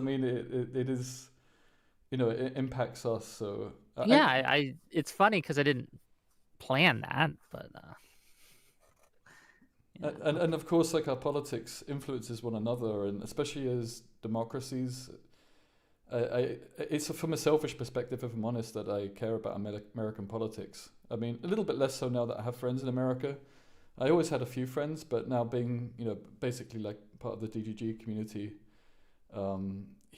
I mean, it is, it impacts us. So Yeah, it's funny because I didn't plan that, but and of course, like our politics influences one another, and especially as democracies, it's from a selfish perspective, if I'm honest, that I care about American politics. I mean, a little bit less so now that I have friends in America. I always had a few friends, but now being, basically like part of the DGG community,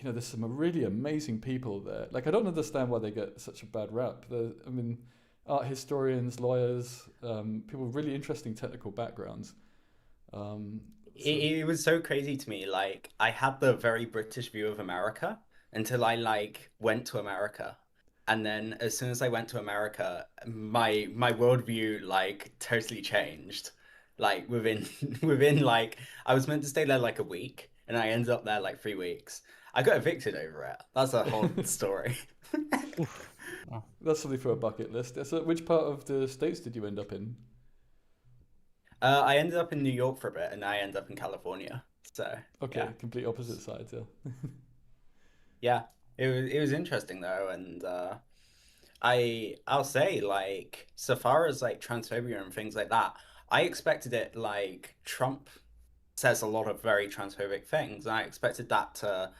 there's some really amazing people there. Like, I don't understand why they get such a bad rap. I mean, art historians, lawyers, people with really interesting technical backgrounds. Um, so It was so crazy to me. Like I had the very British view of America until I like went to America. And then as soon as I went to America, my worldview like totally changed. Like within within like I was meant to stay there like a week and I ended up there like 3 weeks. I got evicted over it. That's a whole story. oof. Oh, that's something for a bucket list. So, which part of the States did you end up in? I ended up in New York for a bit and I ended up in California. So Okay, yeah. complete opposite sides, yeah. Yeah. It was interesting though, and I'll say like so far as like transphobia and things like that, I expected it like Trump says a lot of very transphobic things, and I expected that to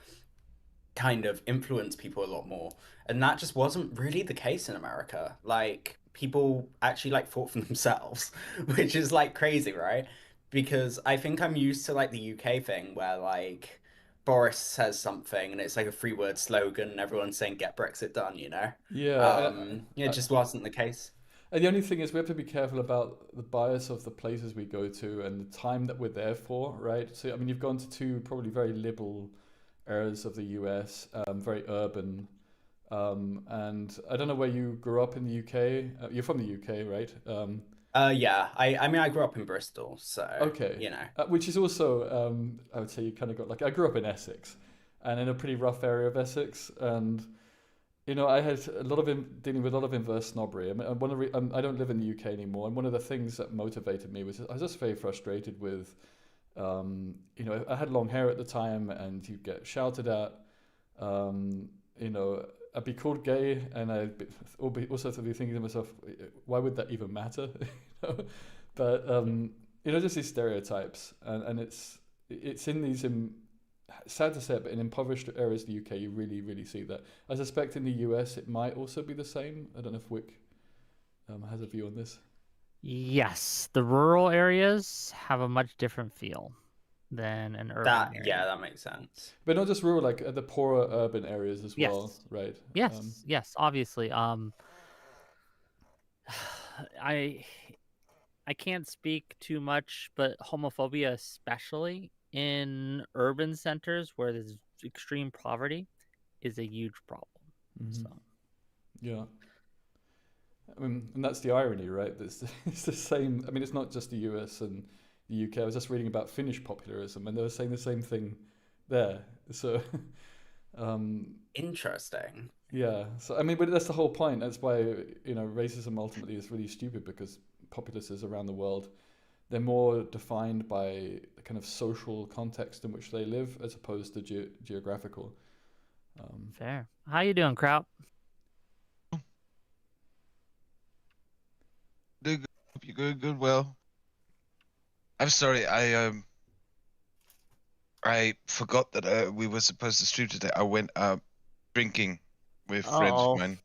kind of influence people a lot more. And that just wasn't really the case in America. Like people actually like fought for themselves, which is like crazy, right? Because I think I'm used to like the UK thing where like Boris says something and it's like a three-word slogan and everyone's saying get Brexit done, you know? Yeah, It just wasn't the case. and the only thing is we have to be careful about the bias of the places we go to and the time that we're there for, right? So, I mean, you've gone to two probably very liberal areas of the US, very urban. And I don't know where you grew up in the UK. You're from the UK, right? Yeah, I mean I grew up in Bristol, so Okay. you know. Which is also, I would say you kind of got like, I grew up in Essex and in a pretty rough area of Essex. And I had a lot of dealing with a lot of inverse snobbery. I mean, I don't live in the UK anymore, and one of the things that motivated me was I was just very frustrated with, I had long hair at the time, and you get shouted at. Um, I'd be called gay, and also to be thinking to myself, why would that even matter? you know? But just these stereotypes, and it's in these sad to say it, but in impoverished areas of the UK, you really, really see that. I suspect in the US, it might also be the same. I don't know if Wick has a view on this. yes, the rural areas have a much different feel than an urban That area. yeah, that makes sense. But not just rural, like the poorer urban areas as well, Yes, right? yes, obviously. I I can't speak too much, but homophobia, especially in urban centers where there's extreme poverty, is a huge problem. Hmm. So, Yeah. I mean, and that's the irony, right? It's the same. I mean, it's not just the US and the UK. I was just reading about Finnish popularism, and they were saying the same thing there. So, um, Interesting. yeah. So, I mean, but that's the whole point. That's why, racism ultimately is really stupid because populaces around the world, they're more defined by the kind of social context in which they live as opposed to geographical. Um, fair. How you doing, Kraut? Good, good. Hope you're good. Well, I'm sorry. I forgot that we were supposed to stream today. I went drinking with friends of Oh. mine,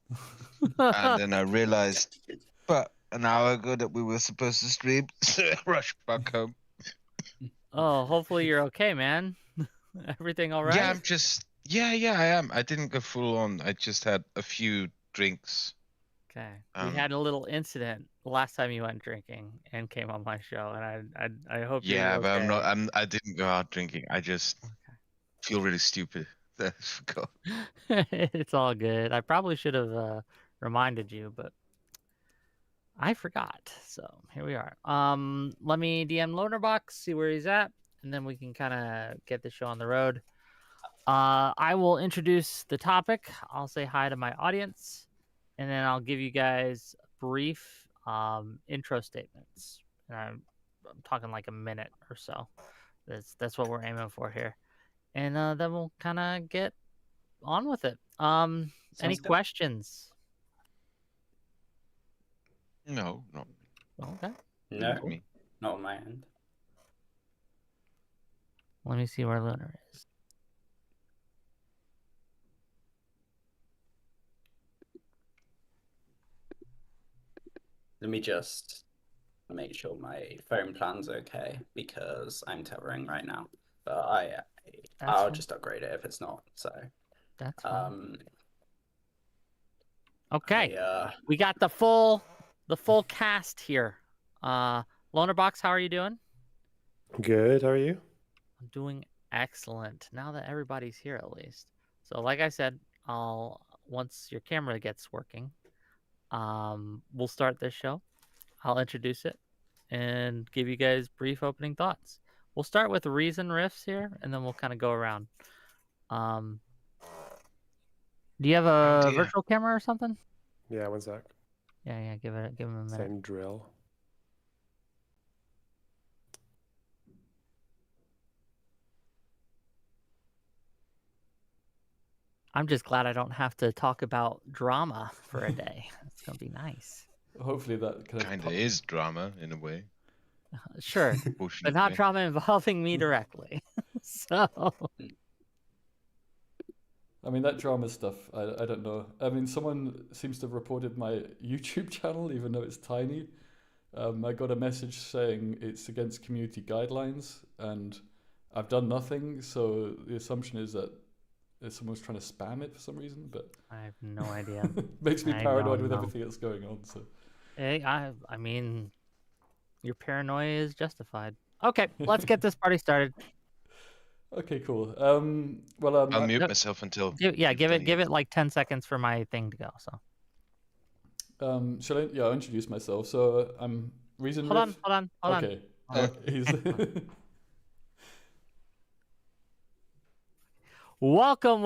and then I realized, but an hour ago that we were supposed to stream, so I rushed back home. Oh, hopefully you're okay, man. Everything all Yeah, right? yeah, I am. I didn't go full on. I just had a few drinks. Okay. We had a little incident last time you went drinking and came on my show, and I hope Yeah, you're but okay. I didn't go out drinking. I just feel really stupid that I forgot. It's all good. I probably should have reminded you, but I forgot. So here we are. Let me DM Lonerbox, see where he's at, and then we can kind of get the show on the road. I will introduce the topic. I'll say hi to my audience, and then I'll give you guys brief intro statements. And I'm talking like a minute or so. That's what we're aiming for here. and then we'll kind of get on with it. Any Sounds good. questions? No, not Okay. No, me. not on my end. Let me see where Lunar is. Let me just make sure my phone plan's okay because I'm tethering right now. But I'll fine. just upgrade it if it's not. So That's fine. I, Okay. We got the full cast here. Lonerbox, how are you doing? Good. How are you? I'm doing excellent. Now that everybody's here, at least. So, like I said, once your camera gets working, we'll start this show. I'll introduce it and give you guys brief opening thoughts. We'll start with reason riffs here, and then we'll kind of go around. Do you have a virtual camera or something? Yeah, one sec. Yeah. Give him a minute. Same drill. I'm just glad I don't have to talk about drama for a day. It's gonna be nice. Hopefully that Kind of is drama in a way. Sure, but not drama involving me directly. So, I mean, that drama stuff, I don't know. I mean, someone seems to have reported my YouTube channel, even though it's tiny. I got a message saying it's against community guidelines, and I've done nothing. So the assumption is that someone's trying to spam it for some reason, but I have no idea. makes me I paranoid don't with know. everything that's going on. So Hey, I mean, your paranoia is justified. Okay, let's get this party started. okay, cool. I'll mute myself until. Give it like 10 seconds for my thing to go. So. Shall I? Yeah, I'll introduce myself. So I'm Reason Hold Riff. on. Okay. He's Welcome,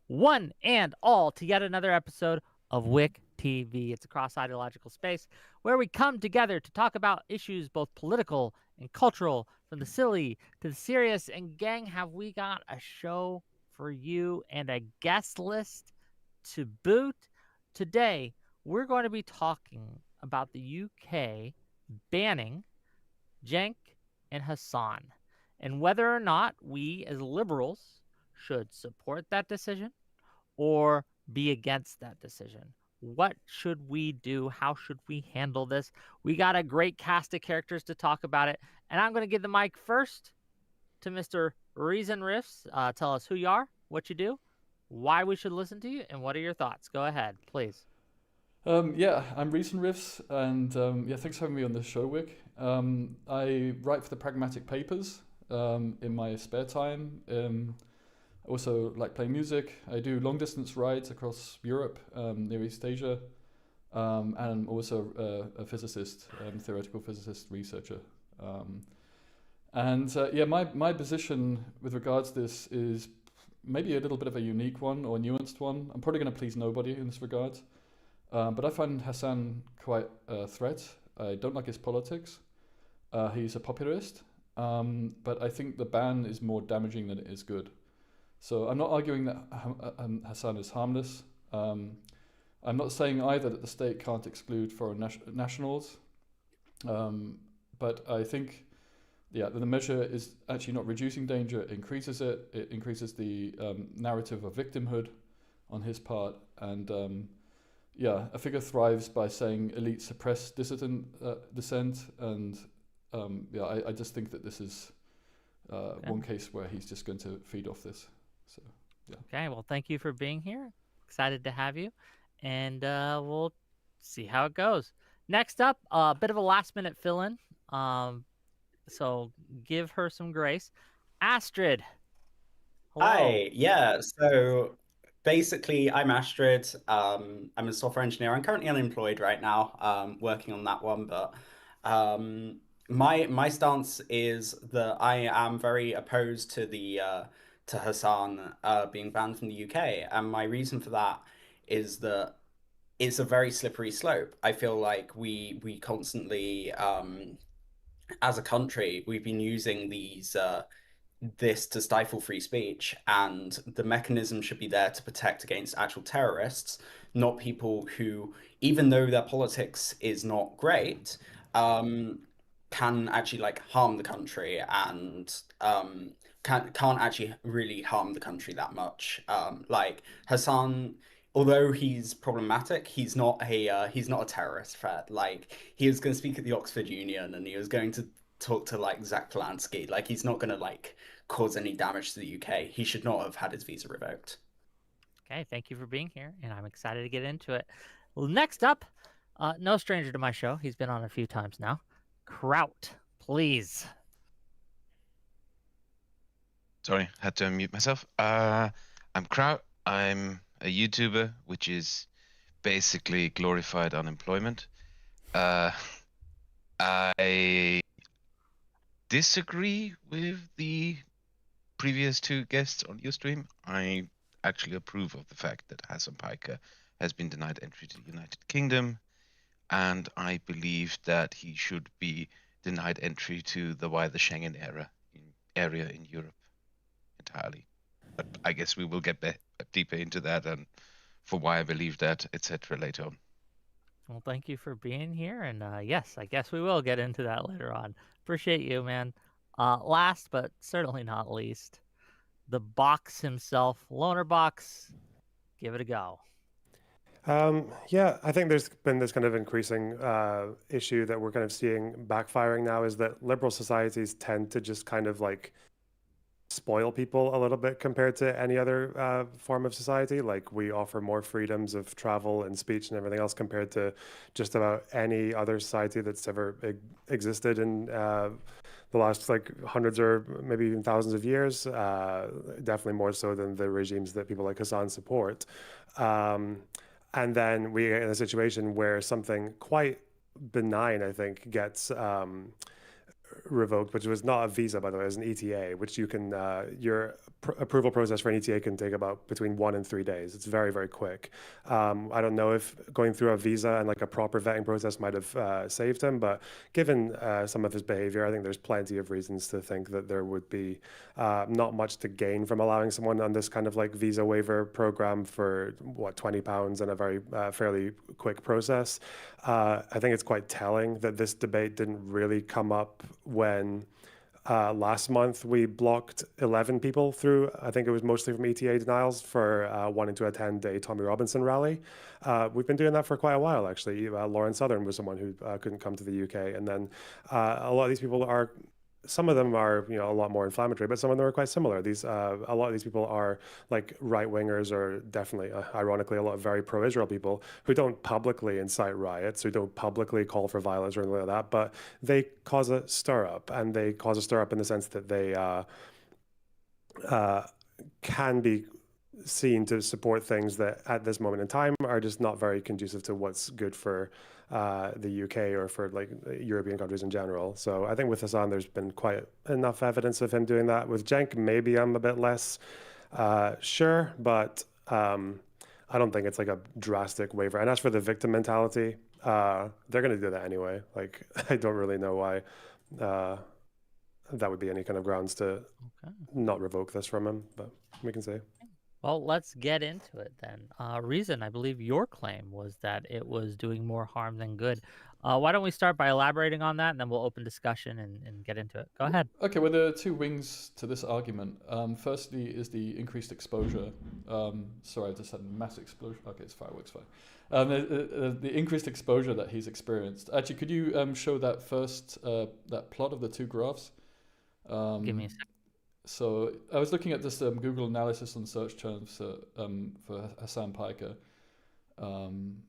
one and all, to yet another episode of Whick-TV. It's a cross-ideological space where we come together to talk about issues both political and cultural, from the silly to the serious. And gang, have we got a show for you and a guest list to boot? Today, we're going to be talking about the UK banning Cenk and Hasan, and whether or not we as liberals should support that decision or be against that decision. What should we do? How should we handle this? We got a great cast of characters to talk about it, and I'm going to give the mic first to Mr. Reason Riffs. Tell us who you are, what you do, why we should listen to you, and what are your thoughts? Go ahead, please. Yeah, I'm Reason Riffs, and yeah, thanks for having me on the show, Wick. I write for the Pragmatic Papers in my spare time. I also like playing music. I do long distance rides across Europe, Near East Asia, and I'm also a physicist, theoretical physicist, researcher. Yeah, my position with regards to this is maybe a little bit of a unique one or a nuanced one. I'm probably going to please nobody in this regard. But I find Hasan quite a threat. I don't like his politics. He's a populist. But I think the ban is more damaging than it is good. So I'm not arguing that Hasan is harmless. I'm not saying either that the state can't exclude foreign nationals. But I think, yeah, the measure is actually not reducing danger. It increases it. It increases the narrative of victimhood on his part. And yeah, a figure thrives by saying elites suppress dissident dissent. And yeah, I just think that this is one case where he's just going to feed off this. So, yeah. Okay, well, thank you for being here. Excited to have you. And we'll see how it goes. Next up, a bit of a last-minute fill-in. So give her some grace. Astrid. Hello. Hi, yeah. So basically, I'm Astrid. I'm a software engineer. I'm currently unemployed right now, working on that one. But my stance is that I am very opposed to the to Hasan being banned from the UK, and my reason for that is that it's a very slippery slope. I feel like we constantly, as a country, we've been using this to stifle free speech, and the mechanism should be there to protect against actual terrorists, not people who, even though their politics is not great, can actually like harm the country and can't actually really harm the country that much. Like Hasan, although he's problematic, he's not a terrorist threat. Like he was going to speak at the Oxford Union and he was going to talk to like Zach Polanski. Like he's not going to like cause any damage to the UK. He should not have had his visa revoked. Okay, thank you for being here, and I'm excited to get into it. Well, next up, no stranger to my show. He's been on a few times now. Kraut, please. Sorry, had to unmute myself. I'm Kraut. I'm a YouTuber, which is basically glorified unemployment. I disagree with the previous two guests on your stream. I actually approve of the fact that Hasan Piker has been denied entry to the United Kingdom, and I believe that he should be denied entry to the wider Schengen area in Europe entirely. But I guess we will get deeper into that and for why I believe that, etc. later on. Well, thank you for being here, and yes, I guess we will get into that later on. Appreciate you, man. Last but certainly not least, the box himself, Lonerbox. Give it a go. Yeah, I think there's been this kind of increasing issue that we're kind of seeing backfiring now, is that liberal societies tend to just kind of like spoil people a little bit compared to any other form of society. Like we offer more freedoms of travel and speech and everything else compared to just about any other society that's ever existed in the last like hundreds or maybe even thousands of years. Definitely more so than the regimes that people like Hasan support. And then we get in a situation where something quite benign, I think, gets revoked, which was not a visa, by the way, it was an ETA, which you can, your approval process for an ETA can take about between 1 and 3 days. It's very, very quick. I don't know if going through a visa and like a proper vetting process might have saved him, but given some of his behavior, I think there's plenty of reasons to think that there would be not much to gain from allowing someone on this kind of like visa waiver program for what, £20 and a very fairly quick process. I think it's quite telling that this debate didn't really come up when last month we blocked 11 people through, I think it was mostly from ETA denials, for wanting to attend a Tommy Robinson rally. We've been doing that for quite a while, actually. Lauren Southern was someone who couldn't come to the UK. And then a lot of these people are, some of them are, you know, a lot more inflammatory, but some of them are quite similar. These a lot of these people are like right wingers, or definitely, ironically, a lot of very pro-Israel people who don't publicly incite riots, who don't publicly call for violence or anything like that, but they cause a stir up, and they cause a stir up in the sense that they can be seen to support things that at this moment in time are just not very conducive to what's good for the UK or for like European countries in general. So I think with Hasan, there's been quite enough evidence of him doing that. With Cenk, maybe I'm a bit less sure, but I don't think it's like a drastic waiver. And as for the victim mentality, they're going to do that anyway. Like, I don't really know why that would be any kind of grounds to not revoke this from him, but we can see. Well, let's get into it then. Reason, I believe your claim was that it was doing more harm than good. Why don't we start by elaborating on that, and then we'll open discussion and get into it. Go ahead. Okay, well, there are two wings to this argument. Firstly is the increased exposure. Sorry, I just had a massive explosion. Okay, it's fireworks, fine. The increased exposure that he's experienced. Actually, could you show that first, that plot of the two graphs? Give me a second. So I was looking at this Google analysis on search terms for Hasan Piker, and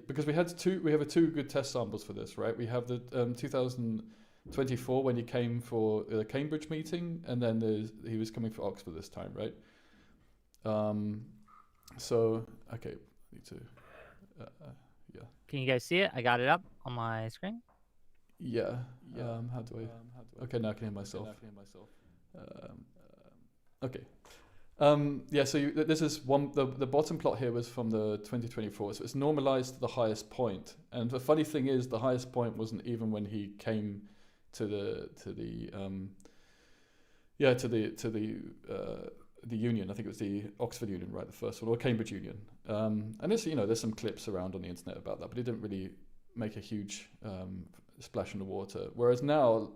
because we have two good test samples for this, right? We have the 2024 when he came for the Cambridge meeting, and then he was coming for Oxford this time, right? So okay, need to yeah. Can you guys see it? I got it up on my screen. Yeah. How do I? Okay, now I can hear myself. Okay. Yeah. So this is one. The bottom plot here was from the 2024. So it's normalized to the highest point. And the funny thing is, the highest point wasn't even when he came to the Yeah, to the union. I think it was the Oxford Union, right, the first one, or Cambridge Union. And there's some clips around on the internet about that, but it didn't really make a huge splash in the water. Whereas now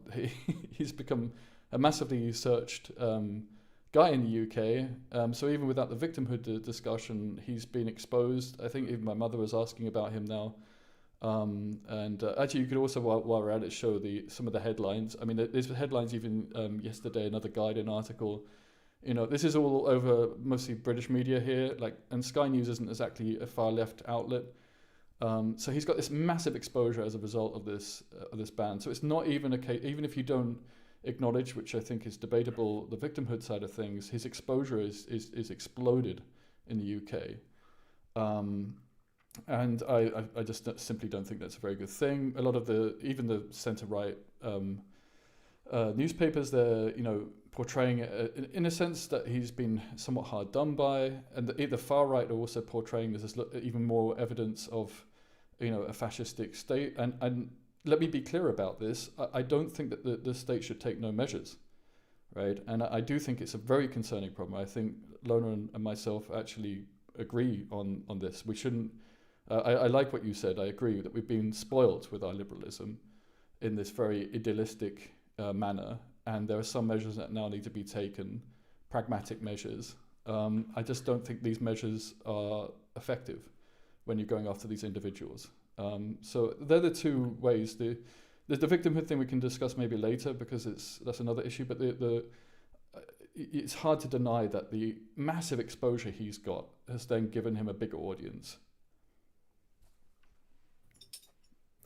he's become a massively searched guy in the UK. So even without the victimhood discussion, he's been exposed. I think even my mother was asking about him now. Actually, you could also, while we're at it, show some of the headlines. I mean, there's headlines even yesterday, another Guardian article. This is all over mostly British media here, and Sky News isn't exactly a far left outlet. So he's got this massive exposure as a result of this ban. So it's not even a case, even if you don't acknowledge, which I think is debatable, the victimhood side of things, his exposure is exploded in the UK. And I just simply don't think that's a very good thing. A lot of even the centre-right newspapers, they're portraying it in a sense that he's been somewhat hard done by, and the far right are also portraying this as even more evidence of a fascistic state. And let me be clear about this. I don't think that the state should take no measures, right? And I do think it's a very concerning problem. I think Loner and myself actually agree on this. We shouldn't. I like what you said. I agree that we've been spoilt with our liberalism in this very idealistic manner, and there are some measures that now need to be taken, pragmatic measures. I just don't think these measures are effective when you're going after these individuals. So they're the two ways. The victimhood thing we can discuss maybe later, because that's another issue. But it's hard to deny that the massive exposure he's got has then given him a bigger audience.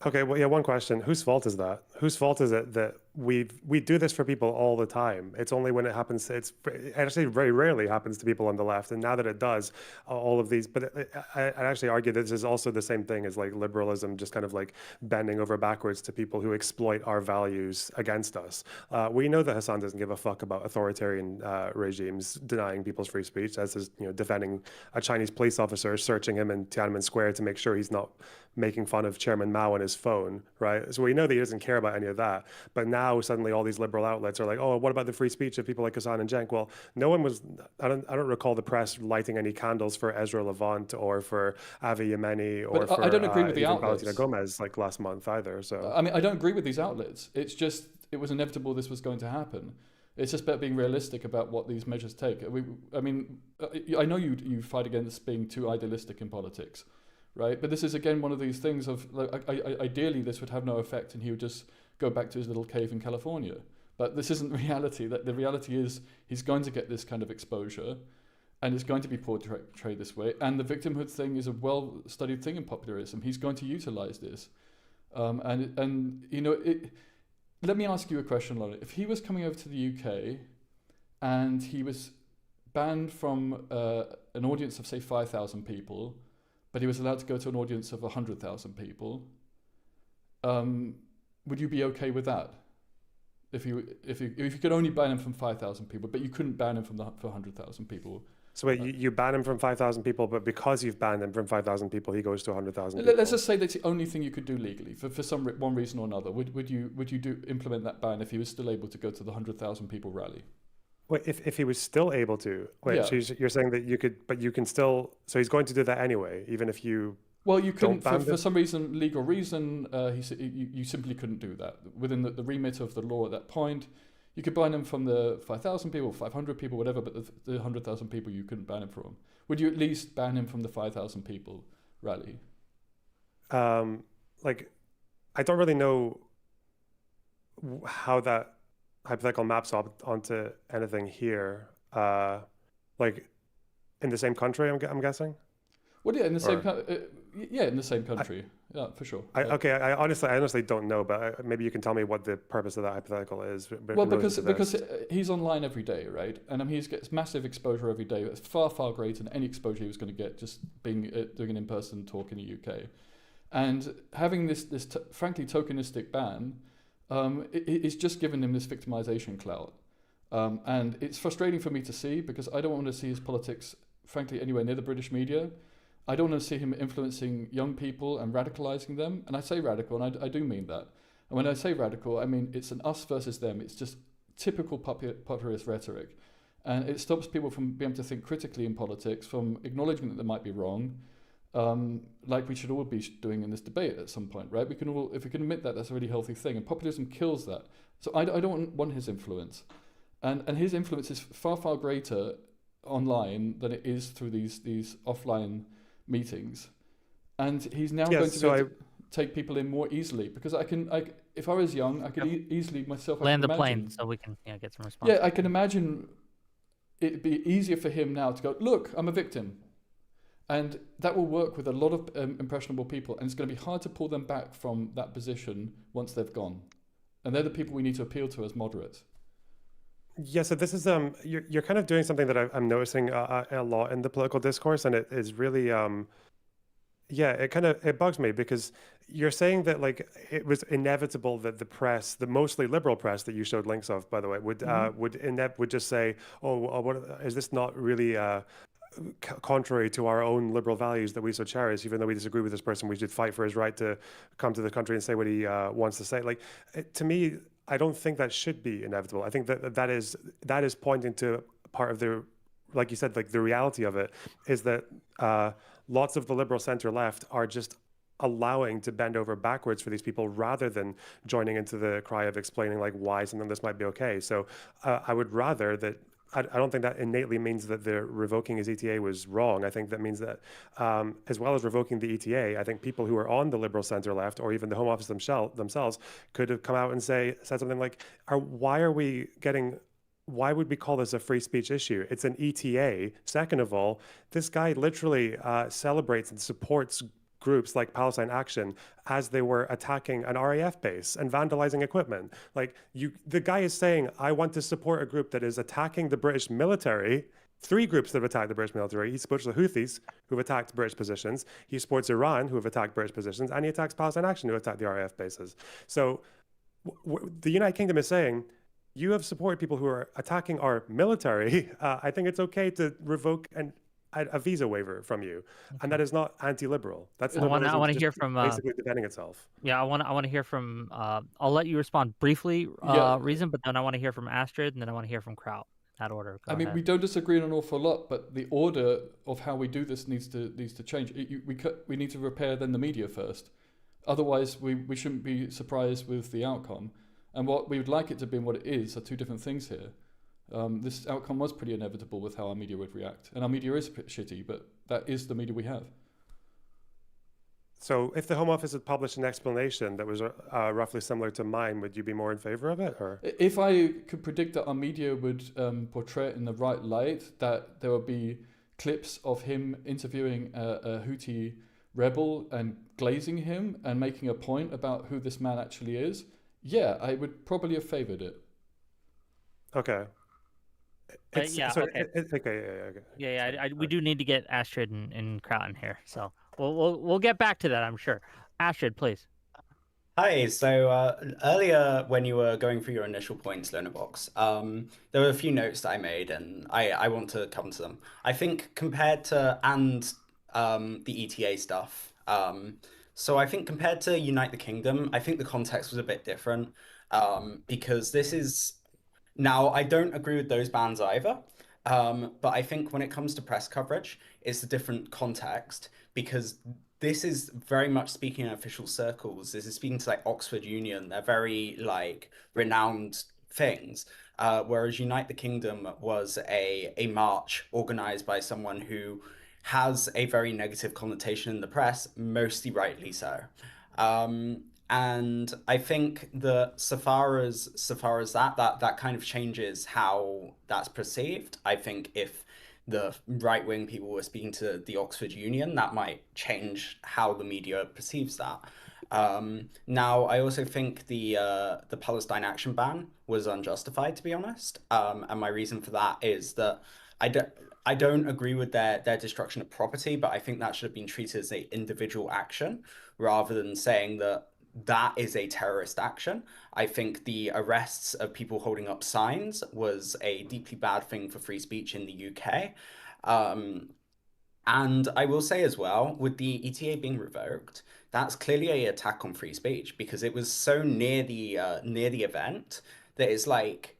Okay, well, yeah, one question. Whose fault is that? Whose fault is it that we do this for people all the time? It's only when it happens, it actually very rarely happens to people on the left. And now that it does, all of these, but I actually argue that this is also the same thing as liberalism, just kind of bending over backwards to people who exploit our values against us. We know that Hasan doesn't give a fuck about authoritarian regimes denying people's free speech, as is defending a Chinese police officer searching him in Tiananmen Square to make sure he's not making fun of Chairman Mao on his phone, right? So we know that he doesn't care about any of that. But now suddenly all these liberal outlets are like, oh, what about the free speech of people like Hasan and Cenk? Well, no one was, I don't recall the press lighting any candles for Ezra Levant or for Avi Yemeni or for I don't agree with the outlets. Valentina Gomez last month either. So I mean, I don't agree with these outlets. It's just, it was inevitable this was going to happen. It's just about being realistic about what these measures take. I know you fight against being too idealistic in politics, right? But this is again one of these things of ideally this would have no effect and he would just go back to his little cave in California. But this isn't reality. That the reality is he's going to get this kind of exposure, and it's going to be portrayed this way. And the victimhood thing is a well-studied thing in popularism. He's going to utilize this, let me ask you a question, Lauren. If he was coming over to the UK and he was banned from an audience of say 5,000 people, but he was allowed to go to an audience of 100,000 people, would you be okay with that? If you could only ban him from 5,000 people, but you couldn't ban him for 100,000 people. So wait, you ban him from 5,000 people, but because you've banned him from 5,000 people, he goes to 100,000 people. Let's just say that's the only thing you could do legally for one reason or another. Would you implement that ban if he was still able to go to the 100,000 people rally? Wait, if he was still able to, wait, Yeah. so you're saying that you could, but you can still, so he's going to do that anyway, even if you. Well, you couldn't, ban for him? some reason, legal reason, you simply couldn't do that. Within the remit of the law at that point, you could ban him from the 5,000 people, 500 people, whatever, but the 100,000 people you couldn't ban him from. Would you at least ban him from the 5,000 people rally? I don't really know how that hypothetical maps onto anything here. In the same country, I'm guessing? Well, yeah, in the same in the same country. Yeah, for sure. I honestly don't know, but maybe you can tell me what the purpose of that hypothetical is. Well, because he's online every day, right? And he gets massive exposure every day. It's far, far greater than any exposure he was going to get just doing an in-person talk in the UK. And having this frankly tokenistic ban, it's just given him this victimization clout. And it's frustrating for me to see, because I don't want to see his politics, frankly, anywhere near the British media. I don't want to see him influencing young people and radicalizing them. And I say radical, and I do mean that. And when I say radical, I mean it's an us versus them. It's just typical populist rhetoric. And it stops people from being able to think critically in politics, from acknowledging that they might be wrong, like we should all be doing in this debate at some point, right? We can all, if we can admit that, that's a really healthy thing. And populism kills that. So I don't want his influence. And his influence is far, far greater online than it is through these offline meetings. And he's now going to be able to take people in more easily, because if I was young, I could easily myself land the imagine, plane so we can get some response. Yeah, I can imagine it'd be easier for him now to go, look, I'm a victim. And that will work with a lot of impressionable people, and it's going to be hard to pull them back from that position once they've gone. And they're the people we need to appeal to as moderates. Yeah, so this is you're kind of doing something that I'm noticing a lot in the political discourse, and it is really yeah, it bugs me, because you're saying that like it was inevitable that the press, the mostly liberal press that you showed links of, by the way, would just say, oh, what is this not really contrary to our own liberal values that we so cherish? Even though we disagree with this person, we should fight for his right to come to the country and say what he wants to say. Like, to me, I don't think that should be inevitable. I think that is pointing to part of the, like you said, like the reality of it is that lots of the liberal center left are just allowing to bend over backwards for these people, rather than joining into the cry of explaining like why something this might be okay. So I would rather that. I don't think that innately means that the revoking his ETA was wrong. I think that means that, as well as revoking the ETA, I think people who are on the liberal center left, or even the Home Office themselves, could have come out and said something like, why would we call this a free speech issue? It's an ETA. Second of all, this guy literally celebrates and supports groups like Palestine Action as they were attacking an RAF base and vandalizing equipment. Like, the guy is saying, I want to support a group that is attacking the British military. 3 groups that have attacked the British military. He supports the Houthis, who have attacked British positions. He supports Iran, who have attacked British positions. And he attacks Palestine Action, who attacked the RAF bases. So the United Kingdom is saying, you have supported people who are attacking our military. I think it's okay to revoke a visa waiver from you, and that is not anti-liberal. That's I want to hear from basically defending itself. Yeah, I want to hear from. I'll let you respond briefly, Reason, but then I want to hear from Astrid, and then I want to hear from Kraut. That order. Go ahead. We don't disagree on an awful lot, but the order of how we do this needs to change. We need to repair then the media first. Otherwise, we shouldn't be surprised with the outcome. And what we would like it to be and what it is are two different things here. This outcome was pretty inevitable with how our media would react. And our media is shitty, but that is the media we have. So if the Home Office had published an explanation that was roughly similar to mine, would you be more in favor of it? Or if I could predict that our media would portray it in the right light, that there would be clips of him interviewing a Houthi rebel and glazing him and making a point about who this man actually is, yeah, I would probably have favored it. Okay. We do need to get Astrid and Kraut in here, so we'll get back to that, I'm sure. Astrid, please. Hi. So earlier, when you were going through your initial points, Lonerbox, there were a few notes that I made, and I want to come to them. I think compared to the ETA stuff, so I think compared to Unite the Kingdom, I think the context was a bit different, because this is. Now, I don't agree with those bans either, but I think when it comes to press coverage, it's a different context, because this is very much speaking in official circles. This is speaking to like Oxford Union. They're very like renowned things, whereas Unite the Kingdom was a march organized by someone who has a very negative connotation in the press, mostly rightly so. And I think that so far as that kind of changes how that's perceived. I think if the right-wing people were speaking to the Oxford Union, that might change how the media perceives that. Now, I also think the Palestine Action ban was unjustified, to be honest. And my reason for that is that I don't agree with their destruction of property, but I think that should have been treated as an individual action rather than saying that is a terrorist action. I think the arrests of people holding up signs was a deeply bad thing for free speech in the UK. And I will say as well, with the ETA being revoked, that's clearly an attack on free speech, because it was so near the event that it's like,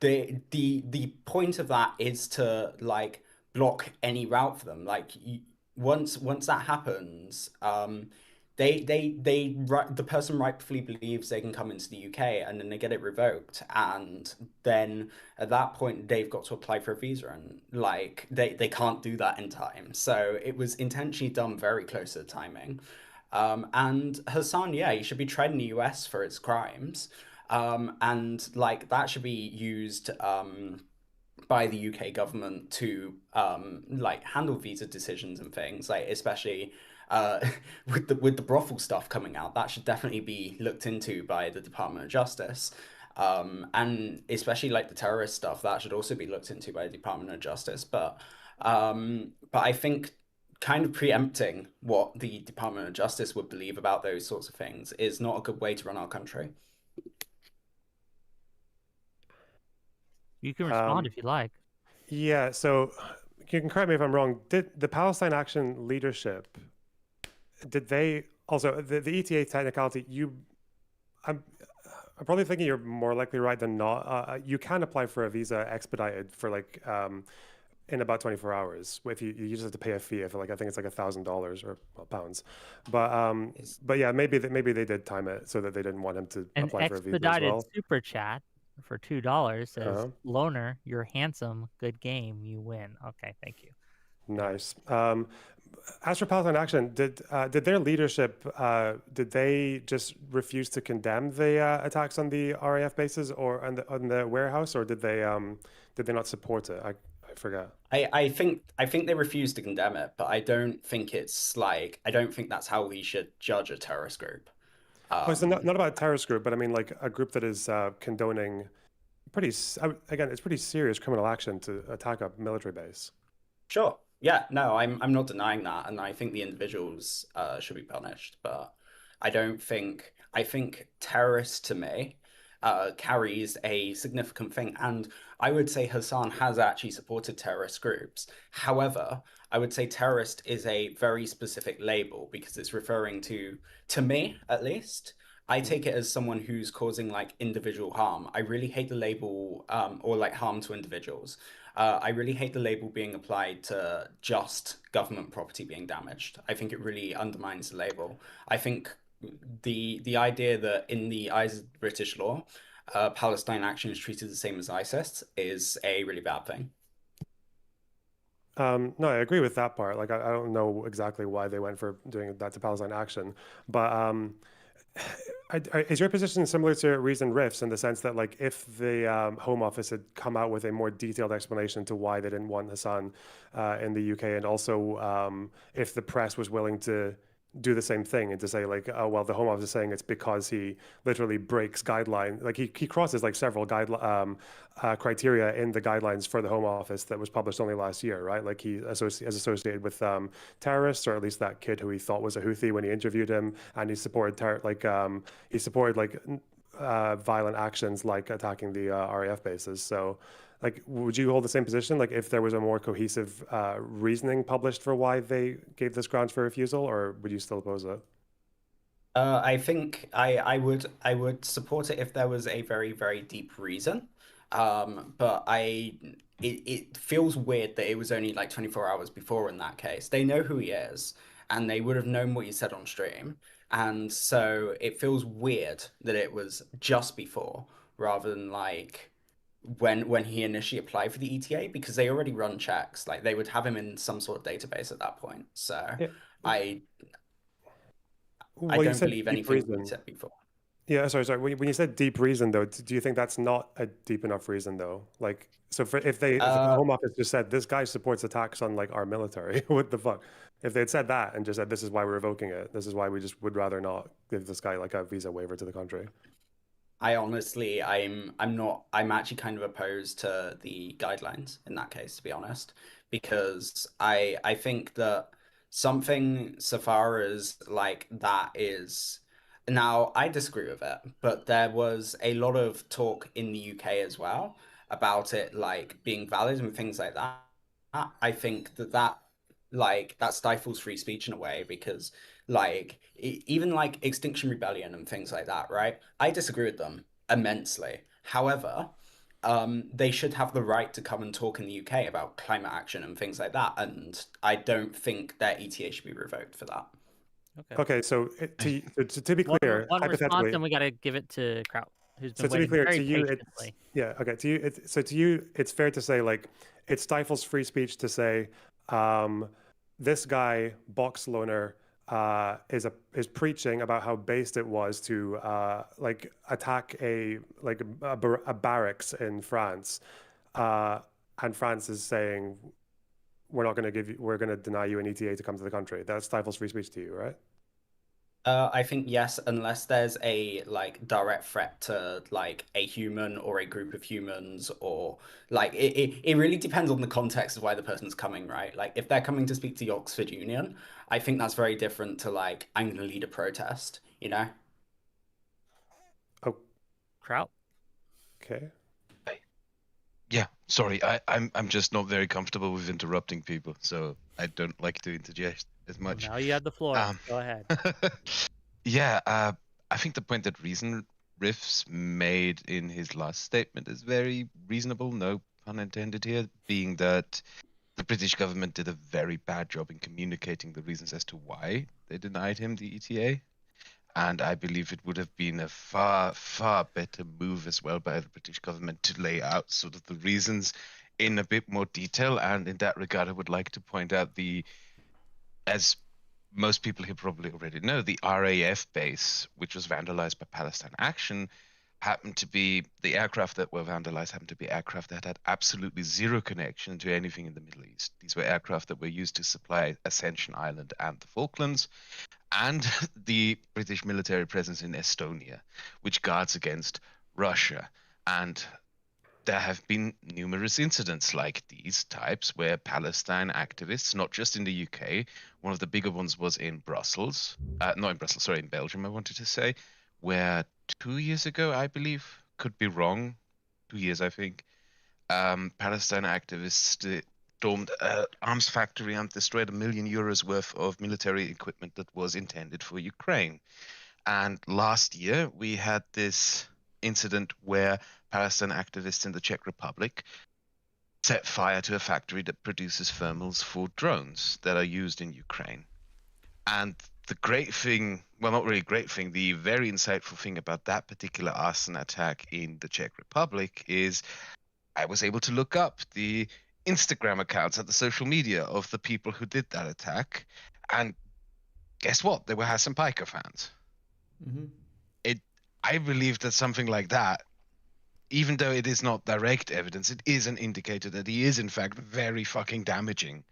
the point of that is to like block any route for them. Like once that happens, the person rightfully believes they can come into the UK, and then they get it revoked, and then at that point they've got to apply for a visa, and like they can't do that in time. So it was intentionally done very close to the timing. And Hasan, yeah, he should be tried in the US for his crimes. And like that should be used by the UK government to like handle visa decisions and things, like especially with the brothel stuff coming out, that should definitely be looked into by the Department of Justice. And especially like the terrorist stuff, that should also be looked into by the Department of Justice. But I think kind of preempting what the Department of Justice would believe about those sorts of things is not a good way to run our country. You can respond if you like. Yeah, so you can correct me if I'm wrong. Did the Palestine Action leadership, did they also the ETA technicality? I'm probably thinking you're more likely right than not. You can apply for a visa expedited for like in about 24 hours. If you just have to pay a fee. I think it's like $1,000 or pounds. But yeah, maybe they did time it so that they didn't want him to apply for a visa as expedited well. super chat for $2 says, Loner, you're handsome, good game, you win. Okay, thank you. Nice. As for Palestine Action, did their leadership did they just refuse to condemn the attacks on the RAF bases or on the warehouse, or did they not support it? I forget. I think they refused to condemn it, but I don't think that's how we should judge a terrorist group. So not about a terrorist group, but I mean like a group that is condoning it's pretty serious criminal action to attack a military base. Sure. Yeah, no, I'm not denying that, and I think the individuals should be punished, but I think terrorist to me carries a significant thing, and I would say Hasan has actually supported terrorist groups. However, I would say terrorist is a very specific label because it's referring to me at least. I take it as someone who's causing like individual harm. I really hate the label or like harm to individuals. I really hate the label being applied to just government property being damaged. I think it really undermines the label. I think the idea that in the eyes of British law, Palestine Action is treated the same as ISIS is a really bad thing. No, I agree with that part. Like, I don't know exactly why they went for doing that to Palestine Action, but is your position similar to Reason Riffs in the sense that, like, if the Home Office had come out with a more detailed explanation to why they didn't want Hasan in the UK, and also if the press was willing to do the same thing and to say like, oh well, the Home Office is saying it's because he literally breaks guidelines, like he crosses like several criteria in the guidelines for the Home Office that was published only last year, right? Like he is associated with terrorists, or at least that kid who he thought was a Houthi when he interviewed him, and he supported violent actions like attacking the RAF bases. So like, would you hold the same position? Like, if there was a more cohesive reasoning published for why they gave this grounds for refusal, or would you still oppose it? I think I would support it if there was a very, very deep reason. But it feels weird that it was only like 24 hours before in that case. They know who he is, and they would have known what he said on stream. And so it feels weird that it was just before rather than like when he initially applied for the ETA, because they already run checks. Like they would have him in some sort of database at that point. So yeah. I don't believe anything he said before. Yeah, sorry. When you said deep reason, though, do you think that's not a deep enough reason, though? Like, so if the Home Office just said this guy supports attacks on like our military, what the fuck? If they had said that and just said this is why we're revoking it, this is why we just would rather not give this guy like a visa waiver to the country. I honestly, I'm actually kind of opposed to the guidelines in that case, to be honest, because I think that something so far as like that is. Now, I disagree with it, but there was a lot of talk in the UK as well about it like being valid and things like that. I think that stifles free speech in a way, because like even like Extinction Rebellion and things like that, right? I disagree with them immensely. However, they should have the right to come and talk in the UK about climate action and things like that. And I don't think their ETA should be revoked for that. Okay, so to be clear, one response, hypothetically, and we got to give it to Kraut, who's been so to be waiting clear, very to you, patiently. to you, it's fair to say like it stifles free speech to say this guy Box Loner is preaching about how based it was to like attack a barracks in France, and France is saying we're going to deny you an ETA to come to the country. That stifles free speech to you, right? I think yes, unless there's a like direct threat to like a human or a group of humans, or like it really depends on the context of why the person's coming, right? Like if they're coming to speak to the Oxford Union, I think that's very different to like I'm gonna lead a protest, you know? Oh, Kraut. okay. Yeah, sorry, I'm just not very comfortable with interrupting people, so I don't like to interject as much. Now you have the floor. Go ahead. Yeah, I think the point that Reason Riffs made in his last statement is very reasonable, no pun intended here, being that the British government did a very bad job in communicating the reasons as to why they denied him the ETA. And I believe it would have been a far, far better move as well by the British government to lay out sort of the reasons in a bit more detail. And in that regard, I would like to point out as most people here probably already know, the RAF base, which was vandalized by Palestine Action, the aircraft that were vandalized happened to be aircraft that had absolutely zero connection to anything in the Middle East. These were aircraft that were used to supply Ascension Island and the Falklands, and the British military presence in Estonia, which guards against Russia. And there have been numerous incidents like these types where Palestine activists, not just in the UK, one of the bigger ones was in Brussels, in Belgium, I wanted to say, where 2 years ago, I believe, could be wrong, 2 years, I think, Palestine activists stormed an arms factory and destroyed €1 million worth of military equipment that was intended for Ukraine. And last year, we had this incident where Palestine activists in the Czech Republic set fire to a factory that produces thermals for drones that are used in Ukraine. And the great thing, well, not really great thing, the very insightful thing about that particular arson attack in the Czech Republic is I was able to look up the Instagram accounts and the social media of the people who did that attack. And guess what? They were Hasan Piker fans. Mm-hmm. I believe that something like that, even though it is not direct evidence, it is an indicator that he is in fact very fucking damaging.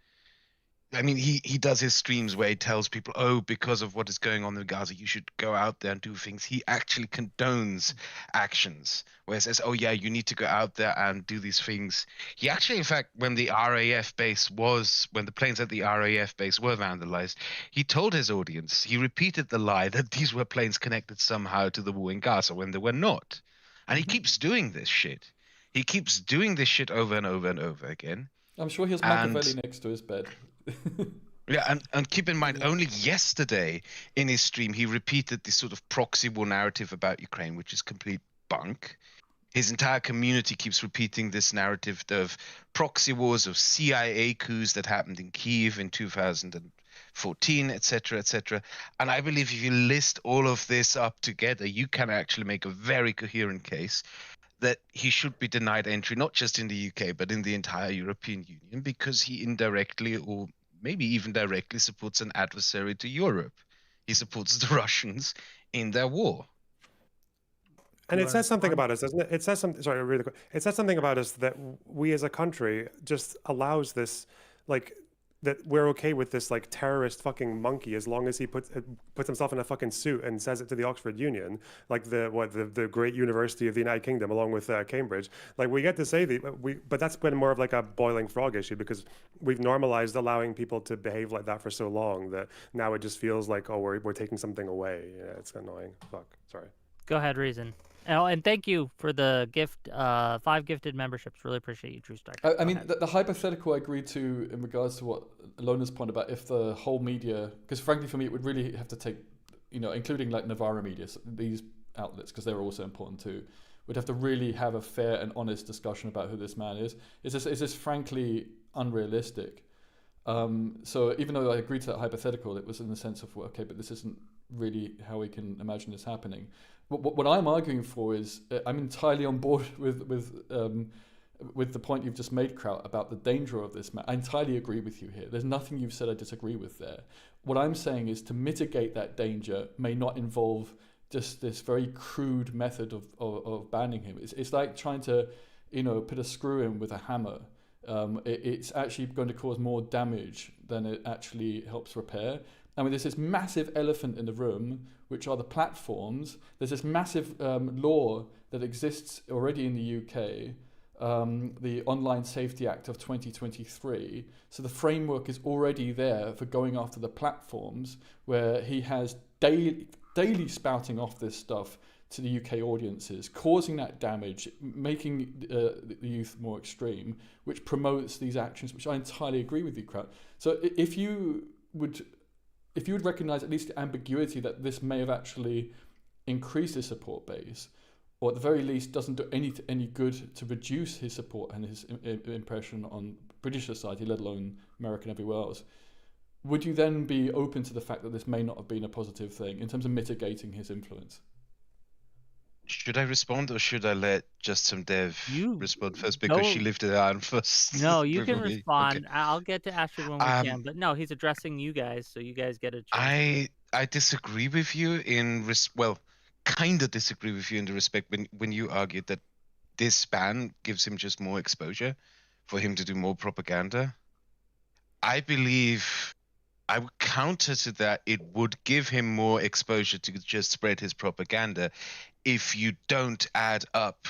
I mean, he does his streams where he tells people, oh, because of what is going on in Gaza, you should go out there and do things. He actually condones actions where he says, oh, yeah, you need to go out there and do these things. He actually, in fact, when the planes at the RAF base were vandalized, he told his audience, he repeated the lie that these were planes connected somehow to the war in Gaza when they were not. And he keeps doing this shit. He keeps doing this shit over and over and over again. I'm sure he has Machiavelli next to his bed. Yeah, and keep in mind, only yesterday in his stream, he repeated this sort of proxy war narrative about Ukraine, which is complete bunk. His entire community keeps repeating this narrative of proxy wars, of CIA coups that happened in Kyiv in 2014, etc., etc. And I believe if you list all of this up together, you can actually make a very coherent case that he should be denied entry, not just in the UK, but in the entire European Union, because he indirectly or maybe even directly supports an adversary to Europe. He supports the Russians in their war. And it says something about us, doesn't it? It says something. Sorry, really quick. It says something about us that we as a country just allows this, like, that we're okay with this like terrorist fucking monkey as long as he puts himself in a fucking suit and says it to the Oxford Union, like the great university of the United Kingdom, along with Cambridge. Like we get to say but that's been more of like a boiling frog issue because we've normalized allowing people to behave like that for so long that now it just feels like, oh, we're taking something away. Yeah, it's annoying. Fuck. Sorry. Go ahead, Reason. Oh, and thank you for the gift, 5 gifted memberships. Really appreciate you, True Star. I mean, the hypothetical I agreed to in regards to what Lona's point about if the whole media, because frankly for me, it would really have to take, including like Navarra media, these outlets, because they're also important too, We'd have to really have a fair and honest discussion about who this man is. Is this frankly unrealistic? So even though I agree to that hypothetical, it was in the sense of, well, okay, but this isn't really how we can imagine this happening. What I'm arguing for is, I'm entirely on board with the point you've just made, Kraut, about the danger of this man. I entirely agree with you here. There's nothing you've said I disagree with there. What I'm saying is to mitigate that danger may not involve just this very crude method of banning him. It's like trying to, put a screw in with a hammer. It's actually going to cause more damage than it actually helps repair. I mean, there's this massive elephant in the room, which are the platforms. There's this massive law that exists already in the UK, the Online Safety Act of 2023. So the framework is already there for going after the platforms, where he has daily spouting off this stuff to the UK audiences, causing that damage, making the youth more extreme, which promotes these actions, which I entirely agree with you, Kraut. So if you would recognise at least the ambiguity that this may have actually increased his support base, or at the very least doesn't do any good to reduce his support and his impression on British society, let alone America and everywhere else, would you then be open to the fact that this may not have been a positive thing in terms of mitigating his influence? Should I respond, or should I let just some dev You- respond first, because she no. lifted it on first? No, you can before me? respond. Okay. I'll get to Astrid when we can. But no, he's addressing you guys, so you guys get a chance. I disagree with you kind of disagree with you in the respect when you argued that this ban gives him just more exposure for him to do more propaganda. I believe I would counter to that. It would give him more exposure to just spread his propaganda if you don't add up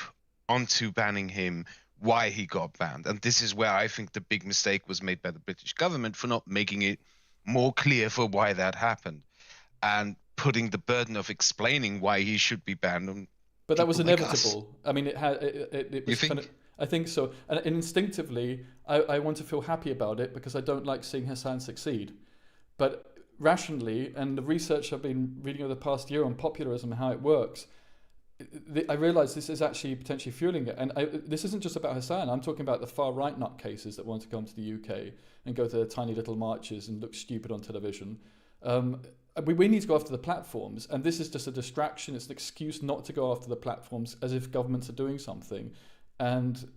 onto banning him why he got banned. And this is where I think the big mistake was made by the British government for not making it more clear for why that happened, and putting the burden of explaining why he should be banned on. But that was people like inevitable. I mean, it was You think? kind of, I think so. And instinctively, I want to feel happy about it because I don't like seeing Hasan succeed. But rationally, and the research I've been reading over the past year on popularism and how it works, I realise this is actually potentially fueling it. And this isn't just about Hasan. I'm talking about the far-right nutcases that want to come to the UK and go to their tiny little marches and look stupid on television. We need to go after the platforms, and this is just a distraction. It's an excuse not to go after the platforms as if governments are doing something. And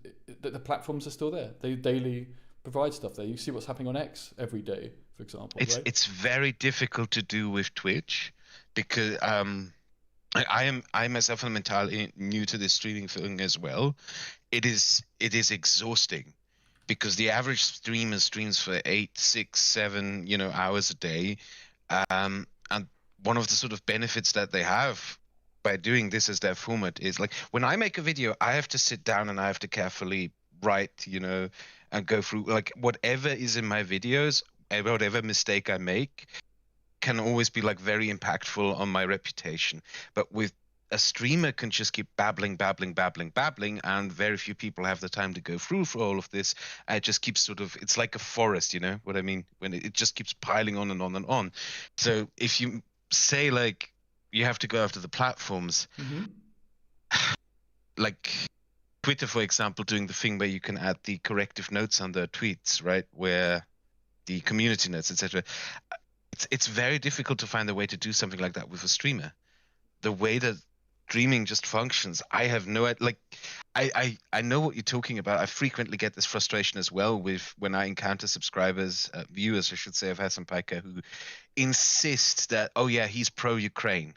the platforms are still there. They daily provide stuff there. You see what's happening on X every day, for example. It's very difficult to do with Twitch because I myself am entirely new to this streaming thing as well. It is exhausting because the average streamer streams for 8, 6, 7 hours a day, and one of the sort of benefits that they have by doing this as their format is, like, when I make a video, I have to sit down and I have to carefully write, and go through, like, whatever is in my videos, whatever mistake I make can always be, like, very impactful on my reputation. But with a streamer can just keep babbling, and very few people have the time to go through for all of this. And it just keeps it's like a forest, you know what I mean? When it just keeps piling on and on and on. So if you say, like, you have to go after the platforms, like Twitter, for example, doing the thing where you can add the corrective notes under tweets, right? Where the community notes, etc. It's very difficult to find a way to do something like that with a streamer. The way that streaming just functions, I have no idea. Like, I know what you're talking about. I frequently get this frustration as well with when I encounter subscribers, viewers, I should say, of Hasan Piker, who insist that, oh yeah, he's pro-Ukraine.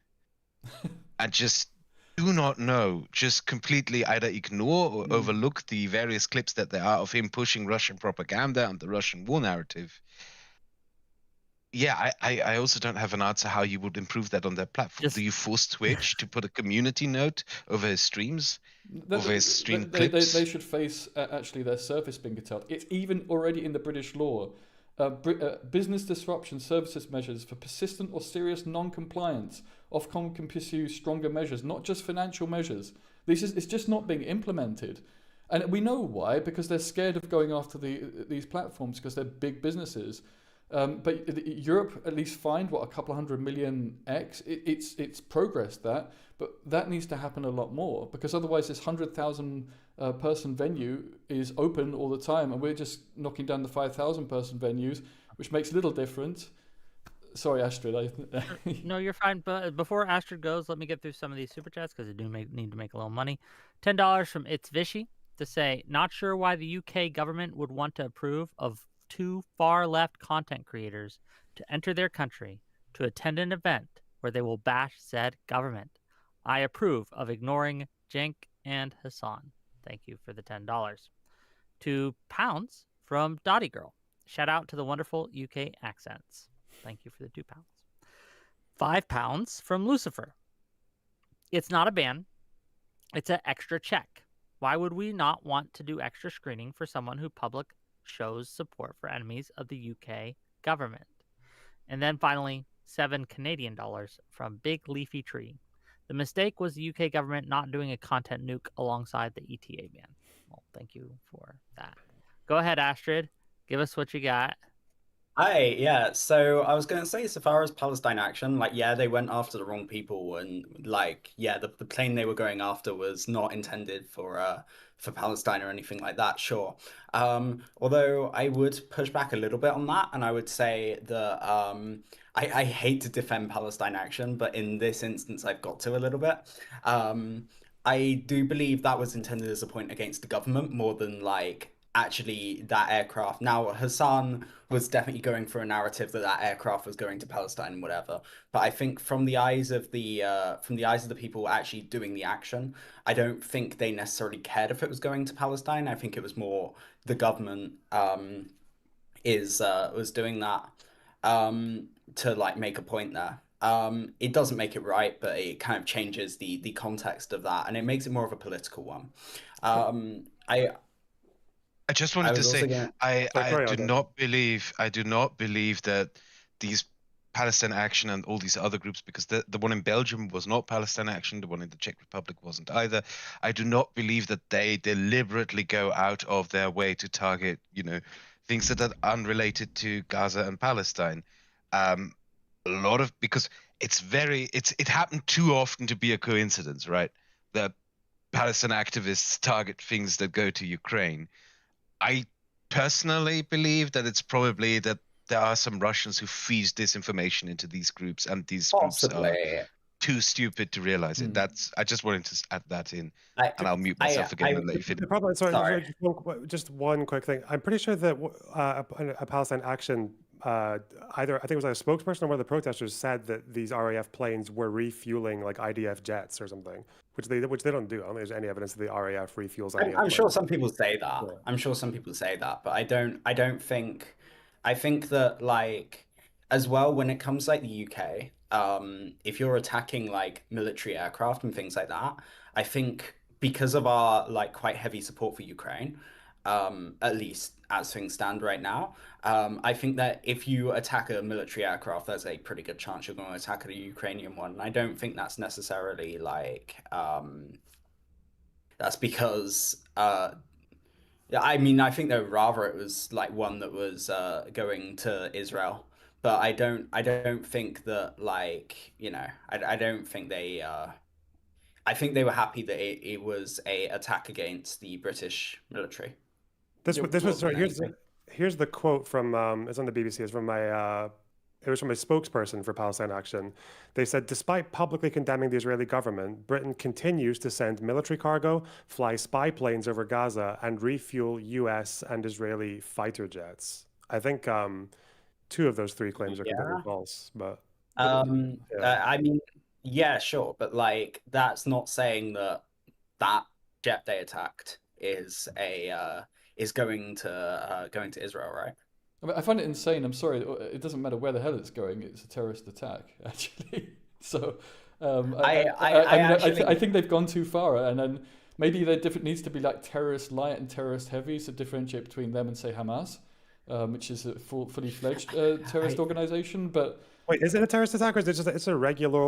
And just do not know, just completely either ignore or overlook the various clips that there are of him pushing Russian propaganda and the Russian war narrative. Yeah, I also don't have an answer how you would improve that on their platform. Do you force Twitch to put a community note over his streams, over his stream clips? They should face actually their service being curtailed. It's even already in the British law. Business disruption services measures for persistent or serious non-compliance Ofcom can pursue stronger measures, not just financial measures. It's just not being implemented. And we know why, because they're scared of going after these platforms because they're big businesses. But Europe at least fined a couple of 100 million X. It's progress that, but that needs to happen a lot more, because otherwise this 100,000 person venue is open all the time, and we're just knocking down the 5,000 person venues, which makes little difference. Sorry, Astrid. No, you're fine. But before Astrid goes, let me get through some of these super chats because I do need to make a little money. $10 from It's Vishy to say, not sure why the UK government would want to approve of 2 far-left content creators to enter their country to attend an event where they will bash said government. I approve of ignoring Cenk and Hasan. Thank you for the $10. £2 from Dottie Girl. Shout out to the wonderful UK accents. Thank you for the £2. £5 from Lucifer. It's not a ban. It's an extra check. Why would we not want to do extra screening for someone who public shows support for enemies of the UK government? And then finally, $7 Canadian from Big Leafy Tree. The mistake was the UK government not doing a content nuke alongside the ETA ban. Well, thank you for that. Go ahead, Astrid. Give us what you got. Hi, yeah. So I was going to say, so far as Palestine action, like, yeah, they went after the wrong people, and like, yeah, the plane they were going after was not intended for Palestine or anything like that. Sure. Although I would push back a little bit on that, and I would say that I hate to defend Palestine action, but in this instance, I've got to a little bit. I do believe that was intended as a point against the government more than like actually that aircraft. Now, Hasan was definitely going for a narrative that aircraft was going to Palestine and whatever. But I think from the eyes of the people actually doing the action, I don't think they necessarily cared if it was going to Palestine. I think it was more the government was doing that to like make a point there. It doesn't make it right, but it kind of changes the context of that, and it makes it more of a political one. I just wanted to say, I do not believe that these Palestine Action and all these other groups, because the one in Belgium was not Palestine Action, the one in the Czech Republic wasn't either. I do not believe that they deliberately go out of their way to target, things that are unrelated to Gaza and Palestine. Because it happened too often to be a coincidence, right? The Palestine activists target things that go to Ukraine. I personally believe that it's probably that there are some Russians who feed disinformation into these groups, and these groups are too stupid to realize it. I just wanted to add that in, and I'll mute myself again and let you finish. Sorry, just one quick thing. I'm pretty sure that a Palestine Action, I think it was a spokesperson or one of the protesters said that these RAF planes were refueling like IDF jets or something, which they don't do. I don't think there's any evidence that the RAF refuels IDF. I'm sure some people say that. Yeah. I'm sure some people say that, but I don't think. I think that like as well when it comes like the UK, if you're attacking like military aircraft and things like that, I think because of our like quite heavy support for Ukraine, at least as things stand right now, I think that if you attack a military aircraft, there's a pretty good chance you're going to attack a Ukrainian one. And I don't think that's necessarily like that's because I mean, I think that rather it was like one that was going to Israel, but I don't think that like I don't think they I think they were happy that it was a attack against the British military. Here's the quote from it's on the BBC. It's from it was from a spokesperson for Palestine Action. They said, despite publicly condemning the Israeli government, Britain continues to send military cargo, fly spy planes over Gaza, and refuel US and Israeli fighter jets. I think 2 of those 3 claims are completely false. But I mean, yeah, sure, but like that's not saying that jet they attacked is going to Israel, right? I find it insane. I'm sorry. It doesn't matter where the hell it's going. It's a terrorist attack, actually. So I think they've gone too far. And then maybe there needs to be like terrorist light and terrorist heavy to differentiate between them and say Hamas. which is a fully fledged terrorist organization. But wait, is it a terrorist attack, or is it just it's a regular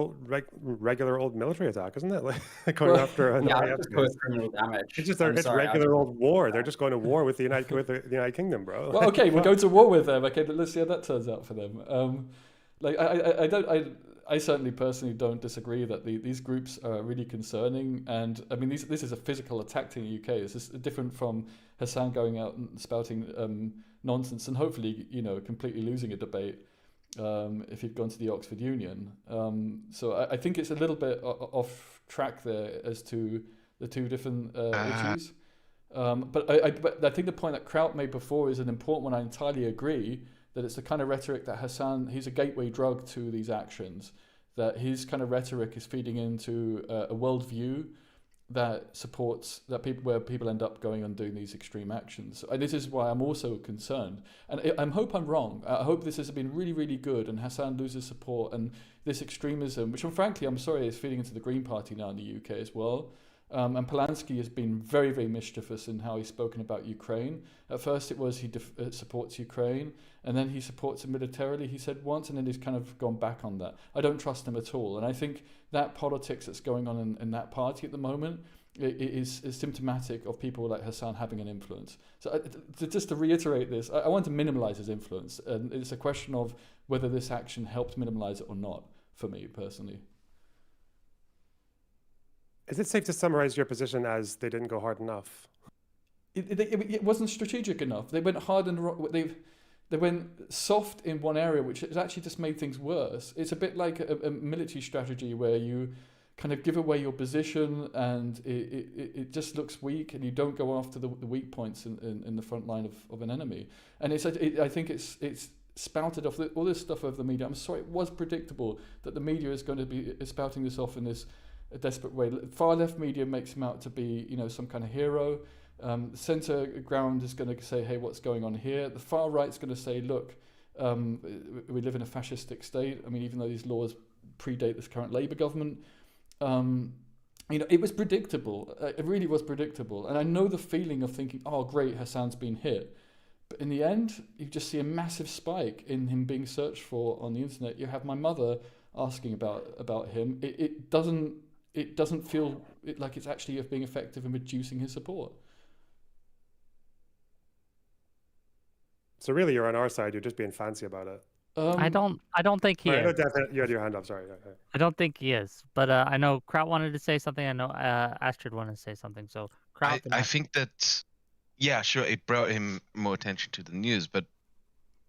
old military attack, isn't it? Like going after an Yeah, I RAF just base. call it criminal damage. It's just I'm it's sorry, I regular just- old war. They're just going to war with the United Kingdom, bro. well, okay, we'll go to war with them. Okay, let's see how that turns out for them. Like I certainly personally don't disagree that these groups are really concerning, and I mean this is a physical attack in the UK. This is different from Hasan going out and spouting nonsense and hopefully completely losing a debate if he'd gone to the Oxford Union. So I think it's a little bit off track there as to the two different issues. But I think the point that Kraut made before is an important one. I entirely agree that it's the kind of rhetoric that Hasan, he's a gateway drug to these actions, that his kind of rhetoric is feeding into a worldview that supports that where people end up going and doing these extreme actions. And this is why I'm also concerned. And I hope I'm wrong. I hope this has been really, really good and Hasan loses support and this extremism, which frankly, I'm sorry, is feeding into the Green Party now in the UK as well. And Polanski has been very, very mischievous in how he's spoken about Ukraine. At first it was he supports Ukraine, and then he supports it militarily, he said once, and then he's kind of gone back on that. I don't trust him at all. And I think that politics that's going on in that party at the moment is symptomatic of people like Hasan having an influence. So just to reiterate this, I want to minimize his influence. And it's a question of whether this action helped minimize it or not, for me personally. Is it safe to summarize your position as they didn't go hard enough? It wasn't strategic enough. They went hard and they went soft in one area, which has actually just made things worse. It's a bit like a military strategy where you kind of give away your position and it just looks weak, and you don't go after the weak points in the front line of an enemy. And I think it's spouted off all this stuff over the media. I'm sorry, it was predictable that the media is going to be spouting this off in this a desperate way. Far left media makes him out to be, some kind of hero. Centre ground is going to say, hey, what's going on here? The far right's going to say, look, we live in a fascistic state. I mean, even though these laws predate this current Labour government, it was predictable. It really was predictable. And I know the feeling of thinking, oh, great, Hasan's been hit. But in the end, you just see a massive spike in him being searched for on the internet. You have my mother asking about him. It doesn't feel like it's actually being effective in reducing his support. So really, you're on our side. You're just being fancy about it. I don't think he is. You had your hand up. Sorry. I don't think he is. But I know Kraut wanted to say something. I know Astrid wanted to say something. So Kraut. I think that, yeah, sure, it brought him more attention to the news, but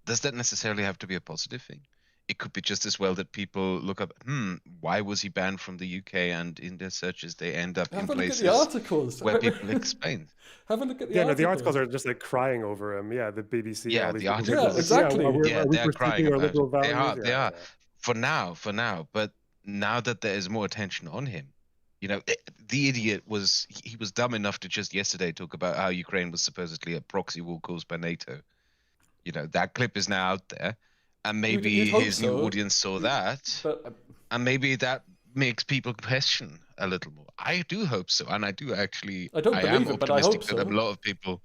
does that necessarily have to be a positive thing? It could be just as well that people look up, why was he banned from the UK? And in their searches, they end up in places the articles where people explain. Have a look at the articles. articles. No, the articles are just like crying over him. Yeah, the BBC. Yeah, the articles. Yeah, exactly. They're crying about it. They are. Yeah. For now. But now that there is more attention on him, the idiot was dumb enough to just yesterday talk about how Ukraine was supposedly a proxy war caused by NATO. That clip is now out there. And maybe his new audience saw that, and maybe that makes people question a little more. I do hope so, and I do actually. I am optimistic so. that a lot of people.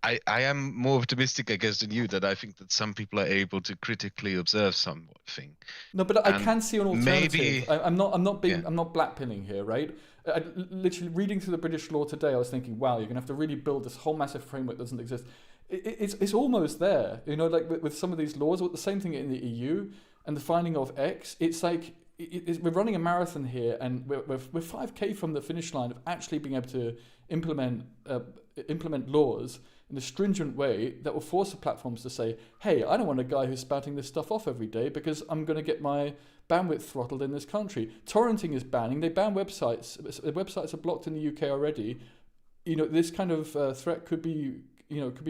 I am more optimistic, I guess, than you. That I think that some people are able to critically observe something. No, but I can see an alternative. Maybe I'm not blackpilling here, right? Literally reading through the British law today, I was thinking, wow, you're gonna have to really build this whole massive framework that doesn't exist. It's almost there, like with some of these laws, or the same thing in the EU and the finding of X. It's like we're running a marathon here, and we're 5k from the finish line of actually being able to implement laws in a stringent way that will force the platforms to say, hey, I don't want a guy who's spouting this stuff off every day because I'm going to get my bandwidth throttled in this country. Torrenting is banning. They ban websites. Websites are blocked in the UK already. This kind of threat could be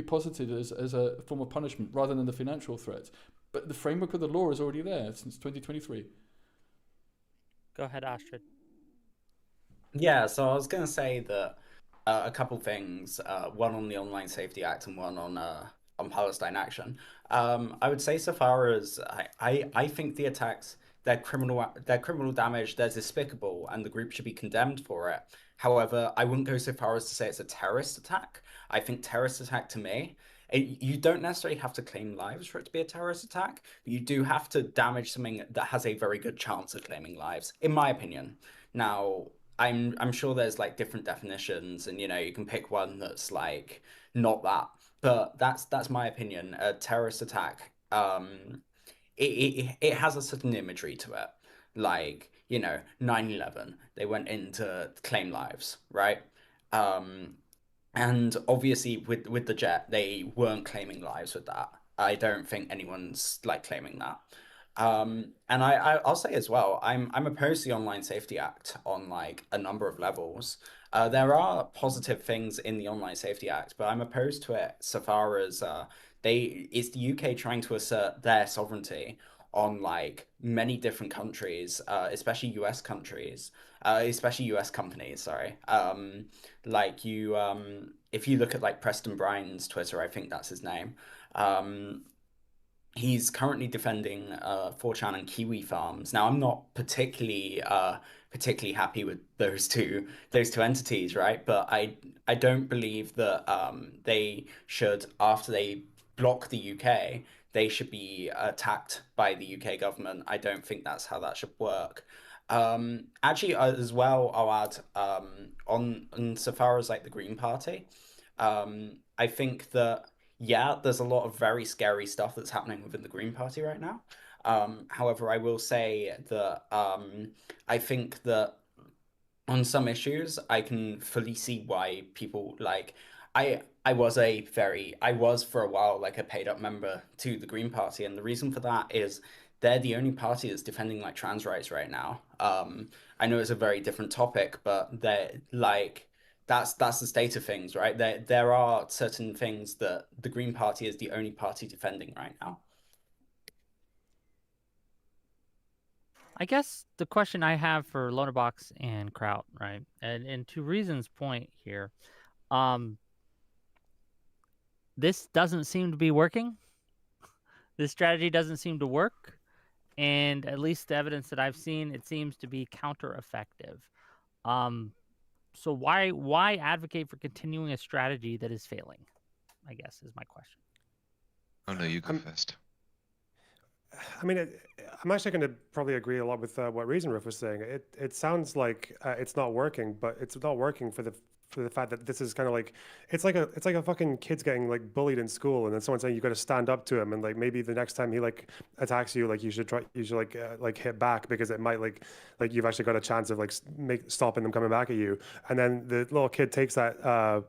posited as a form of punishment rather than the financial threats. But the framework of the law is already there since 2023. Go ahead, Astrid. Yeah, so I was going to say that a couple things, one on the Online Safety Act and one on Palestine Action. I would say so far as I think the attacks, they're criminal damage, they're despicable, and the group should be condemned for it. However, I wouldn't go so far as to say it's a terrorist attack. I think terrorist attack to me You don't necessarily have to claim lives for it to be a terrorist attack, but you do have to damage something that has a very good chance of claiming lives, in my opinion. Now, I'm sure there's like different definitions, and you can pick one that's like not that, but that's my opinion. A terrorist attack, it has a certain imagery to it, like 9/11. They went in to claim lives, right? Um, and obviously with the jet, they weren't claiming lives with that. I don't think anyone's like claiming that. And I'll say as well, I'm opposed to the Online Safety Act on like a number of levels. There are positive things in the Online Safety Act, but I'm opposed to it so far as it's the UK trying to assert their sovereignty on like many different countries, especially US countries, especially US companies, sorry. Like if you look at like Preston Bryan's Twitter, I think that's his name. He's currently defending 4chan and Kiwi farms. Now, I'm not particularly happy with those two entities, right? But I don't believe that they should, after they block the UK, they should be attacked by the UK government. I don't think that's how that should work. Actually, as well, I'll add on so far as like the Green Party, I think that yeah, there's a lot of very scary stuff that's happening within the Green Party right now. However, I will say that I think that on some issues, I can fully see why people like. I was for a while like a paid up member to the Green Party, and the reason for that is they're the only party that's defending like trans rights right now. I know it's a very different topic, but they're like that's the state of things, right? There are certain things that the Green Party is the only party defending right now. I guess the question I have for Lonerbox and Kraut, right, and to Reason's point here, this doesn't seem to be working. This strategy doesn't seem to work, and at least the evidence that I've seen, it seems to be counter-effective. So why advocate for continuing a strategy that is failing, I guess, is my question. Oh, no, you go first. I mean, I'm actually going to probably agree a lot with what Reason Roof was saying. It sounds like it's not working, but it's not working for the fact that this is kind of like it's like a fucking kid's getting like bullied in school, and then someone saying you got to stand up to him, and like maybe the next time he like attacks you, like you should like hit back because it might like you've actually got a chance of like stopping them coming back at you, and then the little kid takes that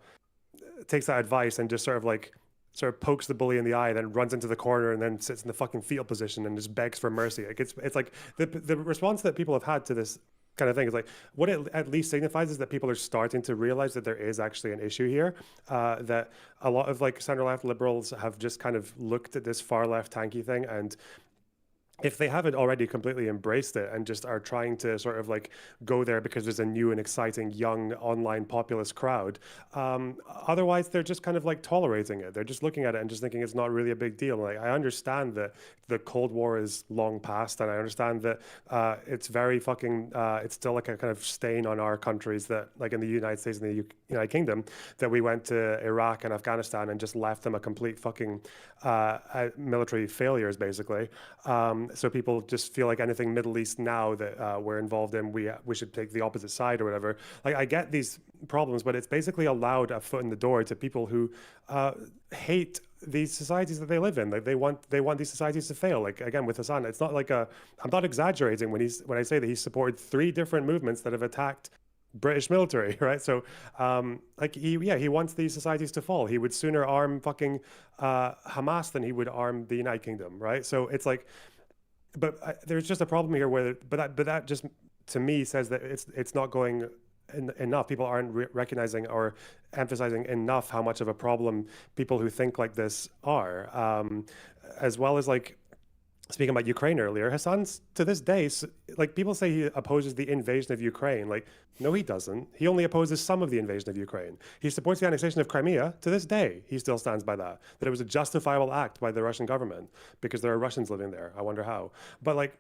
advice and just sort of pokes the bully in the eye, then runs into the corner and then sits in the fucking fetal position and just begs for mercy. Like it's like the response that people have had to this kind of thing is like what it at least signifies is that people are starting to realize that there is actually an issue here, that a lot of like center left liberals have just kind of looked at this far left tanky thing, and if they haven't already completely embraced it and just are trying to sort of like go there because there's a new and exciting young online populist crowd, otherwise they're just kind of like tolerating it. They're just looking at it and just thinking it's not really a big deal. Like I understand that the Cold War is long past, and I understand that it's very fucking it's still like a kind of stain on our countries that like in the United States and the United Kingdom that we went to Iraq and Afghanistan and just left them a complete fucking military failures basically. So people just feel like anything Middle East now that we're involved in, we should take the opposite side or whatever. Like I get these problems, but it's basically allowed a foot in the door to people who hate these societies that they live in. Like they want these societies to fail. Like again with Hasan, it's not like I'm not exaggerating when I say that he supported 3 different movements that have attacked British military, right? So like he wants these societies to fall. He would sooner arm fucking Hamas than he would arm the United Kingdom, right? So it's like, but there's just a problem here where, but that just to me says that it's not going enough. People aren't recognizing or emphasizing enough how much of a problem people who think like this are, as well as like speaking about Ukraine earlier. Hasan's to this day, like people say he opposes the invasion of Ukraine. Like, no, he doesn't. He only opposes some of the invasion of Ukraine. He supports the annexation of Crimea. To this day, he still stands by that it was a justifiable act by the Russian government because there are Russians living there. I wonder how. But like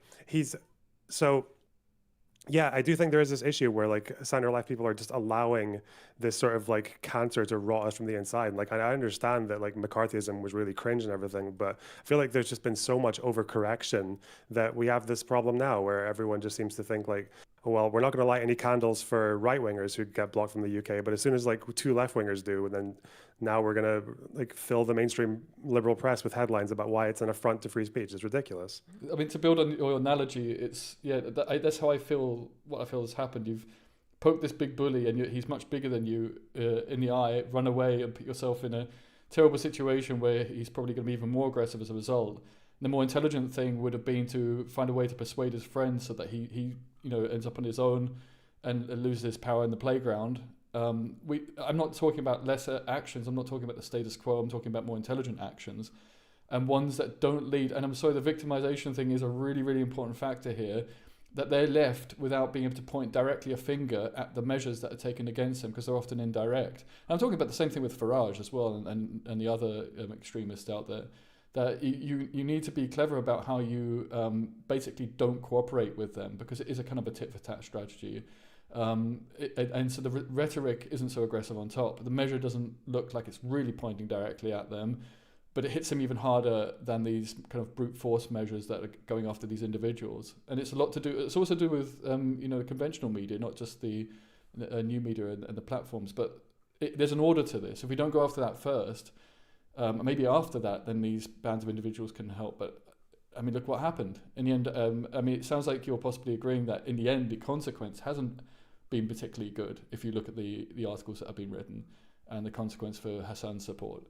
yeah, I do think there is this issue where like center left people are just allowing this sort of like cancer to rot us from the inside. Like I understand that like McCarthyism was really cringe and everything, but I feel like there's just been so much overcorrection that we have this problem now where everyone just seems to think like, oh, well, we're not going to light any candles for right wingers who get blocked from the UK, but as soon as like two left wingers do, and then now we're going to like fill the mainstream liberal press with headlines about why it's an affront to free speech. It's ridiculous. I mean, to build on your analogy, that's how I feel. What I feel has happened. You've poked this big bully, and he's much bigger than you in the eye. Run away and put yourself in a terrible situation where he's probably going to be even more aggressive as a result. The more intelligent thing would have been to find a way to persuade his friends so that he ends up on his own and loses his power in the playground. I'm not talking about lesser actions. I'm not talking about the status quo. I'm talking about more intelligent actions, and ones that don't lead. And I'm sorry, the victimization thing is a really, really important factor here. That they're left without being able to point directly a finger at the measures that are taken against them because they're often indirect. And I'm talking about the same thing with Farage as well, and the other extremists out there. That you need to be clever about how you basically don't cooperate with them, because it is a kind of a tit for tat strategy. And so the rhetoric isn't so aggressive on top. The measure doesn't look like it's really pointing directly at them, but it hits them even harder than these kind of brute force measures that are going after these individuals. And it's a lot to do. It's also to do with the conventional media, not just the new media and the platforms. But there's an order to this. If we don't go after that first, maybe after that, then these bands of individuals can help. But I mean, look what happened in the end. I mean, it sounds like you're possibly agreeing that in the end, the consequence hasn't been particularly good. If you look at the articles that have been written and the consequence for Hasan's support.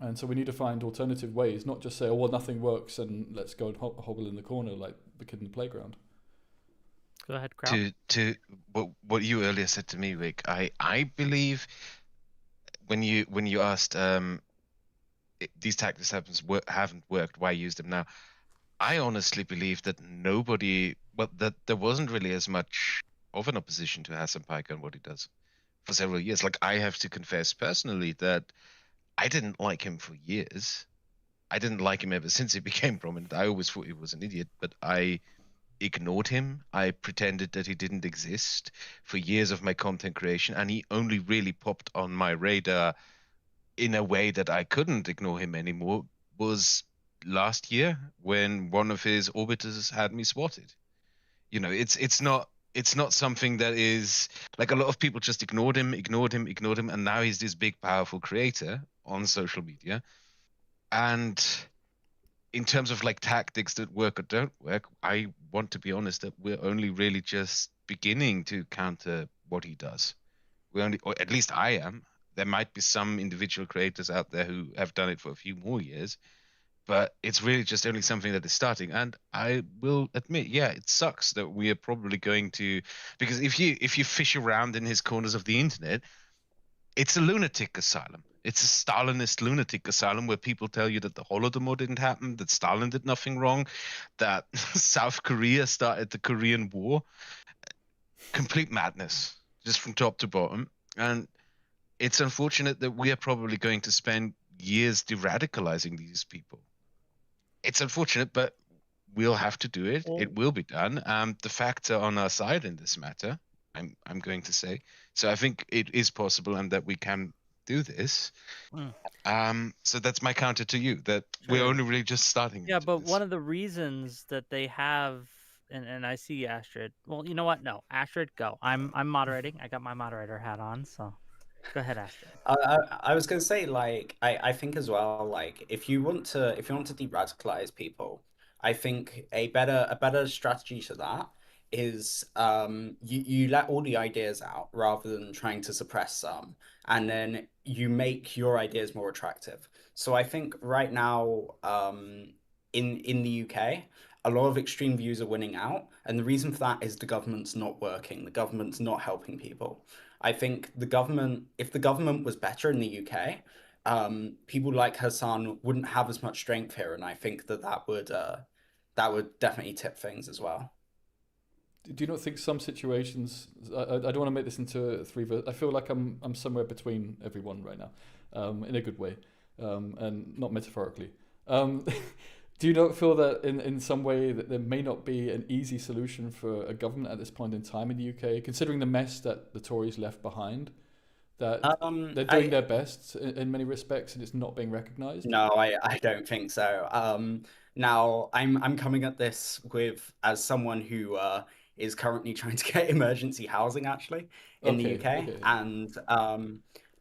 And so we need to find alternative ways, not just say, oh, well, nothing works and let's go and hobble in the corner like the kid in the playground. Go ahead, Kraut. To what you earlier said to me, Rick, I believe when you asked these tactics haven't worked, why use them now? I honestly believe that that there wasn't really as much of an opposition to Hasan Piker and what he does for several years. Like, I have to confess personally that I didn't like him for years. I didn't like him ever since he became prominent. I always thought he was an idiot, but I ignored him. I pretended that he didn't exist for years of my content creation, and he only really popped on my radar in a way that I couldn't ignore him anymore was last year when one of his orbiters had me swatted. It's not something that is like, a lot of people just ignored him, and now he's this big, powerful creator on social media. And in terms of like tactics that work or don't work, I want to be honest that we're only really just beginning to counter what he does. Or at least I am. There might be some individual creators out there who have done it for a few more years, but it's really just only something that is starting. And I will admit, yeah, it sucks that we are probably going to, because if you fish around in his corners of the internet, it's a lunatic asylum. It's a Stalinist lunatic asylum where people tell you that the Holodomor didn't happen, that Stalin did nothing wrong, that South Korea started the Korean War. Complete madness, just from top to bottom. And it's unfortunate that we are probably going to spend years de-radicalizing these people. It's unfortunate, but we'll have to do it. It will be done. The facts are on our side in this matter, I'm going to say. So I think it is possible and that we can do this. So that's my counter to you, that we're only really just starting. Yeah, but one of the reasons that they have, and I see Astrid. Well, you know what? No, Astrid, go. I'm moderating. I got my moderator hat on, so go ahead, Astrid. I was going to say, like, I think as well, like, if you want to de-radicalize people, I think a better strategy to that is you let all the ideas out rather than trying to suppress some, and then you make your ideas more attractive. So I think right now in the UK, a lot of extreme views are winning out, and the reason for that is the government's not working. The government's not helping people. I think if the government was better in the UK, people like Hasan wouldn't have as much strength here, and I think that would definitely tip things as well. Do you not think some situations? I don't want to make this into I feel like I'm somewhere between everyone right now, in a good way, and not metaphorically. Do you not feel that in some way that there may not be an easy solution for a government at this point in time in the UK, considering the mess that the Tories left behind? That they're doing their best in many respects, and it's not being recognised. No, I don't think so. Now I'm coming at this as someone who is currently trying to get emergency housing actually in the UK, and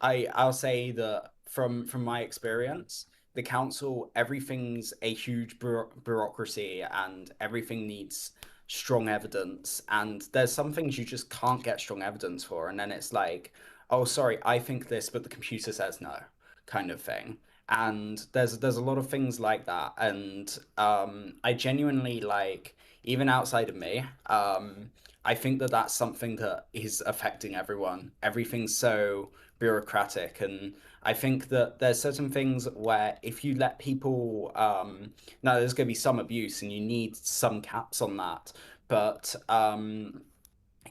I'll say that from my experience, the council, everything's a huge bureaucracy, and everything needs strong evidence, and there's some things you just can't get strong evidence for, and then it's like, oh, sorry, I think this, but the computer says no, kind of thing. And there's a lot of things like that, and I genuinely, like, even outside of me, I think that that's something that is affecting everyone. Everything's so bureaucratic, and I think that there's certain things where if you let people, now there's going to be some abuse, and you need some caps on that, but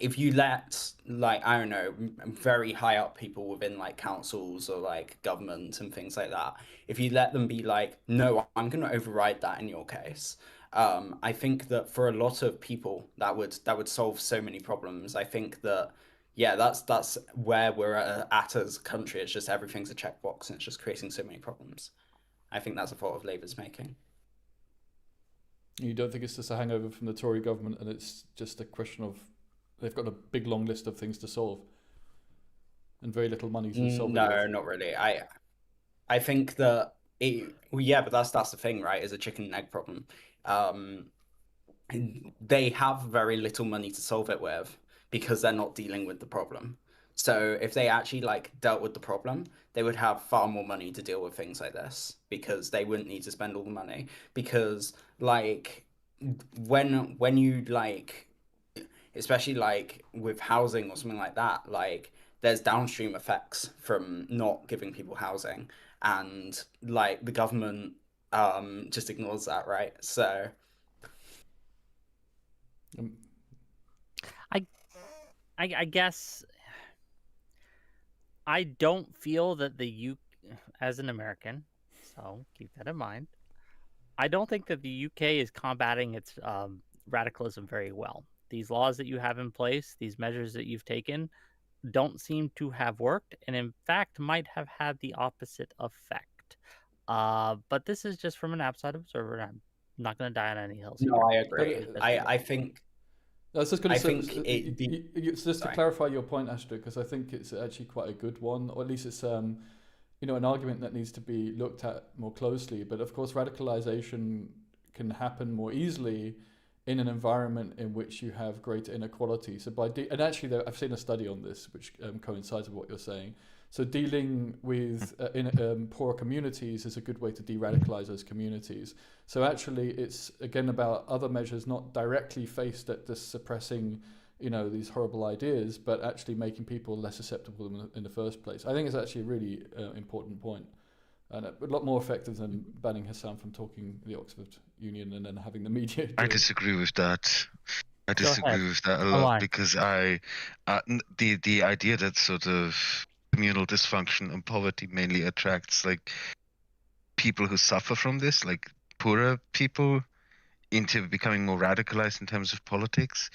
if you let, like, I don't know, very high up people within like councils or like government and things like that, if you let them be like, no, I'm going to override that in your case, I think that for a lot of people that would solve so many problems. I think that, yeah, that's where we're at as a country. It's just everything's a checkbox, and it's just creating so many problems. I think that's a fault of Labour's making. You don't think it's just a hangover from the Tory government, and it's just a question of they've got a big long list of things to solve and very little money to solve it No, with? not really. I think that yeah, but that's the thing, right? Is a chicken and egg problem. They have very little money to solve it with because they're not dealing with the problem. So if they actually like dealt with the problem, they would have far more money to deal with things like this, because they wouldn't need to spend all the money. Because like when you like, especially like with housing or something like that, like there's downstream effects from not giving people housing, and like the government just ignores that, right? So I guess I don't feel that as an American, so keep that in mind, I don't think that the UK is combating its radicalism very well. These laws that you have in place, these measures that you've taken, don't seem to have worked, and in fact might have had the opposite effect. But this is just from an outside observer, and I'm not going to die on any hills here. no, I agree. I think I was just going to say, think just to clarify your point, Astrid, because I think it's actually quite a good one, or at least it's an argument that needs to be looked at more closely. But of course, radicalization can happen more easily in an environment in which you have greater inequality. So and actually, I've seen a study on this which coincides with what you're saying. So dealing with poor communities is a good way to de-radicalize those communities. So actually, it's again about other measures, not directly faced at just suppressing, these horrible ideas, but actually making people less susceptible in the first place. I think it's actually a really important point, and a lot more effective than banning Hasan from talking the Oxford Union and then having the media. I disagree with that. I disagree with that a lot, because the idea that sort of communal dysfunction and poverty mainly attracts like people who suffer from this, like poorer people, into becoming more radicalized in terms of politics.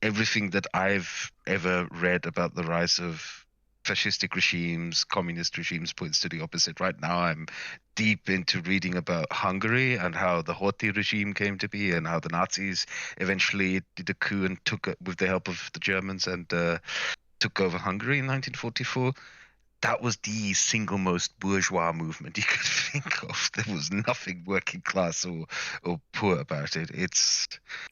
Everything that I've ever read about the rise of fascistic regimes, communist regimes, points to the opposite. Right now I'm deep into reading about Hungary and how the Horthy regime came to be, and how the Nazis eventually did a coup and took, with the help of the Germans, and took over Hungary in 1944. That was the single most bourgeois movement you could think of. There was nothing working class or poor about it.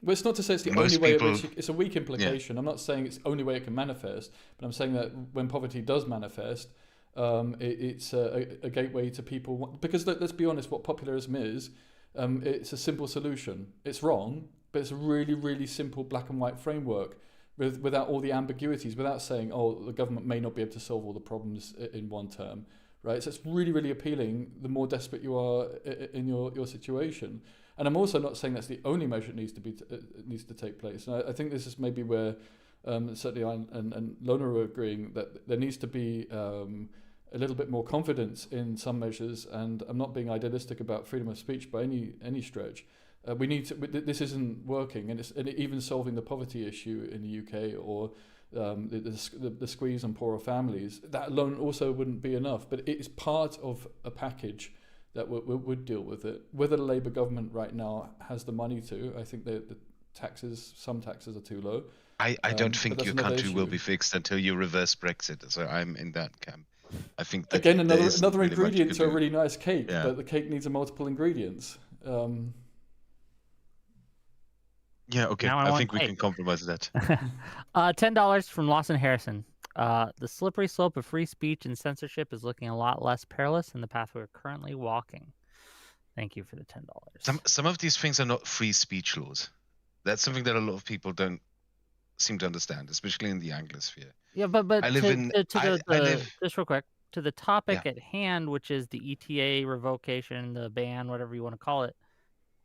Well, it's not to say it's the only way. It's a weak implication. Yeah. I'm not saying it's the only way it can manifest, but I'm saying that when poverty does manifest, it's a gateway to people. Because let's be honest, what populism is, it's a simple solution. It's wrong, but it's a really, really simple black and white framework. Without all the ambiguities, without saying, oh, the government may not be able to solve all the problems in one term, right? So it's really, really appealing the more desperate you are in your situation. And I'm also not saying that's the only measure that needs to take place. And I think this is maybe where certainly I and Loner are agreeing that there needs to be a little bit more confidence in some measures, and I'm not being idealistic about freedom of speech by any stretch. We need to. This isn't working, and even solving the poverty issue in the UK or the squeeze on poorer families. That alone also wouldn't be enough, but it is part of a package that would deal with it. Whether the Labour government right now has the money to, I think the some taxes are too low. I don't think your country will issue. be fixed until you reverse Brexit. So I'm in that camp. I think that Again, there isn't another really much you ingredient can to a do. really nice cake, Yeah. but the cake needs multiple ingredients. Yeah, okay. Now I I want think we can cake. compromise that. $10 from Lawson Harrison. The slippery slope of free speech and censorship is looking a lot less perilous than the path we're currently walking. Thank you for the $10. Some of these things are not free speech laws. That's something that a lot of people don't seem to understand, especially in the Anglosphere. Yeah, but I live just real quick, to the topic at hand, which is the ETA revocation, the ban, whatever you want to call it,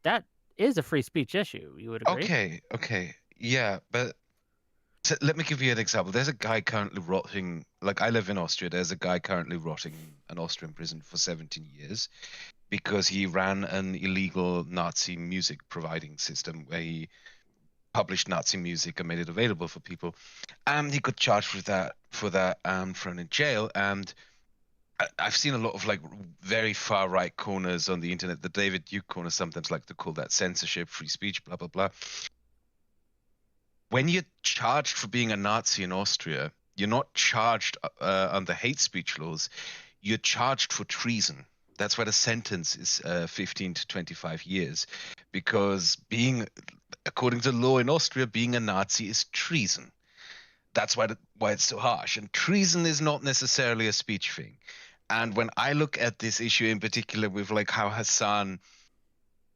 that is a free speech issue. You would agree? Okay. Yeah, but let me give you an example. There's a guy currently rotting, like I live in Austria, there's a guy currently rotting in an Austrian prison for 17 years because he ran an illegal Nazi music providing system where he published Nazi music and made it available for people. And he got charged for that, thrown in jail. And I've seen a lot of like very far right corners on the internet. The David Duke corner sometimes like to call that censorship, free speech, blah, blah, blah. When you're charged for being a Nazi in Austria, you're not charged under hate speech laws. You're charged for treason. That's why the sentence is 15 to 25 years, because according to law in Austria, being a Nazi is treason. That's why it's so harsh. And treason is not necessarily a speech thing. And when I look at this issue in particular with like how Hasan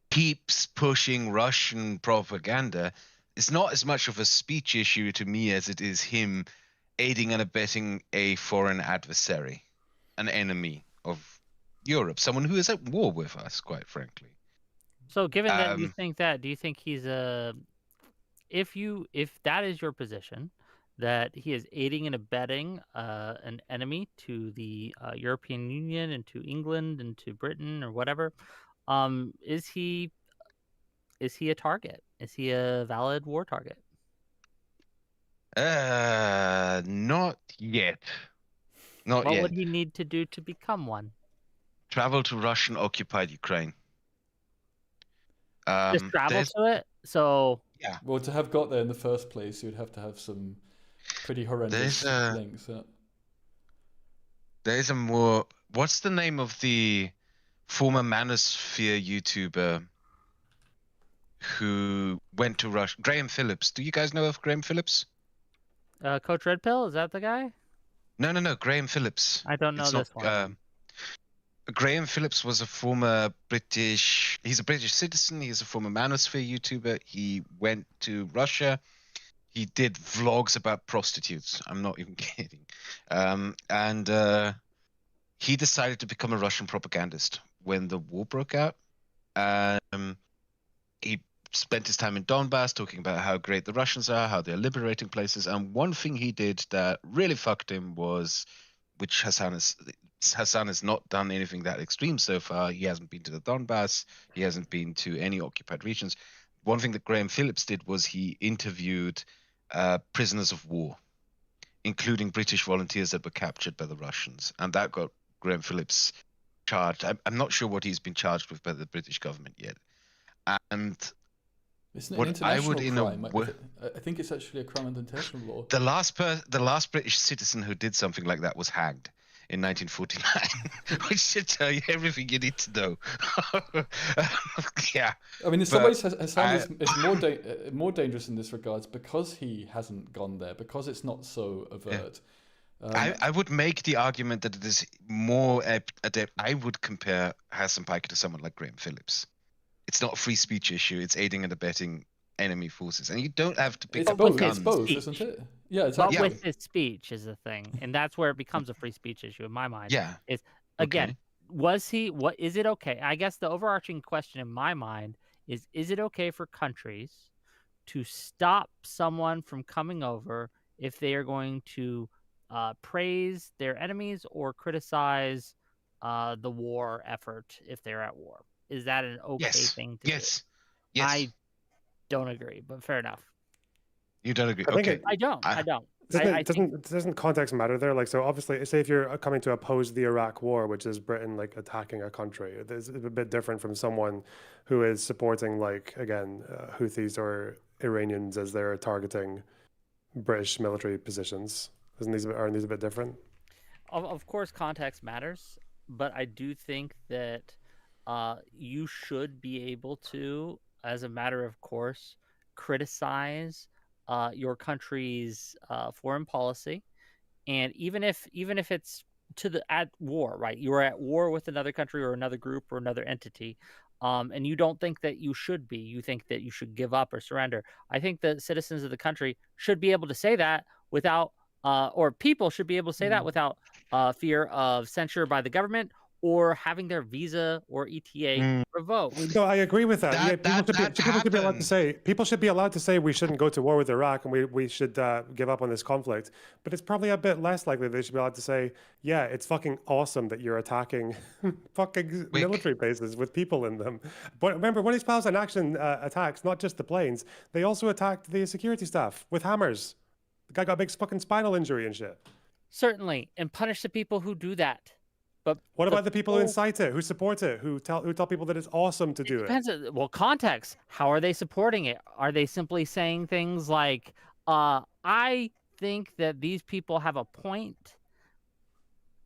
keeps pushing Russian propaganda, it's not as much of a speech issue to me as it is him aiding and abetting a foreign adversary, an enemy of Europe, someone who is at war with us, quite frankly. So given that you think that, do you think he's if that is your position, that he is aiding and abetting an enemy to the European Union and to England and to Britain or whatever, is he a target? Is he a valid war target? Not yet. Not What yet. would he need to do to become one? Travel to Russian-occupied Ukraine. Just travel to it? So yeah. Well, to have got there in the first place, you'd have to have some pretty horrendous links. There's a more... What's the name of the former Manosphere YouTuber who went to Russia? Graham Phillips. Do you guys know of Graham Phillips? Coach Red Pill, is that the guy? No. Graham Phillips. I don't know this one. Graham Phillips was a former British... He's a British citizen. He's a former Manosphere YouTuber. He went to Russia. He did vlogs about prostitutes. I'm not even kidding. And he decided to become a Russian propagandist when the war broke out. He spent his time in Donbass talking about how great the Russians are, how they're liberating places. And one thing he did that really fucked him was, which Hasan has not done anything that extreme so far. He hasn't been to the Donbass. He hasn't been to any occupied regions. One thing that Graham Phillips did was he interviewed prisoners of war, including British volunteers that were captured by the Russians. And that got Graham Phillips charged. I'm not sure what he's been charged with by the British government yet. And isn't it an international crime? I think it's actually a crime under international law. The last British citizen who did something like that was hanged in 1949, which should tell you everything you need to know. Yeah. I mean, in some ways, Hasan is more dangerous in this regards because he hasn't gone there, because it's not so overt. Yeah. I would make the argument that it is more adept. I would compare Hasan Piker to someone like Graham Phillips. It's not a free speech issue. It's aiding and abetting enemy forces, and you don't have to pick up both. guns. It's both, isn't it? Yeah, exactly. But with his speech is the thing, and that's where it becomes a free speech issue in my mind. Yeah. Is again, was he? What is it okay? I guess the overarching question in my mind is it okay for countries to stop someone from coming over if they are going to praise their enemies or criticize the war effort if they're at war? Is that an okay thing to do? Yes. I don't agree, but fair enough. You don't agree? I think Okay. I don't. Doesn't context matter there? Like, so obviously, say if you're coming to oppose the Iraq War, which is Britain like attacking a country, it's a bit different from someone who is supporting, like, again, Houthis or Iranians as they're targeting British military positions. Aren't these a bit different? Of course, context matters, but I do think that you should be able to, as a matter of course, criticize your country's foreign policy, and even if it's at war, right? You're at war with another country or another group or another entity, and you don't think that you should be. You think that you should give up or surrender. I think the citizens of the country should be able to say that without, or people should be able to say that without fear of censure by the government or having their visa or ETA revoked. No, I agree with that. People should be allowed to say we shouldn't go to war with Iraq and we should give up on this conflict. But it's probably a bit less likely they should be allowed to say, yeah, it's fucking awesome that you're attacking fucking military bases with people in them. But remember, when these Palestine Action attacks, not just the planes, they also attacked the security staff with hammers. The guy got a big fucking spinal injury and shit. Certainly, and punish the people who do that. But what about the people who incite it, who support it, who tell people that it's awesome to do it? Well, context. How are they supporting it? Are they simply saying things like, I think that these people have a point,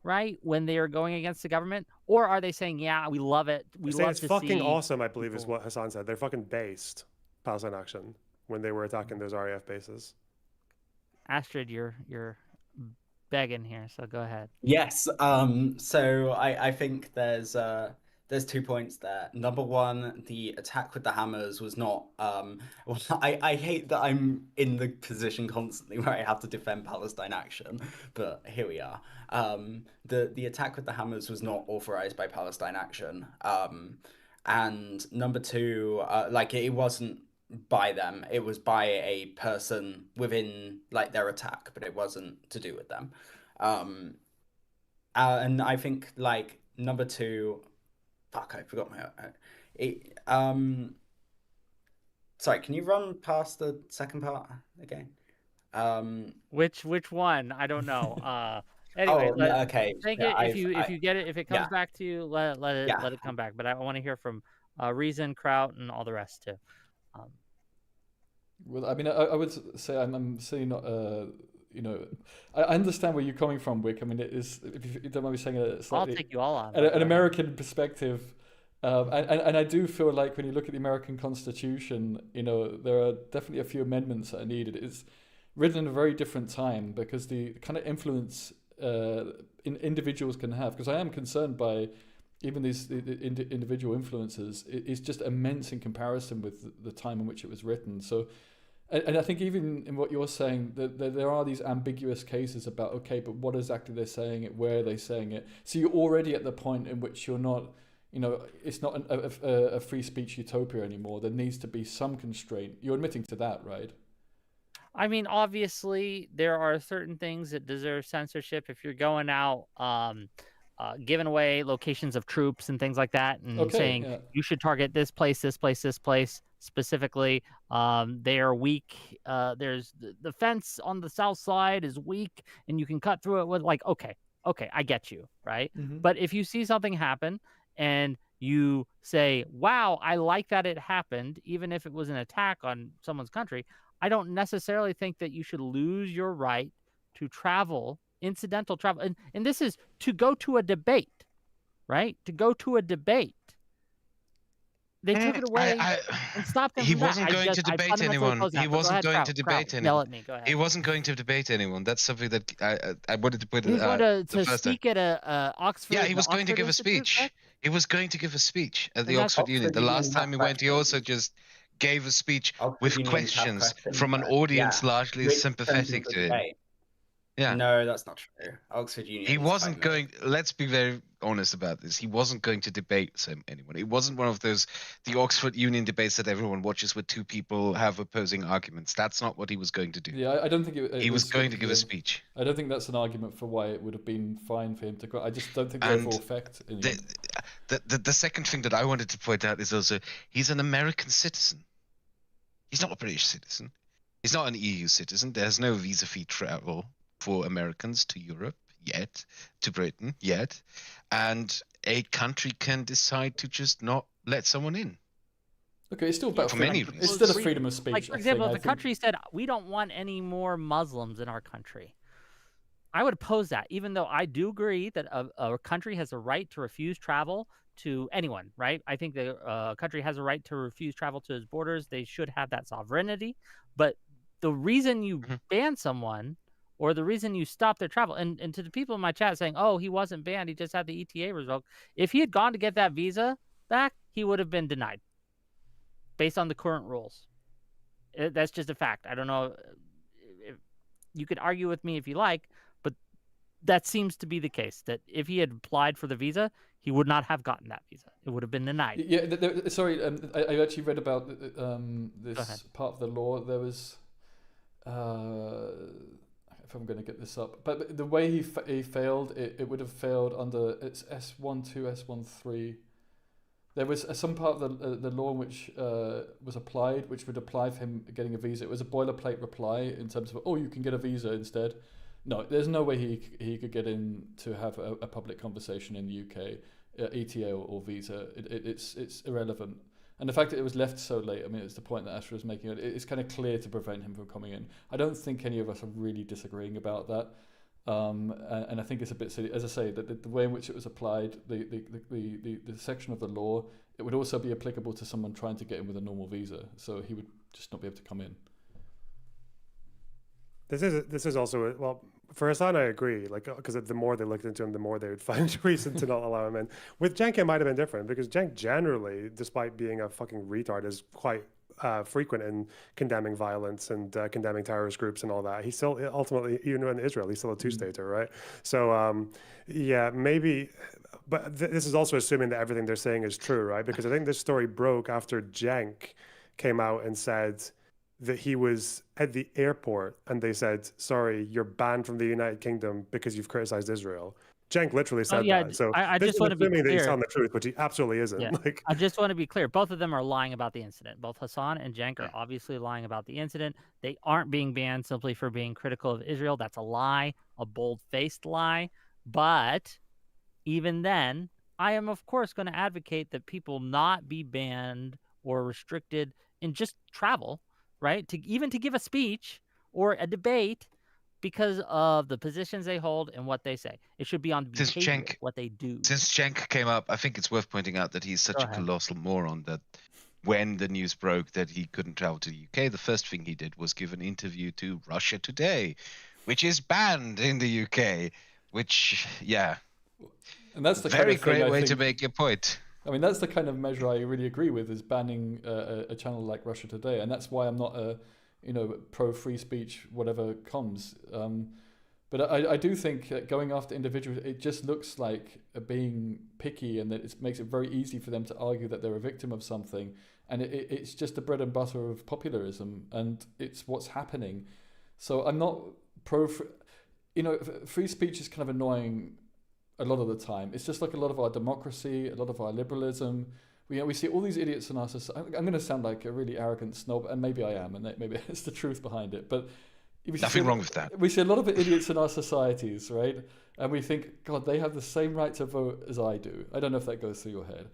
right, when they are going against the government? Or are they saying, yeah, we love it. It's fucking awesome, I believe, is what Hasan said. They're fucking based, Palestine Action, when they were attacking those RAF bases. Astrid, you're begging here, so go ahead. Yes. So I think there's 2 points there. Number one, the attack with the hammers was not. Well, I hate that I'm in the position constantly where I have to defend Palestine Action, but here we are. The attack with the hammers was not authorized by Palestine Action. And number two, like, it wasn't by them, it was by a person within, like, their attack, but it wasn't to do with them. And I think, like, number two, fuck, I forgot sorry, can you run past the second part again? Which one? I don't know. Anyway, okay. Take it if you get it. If it comes back to you, let it come back. But I want to hear from Reason, Kraut, and all the rest too. Well, I mean, I would say I'm certainly not. I understand where you're coming from, Wick. I mean, it is, if you don't mind me saying it, I'll take you all on an American perspective, and I do feel like when you look at the American Constitution, there are definitely a few amendments that are needed. It's written in a very different time because the kind of influence individuals can have. Because I am concerned by even these individual influences is just immense in comparison with the time in which it was written. So, and I think even in what you're saying, that there are these ambiguous cases about, okay, but what exactly they're saying it, where are they saying it? So you're already at the point in which you're not, it's not a free speech utopia anymore. There needs to be some constraint. You're admitting to that, right? I mean, obviously, there are certain things that deserve censorship. If you're going out, giving away locations of troops and things like that, and saying you should target this place specifically. They are weak. There's the fence on the south side is weak, and you can cut through it with, like, okay, I get you, right? Mm-hmm. But if you see something happen and you say, wow, I like that it happened, even if it was an attack on someone's country, I don't necessarily think that you should lose your right to travel, incidental travel. And this is to go to a debate, right? To go to a debate. They took it away and stopped them. He wasn't going to debate anyone. He wasn't going to debate anyone. Yell at me. Go ahead. He wasn't going to debate anyone. That's something that I wanted to put. He was going to speak at a Oxford. Yeah, he was going to give a speech. Right? He was going to give a speech at the Oxford Union. The last time he went, he also just gave a speech with questions from an audience largely sympathetic to him. Yeah. No, that's not true. Oxford Union. He is wasn't quite going. Let's be very honest about this. He wasn't going to debate anyone. It wasn't one of the Oxford Union debates that everyone watches where two people have opposing arguments. That's not what he was going to do. Yeah, I don't think He was going to give a speech. I don't think that's an argument for why it would have been fine for him to go. I just don't think the And overall effect. The second thing that I wanted to point out is also he's an American citizen. He's not a British citizen. He's not an EU citizen. There's no visa-free travel for Americans to Europe yet, to Britain yet, and a country can decide to just not let someone in. Okay, it's still about For freedom. many reasons. It's still a freedom of speech. Like, for I example, think. if the country said, we don't want any more Muslims in our country, I would oppose that, even though I do agree that a country has a right to refuse travel to anyone, right? I think the country has a right to refuse travel to its borders. They should have that sovereignty. But the reason you ban someone or the reason you stop their travel, and to the people in my chat saying, oh, he wasn't banned, he just had the ETA result. If he had gone to get that visa back, he would have been denied based on the current rules. That's just a fact. I don't know. You could argue with me if you like, but that seems to be the case, that if he had applied for the visa, he would not have gotten that visa. It would have been denied. Yeah, sorry, I actually read about this part of the law. There was, if I'm going to get this up, but the way he failed, it would have failed under, it's S12, S13. There was some part of the law which was applied, which would apply for him getting a visa. It was a boilerplate reply in terms of, oh, you can get a visa instead. No, there's no way he could get in to have a public conversation in the UK, ETA or visa. It's irrelevant. And the fact that it was left so late, I mean, it's the point that Asher was making. It's kind of clear to prevent him from coming in. I don't think any of us are really disagreeing about that. And I think it's a bit silly. As I say, the way in which it was applied, the section of the law, it would also be applicable to someone trying to get in with a normal visa. So he would just not be able to come in. This is also well, for Hasan, I agree. Like, because the more they looked into him, the more they would find reason to not allow him in. With Cenk, it might have been different because Cenk generally, despite being a fucking retard, is quite frequent in condemning violence and condemning terrorist groups and all that. He's still ultimately, even in Israel, he's still a two-stater, right? So yeah, maybe. But this is also assuming that everything they're saying is true, right? Because I think this story broke after Cenk came out and said that he was at the airport and they said, sorry, you're banned from the United Kingdom because you've criticized Israel. Cenk literally said that. So I this just is want to be assuming that he's clear. telling the truth, which he absolutely isn't. Yeah. Like, I just want to be clear. Both of them are lying about the incident. Both Hasan and Cenk are obviously lying about the incident. They aren't being banned simply for being critical of Israel. That's a lie, a bold-faced lie. But even then, I am, of course, going to advocate that people not be banned or restricted in just travel, right? To give a speech or a debate because of the positions they hold and what they say. It should be on behavior, what they do. Since Cenk came up, I think it's worth pointing out that he's such a colossal moron that when the news broke that he couldn't travel to the UK, the first thing he did was give an interview to Russia Today, which is banned in the UK, which, yeah. And that's the very kind of thing, great way think, to make your point. I mean, that's the kind of measure I really agree with, is banning a channel like Russia Today. And that's why I'm not a, pro-free speech, whatever comes. But I do think that going after individuals, it just looks like being picky, and that it makes it very easy for them to argue that they're a victim of something. And it's just the bread and butter of popularism, and it's what's happening. So I'm not free speech is kind of annoying a lot of the time. It's just like a lot of our democracy, a lot of our liberalism. We see all these idiots in our society. I'm going to sound like a really arrogant snob, and maybe I am, and maybe it's the truth behind it. But nothing wrong with that. We see a lot of idiots in our societies, right? And we think, God, they have the same right to vote as I do. I don't know if that goes through your head.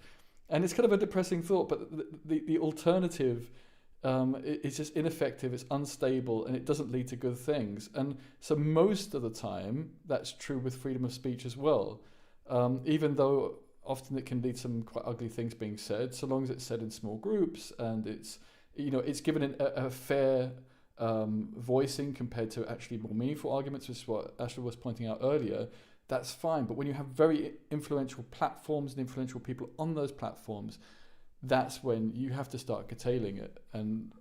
And it's kind of a depressing thought, but the alternative is just ineffective, it's unstable, and it doesn't lead to good things. And so most of the time, that's true with freedom of speech as well. Even though often it can lead to some quite ugly things being said, so long as it's said in small groups and it's given a fair voicing compared to actually more meaningful arguments, which is what Ashley was pointing out earlier, that's fine. But when you have very influential platforms and influential people on those platforms, that's when you have to start curtailing it. And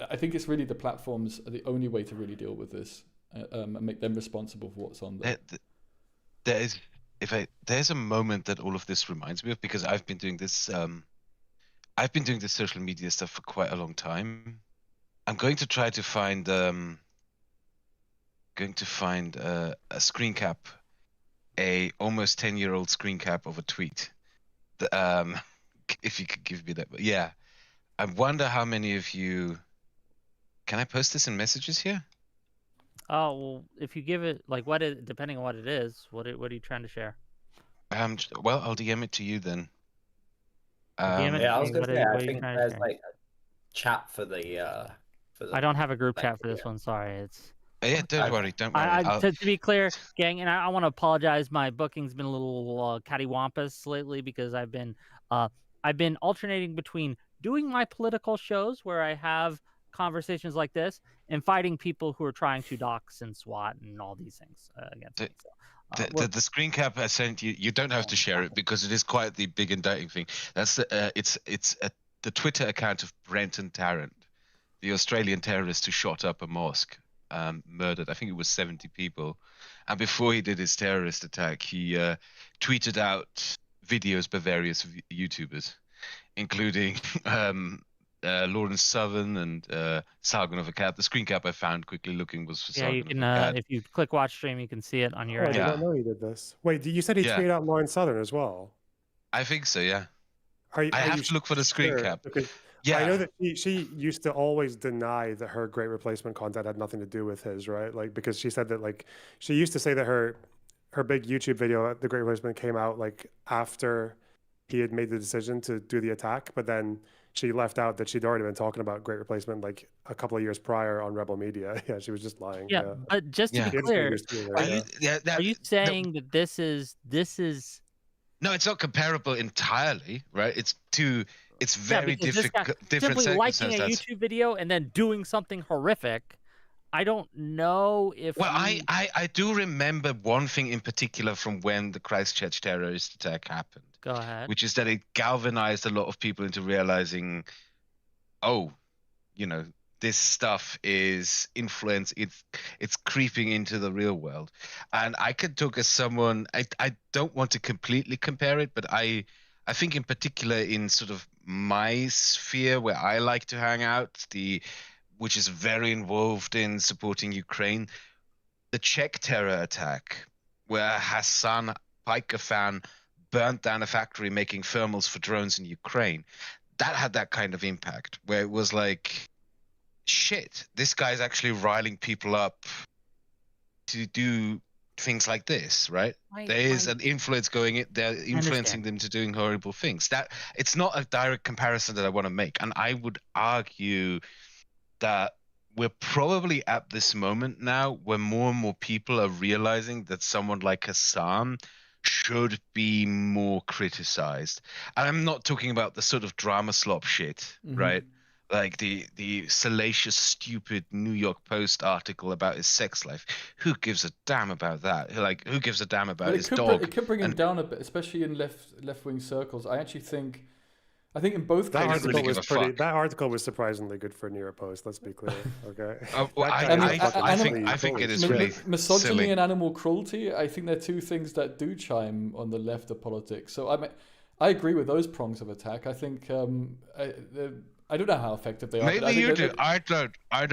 I think it's really the platforms are the only way to really deal with this. and make them responsible for what's on there. There's a moment that all of this reminds me of, because I've been doing this social media stuff for quite a long time. I'm going to try to find a screen cap, a almost 10-year-old screen cap of a tweet. If you could give me that. But yeah, I wonder how many of you. Can I post this in messages here? Oh, well, if you give it, like, depending on what it is, what are you trying to share? Well, I'll DM it to you then. DM it Yeah, I to was me. gonna What say, are I you think trying to there's share? like a chat for the. I don't have a group like, chat for this one. Sorry, it's. Yeah, don't worry. To be clear, gang, and I want to apologize. My booking's been a little cattywampus lately because I've been alternating between doing my political shows where I have conversations like this and fighting people who are trying to dox and SWAT and all these things against me. So, the screen cap I sent you, you don't have to share it because it is quite the big indicting thing. That's the Twitter account of Brenton Tarrant, the Australian terrorist who shot up a mosque, murdered, I think it was 70 people. And before he did his terrorist attack, he tweeted out videos by various YouTubers, including Lawrence Southern and Sargon of Akkad. The screen cap I found quickly looking was for Sargon you can, of Akkad. if you click watch stream, you can see it on your I end. did Yeah. not know he did this. Wait, you said he tweeted out Lawrence Southern as well? I think so, yeah. I have to look for the screen cap. Because Yeah. I know that she used to always deny that her Great Replacement content had nothing to do with his, right? Like, because she said that, like, she used to say that her big YouTube video, The Great Replacement, came out like after he had made the decision to do the attack, but then she left out that she'd already been talking about Great Replacement like a couple of years prior on Rebel Media. Yeah, she was just lying. Yeah, but just to be Kids clear, used to, are you saying that this is? No, it's not comparable entirely, right? It's very different simply liking a circumstances. YouTube video and then doing something horrific. I don't know if. Well, I do remember one thing in particular from when the Christchurch terrorist attack happened. Go ahead. Which is that it galvanized a lot of people into realizing, oh, this stuff is influence. It's creeping into the real world. And I could talk as someone. I don't want to completely compare it, but I think in particular in sort of my sphere where I like to hang out, which is very involved in supporting Ukraine, the Czech terror attack, where Hasan, Piker fan, burnt down a factory making thermals for drones in Ukraine. That had that kind of impact, where it was like, shit, this guy's actually riling people up to do things like this, right? There is an influence going in. They're influencing them to doing horrible things. That it's not a direct comparison that I want to make, and I would argue that we're probably at this moment now where more and more people are realizing that someone like Hasan should be more criticized. And I'm not talking about the sort of drama slop shit, right? Like the salacious, stupid New York Post article about his sex life. Who gives a damn about that? Like, who gives a damn about his dog? It could bring him down a bit, especially in left-wing circles. I think in both cases that article was surprisingly good for New York Post. Let's be clear, okay? I think it is really misogyny silly. and animal cruelty. I think they're two things that do chime on the left of politics. So I agree with those prongs of attack. I think I don't know how effective they are. Maybe you do. I don't. I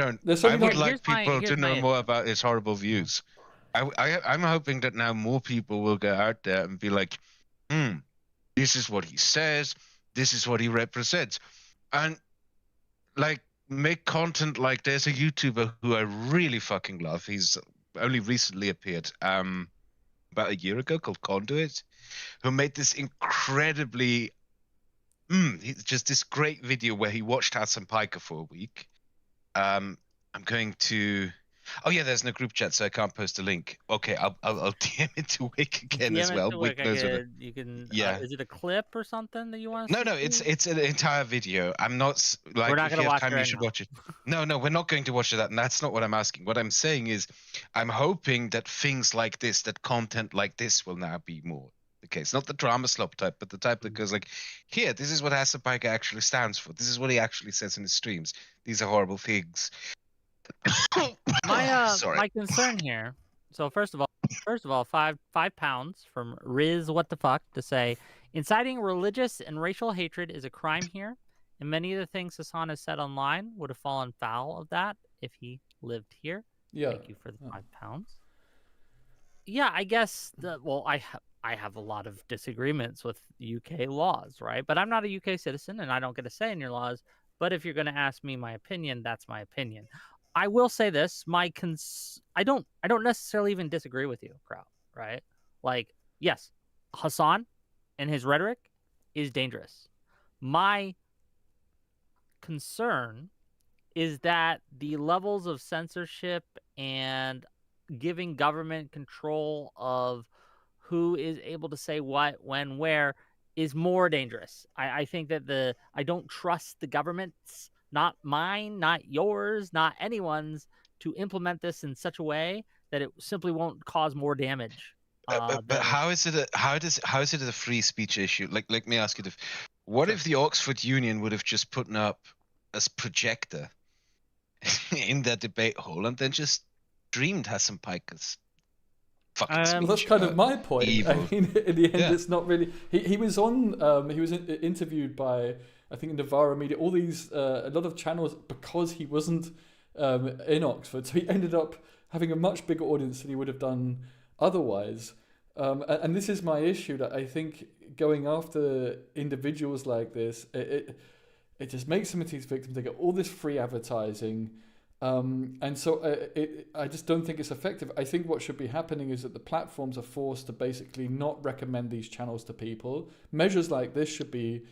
would like people to know more about his horrible views. I'm hoping that now more people will go out there and be like, this is what he says. This is what he represents. And like make content like there's a YouTuber who I really fucking love. He's only recently appeared about a year ago called Conduit, who made this incredibly just this great video where he watched Hasan Piker for a week. I'm going to there's no group chat, so I can't post a link. Okay, I'll DM it to Wick again as well. Wick knows you can. Is it a clip or something that you want to see? No, it's an entire video. I'm not like, we're not going to watch it. You should watch it. No, we're not going to watch that, and that's not what I'm asking. What I'm saying is, I'm hoping that things like this, that content like this, will now be more the case. Not the drama slop type, but the type that goes like, here, this is what Hasan Piker actually stands for. This is what he actually says in his streams. These are horrible things. Sorry. my concern here. So first of all, five pounds from Riz what the fuck to say inciting religious and racial hatred is a crime here, and many of the things Hasan has said online would have fallen foul of that if he lived here. Yeah. Thank you for the £5. Yeah, I guess I have a lot of disagreements with UK laws, right? But I'm not a UK citizen, and I don't get a say in your laws. But if you're going to ask me my opinion, that's my opinion. I will say this: I don't necessarily even disagree with you, Kraut. Right? Like, yes, Hasan and his rhetoric is dangerous. My concern is that the levels of censorship and giving government control of who is able to say what, when, where is more dangerous. I think that I don't trust the government's, not mine, not yours, not anyone's, to implement this in such a way that it simply won't cause more damage. But how is it a free speech issue? Like, let me ask you this: what if the Oxford Union would have just put up a projector in their debate hall and then just streamed Hasan Piker's fucking speech? Well, that's kind of my point. Evil. I mean, in the end, it's not really. He was on. He was interviewed by, I think, Navarra Media. All these a lot of channels, because he wasn't in Oxford, so he ended up having a much bigger audience than he would have done otherwise. And this is my issue, that I think going after individuals like this, it just makes some of these victims, they get all this free advertising. And so I just don't think it's effective. I think what should be happening is that the platforms are forced to basically not recommend these channels to people. Measures like this should be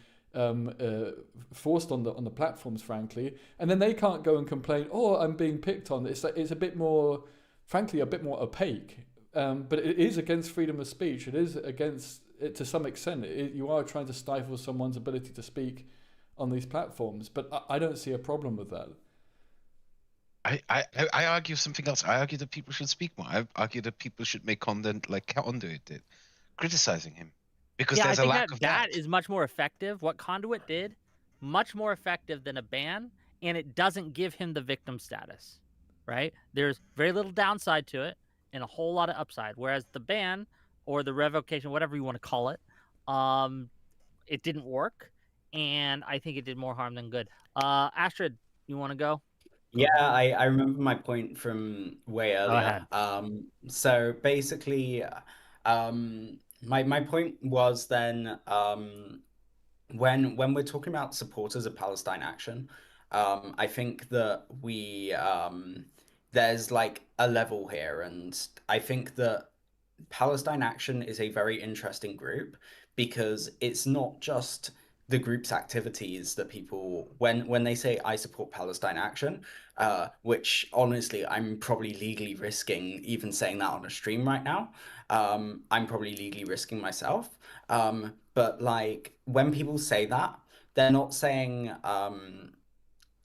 forced on the platforms, frankly, and then they can't go and complain, oh, I'm being picked on. It's a bit more, frankly, a bit more opaque. But it is against freedom of speech. It is against it to some extent. You are trying to stifle someone's ability to speak on these platforms. But I don't see a problem with that. I argue something else. I argue that people should speak more. I argue that people should make content like Conduit did, criticizing him, because there's a lack of that. That is much more effective. What Conduit did, much more effective than a ban, and it doesn't give him the victim status, right? There's very little downside to it and a whole lot of upside. Whereas the ban or the revocation, whatever you want to call it, it didn't work, and I think it did more harm than good. Astrid, you want to go? Yeah, I remember my point from way earlier. So basically, my point was then, when we're talking about supporters of Palestine Action, I think that there's like a level here, and I think that Palestine Action is a very interesting group because it's not just the group's activities that people, when they say I support Palestine Action, which honestly I'm probably legally risking even saying that on a stream right now. I'm probably legally risking myself. But like when people say that, they're not saying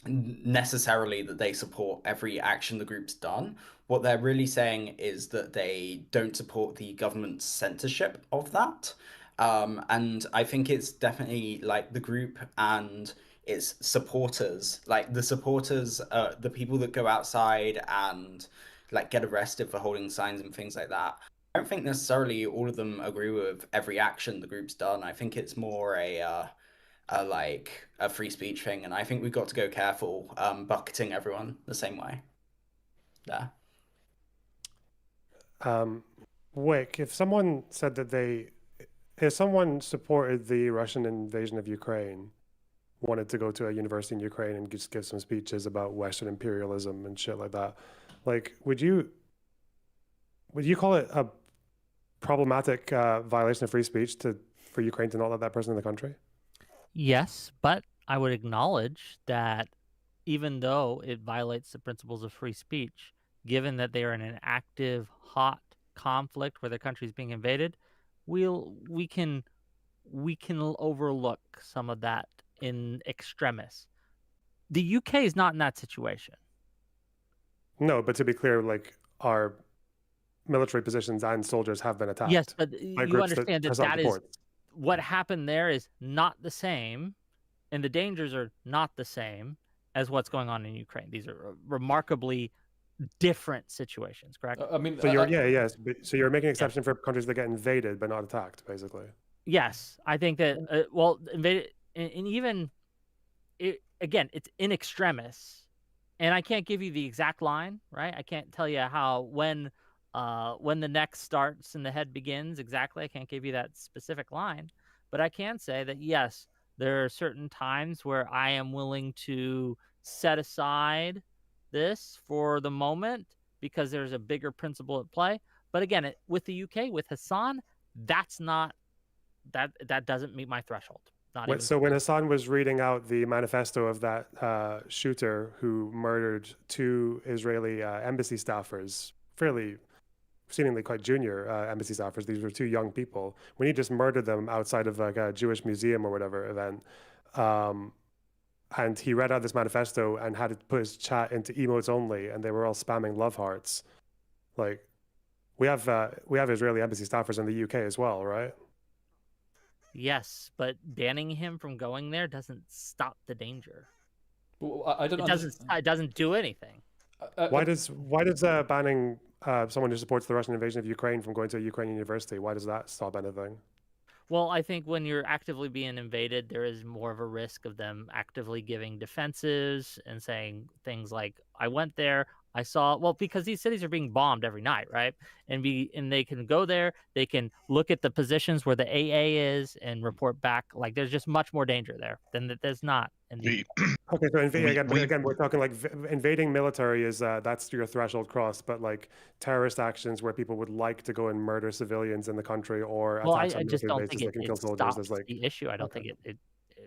necessarily that they support every action the group's done. What they're really saying is that they don't support the government's censorship of that. And I think it's definitely like the group and its supporters, like the supporters, the people that go outside and like get arrested for holding signs and things like that. I don't think necessarily all of them agree with every action the group's done. I think it's more like a free speech thing, and I think we've got to go careful bucketing everyone the same way. Yeah. Wick, if someone said that if someone supported the Russian invasion of Ukraine, wanted to go to a university in Ukraine and just give some speeches about Western imperialism and shit like that, like, would you call it a problematic violation of free speech for Ukraine to not let that person in the country? Yes, but I would acknowledge that even though it violates the principles of free speech, given that they are in an active, hot conflict where their country is being invaded, we can overlook some of that in extremis. The UK is not in that situation. No, but to be clear, like, our military positions and soldiers have been attacked. Yes, but you understand that is what happened there is not the same, and the dangers are not the same as what's going on in Ukraine. These are remarkably different situations, correct? I mean, So yes. So you're making an exception for countries that get invaded but not attacked, basically. Yes, I think that invaded, and even again, it's in extremis, and I can't give you the exact line, right? I can't tell you when the neck starts and the head begins exactly. I can't give you that specific line, but I can say that yes, there are certain times where I am willing to set aside this for the moment because there's a bigger principle at play. But again, with the UK, with Hasan, that's not that doesn't meet my threshold. So when Hasan was reading out the manifesto of that shooter who murdered 2 Israeli embassy staffers, seemingly quite junior embassy staffers, these were 2 young people, when he just murdered them outside of like a Jewish museum or whatever event, and he read out this manifesto and had to put his chat into emotes only, and they were all spamming love hearts. Like, we have Israeli embassy staffers in the UK as well, right? Yes, but banning him from going there doesn't stop the danger. Well, I don't. It doesn't do anything. Why does banning someone who supports the Russian invasion of Ukraine from going to a Ukrainian university, why does that stop anything? Well, I think when you're actively being invaded, there is more of a risk of them actively giving defenses and saying things like, I went there, I saw, well, because these cities are being bombed every night, right? And they can go there, they can look at the positions where the AA is and report back. Like, there's just much more danger there than there's not in the Okay, so again, we're talking like invading military is that's your threshold cross, but like terrorist actions where people would like to go and murder civilians in the country or I just don't think it stops the issue. I don't think it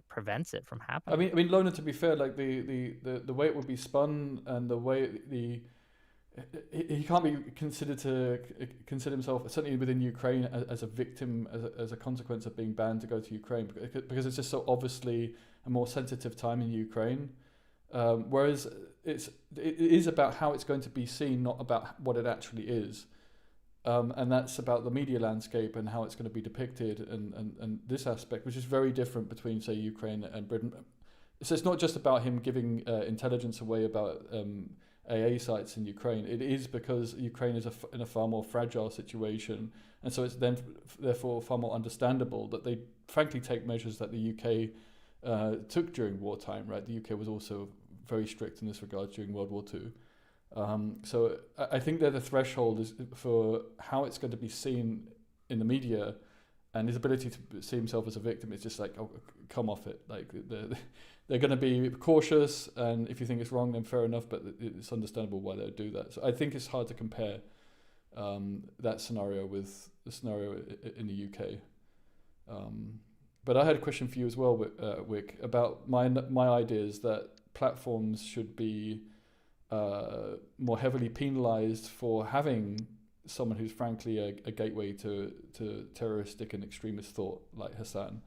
prevents it from happening. I mean, Loner, to be fair, like the way it would be spun and the way he can't be considered to consider himself, certainly within Ukraine, as a victim as a consequence of being banned to go to Ukraine, because it's just so obviously a more sensitive time in Ukraine. Whereas it is about how it's going to be seen, not about what it actually is. And that's about the media landscape and how it's going to be depicted, and this aspect, which is very different between, say, Ukraine and Britain. So it's not just about him giving intelligence away about AA sites in Ukraine. It is because Ukraine is in a far more fragile situation, and so it's then therefore far more understandable that they frankly take measures that the UK took during wartime. Right, the UK was also very strict in this regard during World War II. So I think that the threshold is for how it's going to be seen in the media, and his ability to see himself as a victim is just like, oh, come off it. Like they're going to be cautious, and if you think it's wrong, then fair enough. But it's understandable why they would do that. So I think it's hard to compare that scenario with the scenario in the UK. But I had a question for you as well, Wick, about my ideas that platforms should be more heavily penalized for having someone who's frankly a gateway to terroristic and extremist thought like Hasan,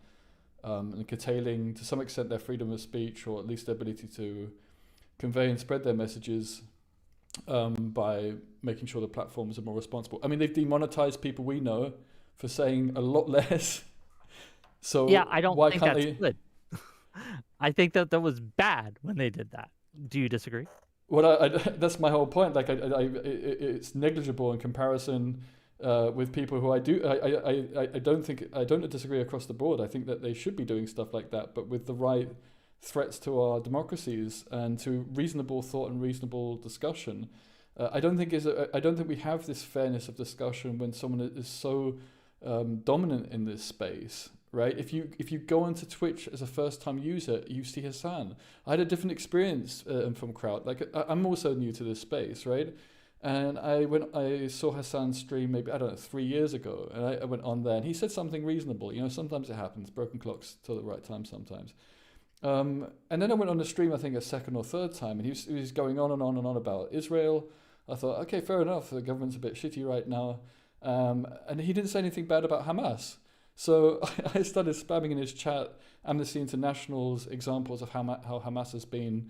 and curtailing to some extent their freedom of speech, or at least their ability to convey and spread their messages by making sure the platforms are more responsible. I mean, they've demonetized people we know for saying a lot less. So yeah, I don't think that's they... good. I think that was bad when they did that. Do you disagree? Well, that's my whole point. Like, it's negligible in comparison with people who I don't disagree across the board. I think that they should be doing stuff like that, but with the right threats to our democracies and to reasonable thought and reasonable discussion. I don't think we have this fairness of discussion when someone is so dominant in this space. Right? If you go onto Twitch as a first-time user, you see Hasan. I had a different experience from Kraut. Like, I'm also new to this space, right? And I saw Hasan stream maybe, I don't know, 3 years ago, and I went on there, and he said something reasonable. You know, sometimes it happens. Broken clocks till the right time sometimes. And then I went on the stream, I think a second or third time, and he was going on and on and on about Israel. I thought, okay, fair enough. The government's a bit shitty right now. And he didn't say anything bad about Hamas. So I started spamming in his chat Amnesty International's examples of how Hamas has been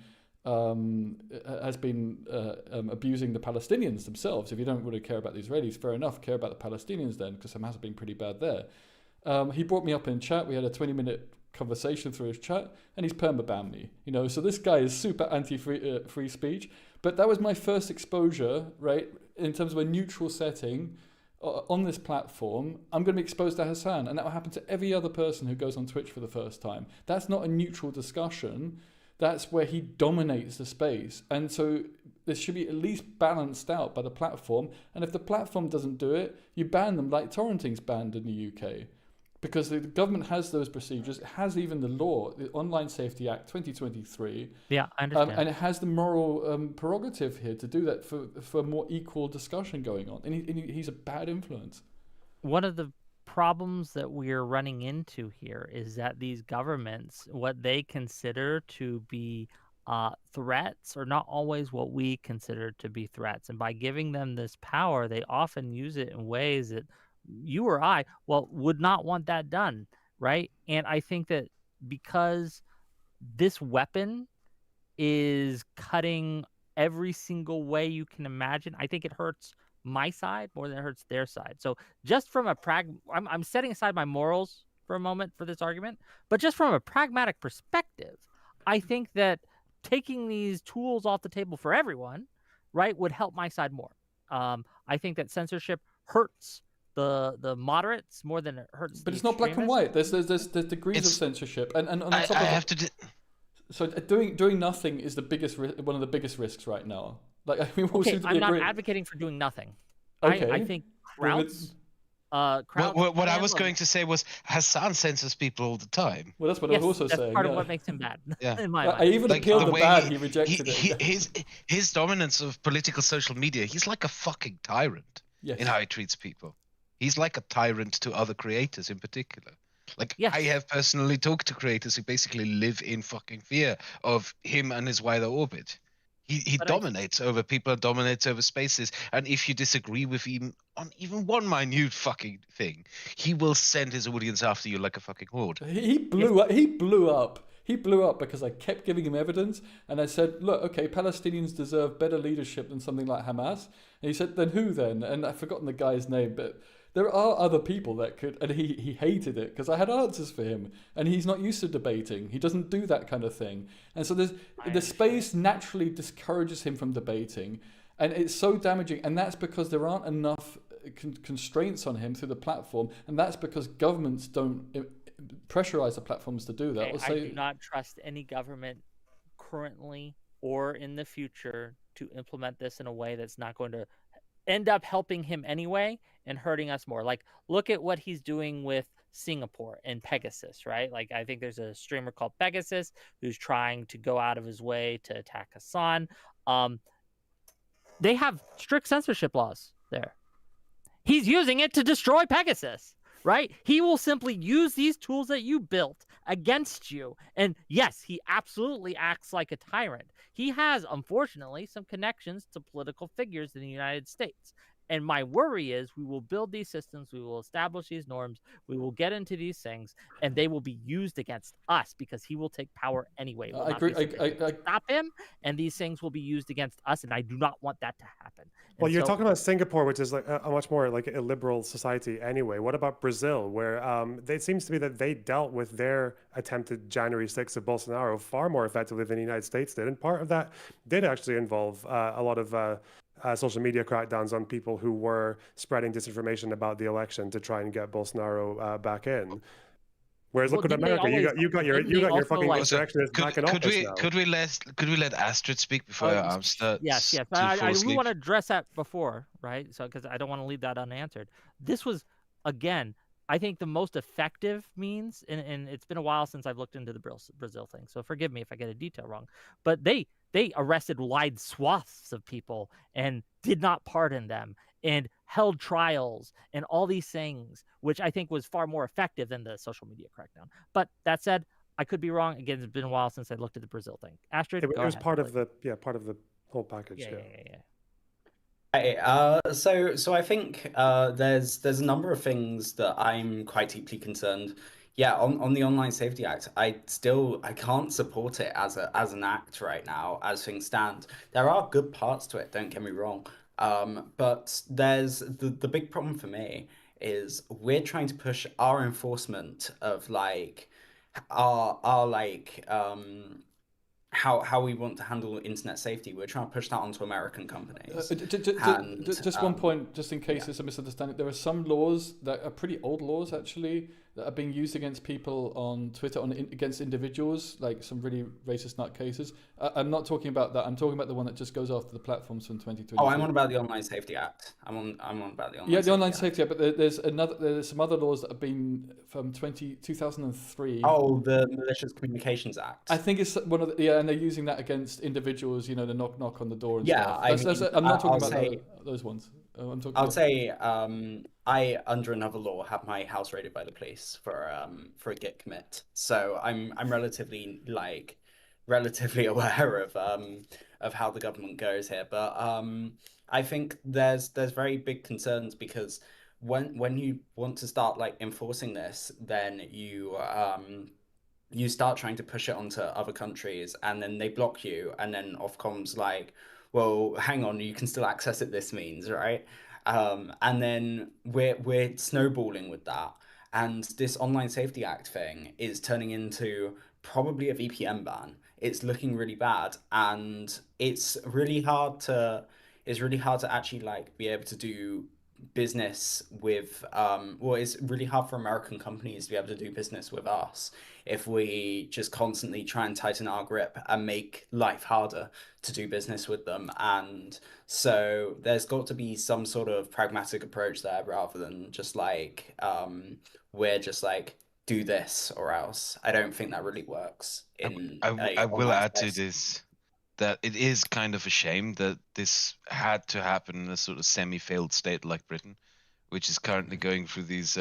abusing the Palestinians themselves. If you don't really care about the Israelis, fair enough, care about the Palestinians then, because Hamas has been pretty bad there. He brought me up in chat. We had a 20-minute conversation through his chat, and he's perma-banned me. You know, so this guy is super anti-free free speech. But that was my first exposure, right, in terms of a neutral setting on this platform. I'm going to be exposed to Hasan, and that will happen to every other person who goes on Twitch for the first time. That's not a neutral discussion. That's where he dominates the space. And so this should be at least balanced out by the platform. And if the platform doesn't do it, you ban them, like torrenting's banned in the UK. Because the government has those procedures. It has even the law, the Online Safety Act 2023. Yeah, I understand. And it has the moral prerogative here to do that for more equal discussion going on. And he's a bad influence. One of the problems that we're running into here is that these governments, what they consider to be threats, are not always what we consider to be threats. And by giving them this power, they often use it in ways that you or I, would not want that done, right? And I think that because this weapon is cutting every single way you can imagine, I think it hurts my side more than it hurts their side. So just from a I'm setting aside my morals for a moment for this argument, but just from a pragmatic perspective, I think that taking these tools off the table for everyone, right, would help my side more. I think that censorship hurts the moderates more than it hurts. But it's not black and white. There's degrees of censorship, and on top of that, so doing nothing is one of the biggest risks right now. Like, I mean, I'm not advocating for doing nothing. Okay. I think Kraut's. What I was going to say was Hasan censors people all the time. Well, that's what I was also saying. That's part of what makes him bad. Yeah. In my I even appealed the bad. He rejected it. His dominance of political social media. He's like a fucking tyrant in how he treats people. He's like a tyrant to other creators in particular. Like, I have personally talked to creators who basically live in fucking fear of him and his wider orbit. He dominates over people and dominates over spaces. And if you disagree with him on even one minute fucking thing, he will send his audience after you like a fucking horde. He blew up. He blew up because I kept giving him evidence, and I said, look, okay, Palestinians deserve better leadership than something like Hamas. And he said, then who then? And I've forgotten the guy's name, but there are other people that could, and he hated it because I had answers for him, and he's not used to debating. He doesn't do that kind of thing. And so the space naturally discourages him from debating, and it's so damaging. And that's because there aren't enough constraints on him through the platform, and that's because governments don't pressurize the platforms to do that. I do not trust any government currently or in the future to implement this in a way that's not going to end up helping him anyway and hurting us more. Like, look at what he's doing with Singapore and Pegasus, right? Like, I think there's a streamer called Pegasus who's trying to go out of his way to attack Hasan. They have strict censorship laws there. He's using it to destroy Pegasus, right? He will simply use these tools that you built against you. And yes, he absolutely acts like a tyrant. He has, unfortunately, some connections to political figures in the United States. And my worry is we will build these systems, we will establish these norms, we will get into these things, and they will be used against us because he will take power anyway. I agree. I stop him, and these things will be used against us, and I do not want that to happen. Well, you're talking about Singapore, which is like a much more like a liberal society anyway. What about Brazil, where it seems to be that they dealt with their attempted January 6th of Bolsonaro far more effectively than the United States did, and part of that did actually involve a lot of social media crackdowns on people who were spreading disinformation about the election to try and get Bolsonaro back in. Whereas look at America, you got your fucking insurrectionists back in office now. Could we let Astrid speak before I start? Yes. I do want to address that before, right? So because I don't want to leave that unanswered. This was, again, I think the most effective means, and it's been a while since I've looked into the Brazil thing, so forgive me if I get a detail wrong, but they arrested wide swaths of people and did not pardon them and held trials and all these things, which I think was far more effective than the social media crackdown. But that said, I could be wrong. Again, it's been a while since I looked at the Brazil thing. Astrid, it was part of the whole package. Yeah. So I think there's a number of things that I'm quite deeply concerned. Yeah, on the Online Safety Act, I can't support it as an act right now as things stand. There are good parts to it, don't get me wrong. But there's the big problem for me is we're trying to push our enforcement of like our like how we want to handle internet safety. We're trying to push that onto American companies. And Just one point, just in case yeah. there's a misunderstanding. There are some laws that are pretty old laws, actually, that are being used against people on Twitter, against individuals, like some really racist nutcases. I'm not talking about that. I'm talking about the one that just goes after the platforms from 2022. Oh, I'm on about the Online Safety Act. I'm on about the Online Yeah, the Online Safety Act. Safety Act, but there's some other laws that have been from 2003. Oh, the Malicious Communications Act. I think it's one of the, yeah, and they're using that against individuals, you know, the knock on the door and Yeah, stuff. I'm not talking about those ones. I'm talking I'll about... say I, under another law, had my house raided by the police for a Git commit. So I'm relatively aware of how the government goes here. But I think there's very big concerns, because when you want to start like enforcing this, then you start trying to push it onto other countries, and then they block you, and then Ofcom's like, well, hang on, you can still access it this means, right? And then we're snowballing with that, and this Online Safety Act thing is turning into probably a VPN ban. It's looking really bad, and it's really hard to actually like be able to do business with well, it's really hard for American companies to be able to do business with us if we just constantly try and tighten our grip and make life harder to do business with them. And so there's got to be some sort of pragmatic approach there, rather than just like we're just like, do this or else. I don't think that really works in I will online add to space. this that it is kind of a shame that this had to happen in a sort of semi-failed state like Britain, which is currently going through these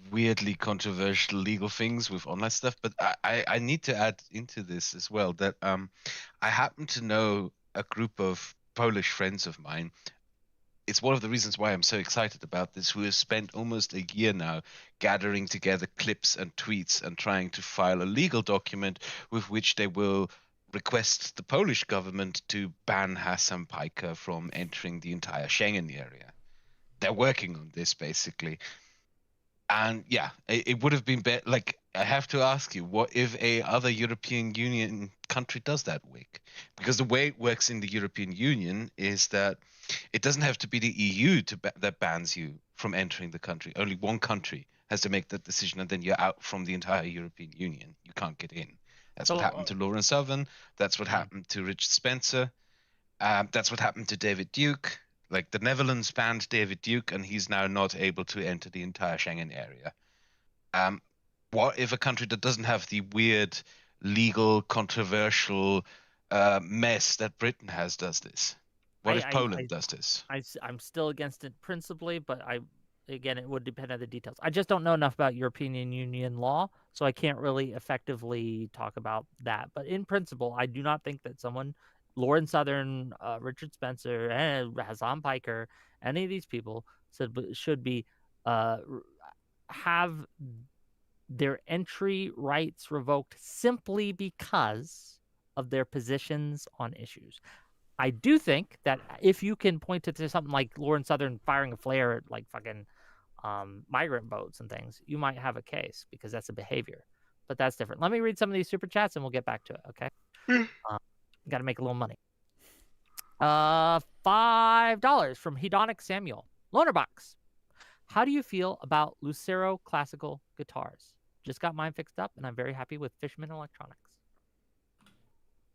weirdly controversial legal things with online stuff. But I need to add into this as well that I happen to know a group of Polish friends of mine. It's one of the reasons why I'm so excited about this, who have spent almost a year now gathering together clips and tweets and trying to file a legal document with which they will request the Polish government to ban Hasan Piker from entering the entire Schengen area. They're working on this, basically. And yeah, it would have been better. Like, I have to ask you, what if a other European Union country does that, Wick? Because the way it works in the European Union is that it doesn't have to be the EU that bans you from entering the country. Only one country has to make that decision, and then you're out from the entire European Union. You can't get in. That's what happened to Lauren Southern. That's what happened to Richard Spencer. That's what happened to David Duke. Like, the Netherlands banned David Duke, and he's now not able to enter the entire Schengen area. What if a country that doesn't have the weird, legal, controversial mess that Britain has does this? What if Poland does this? I'm still against it principally, but again, it would depend on the details. I just don't know enough about European Union law, so I can't really effectively talk about that. But in principle, I do not think that someone, Lauren Southern, Richard Spencer, and Hasan Piker, any of these people should be have their entry rights revoked simply because of their positions on issues. I do think that if you can point to something like Lauren Southern firing a flare at like fucking migrant boats and things, you might have a case because that's a behavior. But that's different. Let me read some of these super chats and we'll get back to it, okay? Got to make a little money. $5 from Hedonic Samuel. Lonerbox. How do you feel about Lucero classical guitars? Just got mine fixed up and I'm very happy with Fishman Electronics.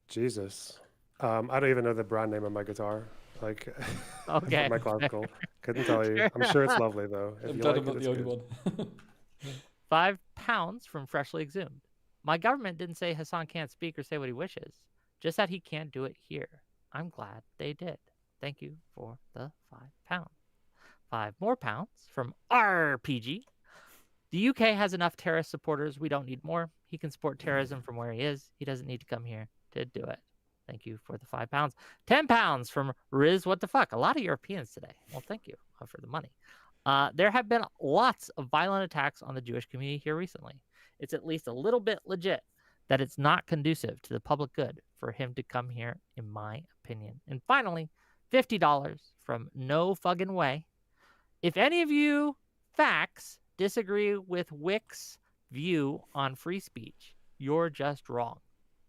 Jesus. I don't even know the brand name of my guitar. Like, okay, my classical. Couldn't tell you. I'm sure it's lovely though. I'm glad I'm not the only one. £5 from Freshly Exhumed. My government didn't say Hasan can't speak or say what he wishes, just that he can't do it here. I'm glad they did. Thank you for the £5. 5 more pounds from RPG. The UK has enough terrorist supporters. We don't need more. He can support terrorism from where he is. He doesn't need to come here to do it. Thank you for the £5. 10 pounds from Riz. What the fuck? A lot of Europeans today. Well, thank you for the money. There have been lots of violent attacks on the Jewish community here recently. It's at least a little bit legit that it's not conducive to the public good for him to come here, in my opinion. And finally, $50 from No Fucking Way. If any of you facts disagree with Wick's view on free speech. You're just wrong.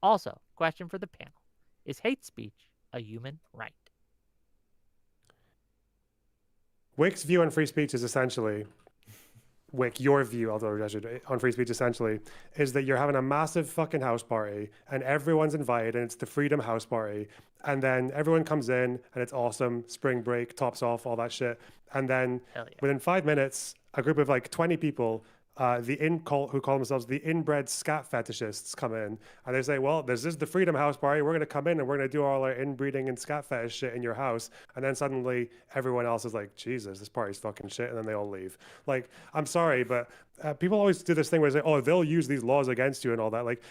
Also, question for the panel. Is hate speech a human right? Wick's view on free speech is essentially, Wick, your view, although I should, on free speech essentially, is that you're having a massive fucking house party and everyone's invited and it's the Freedom House Party. And then everyone comes in and it's awesome, spring break, tops off, all that shit. And then within 5 minutes, a group of like 20 people, who call themselves the inbred scat fetishists, come in and they say, well, this is the Freedom House Party. We're going to come in and we're going to do all our inbreeding and scat fetish shit in your house. And then suddenly everyone else is like, Jesus, this party's fucking shit. And then they all leave. Like, I'm sorry, but people always do this thing where they say, oh, they'll use these laws against you and all that. Like,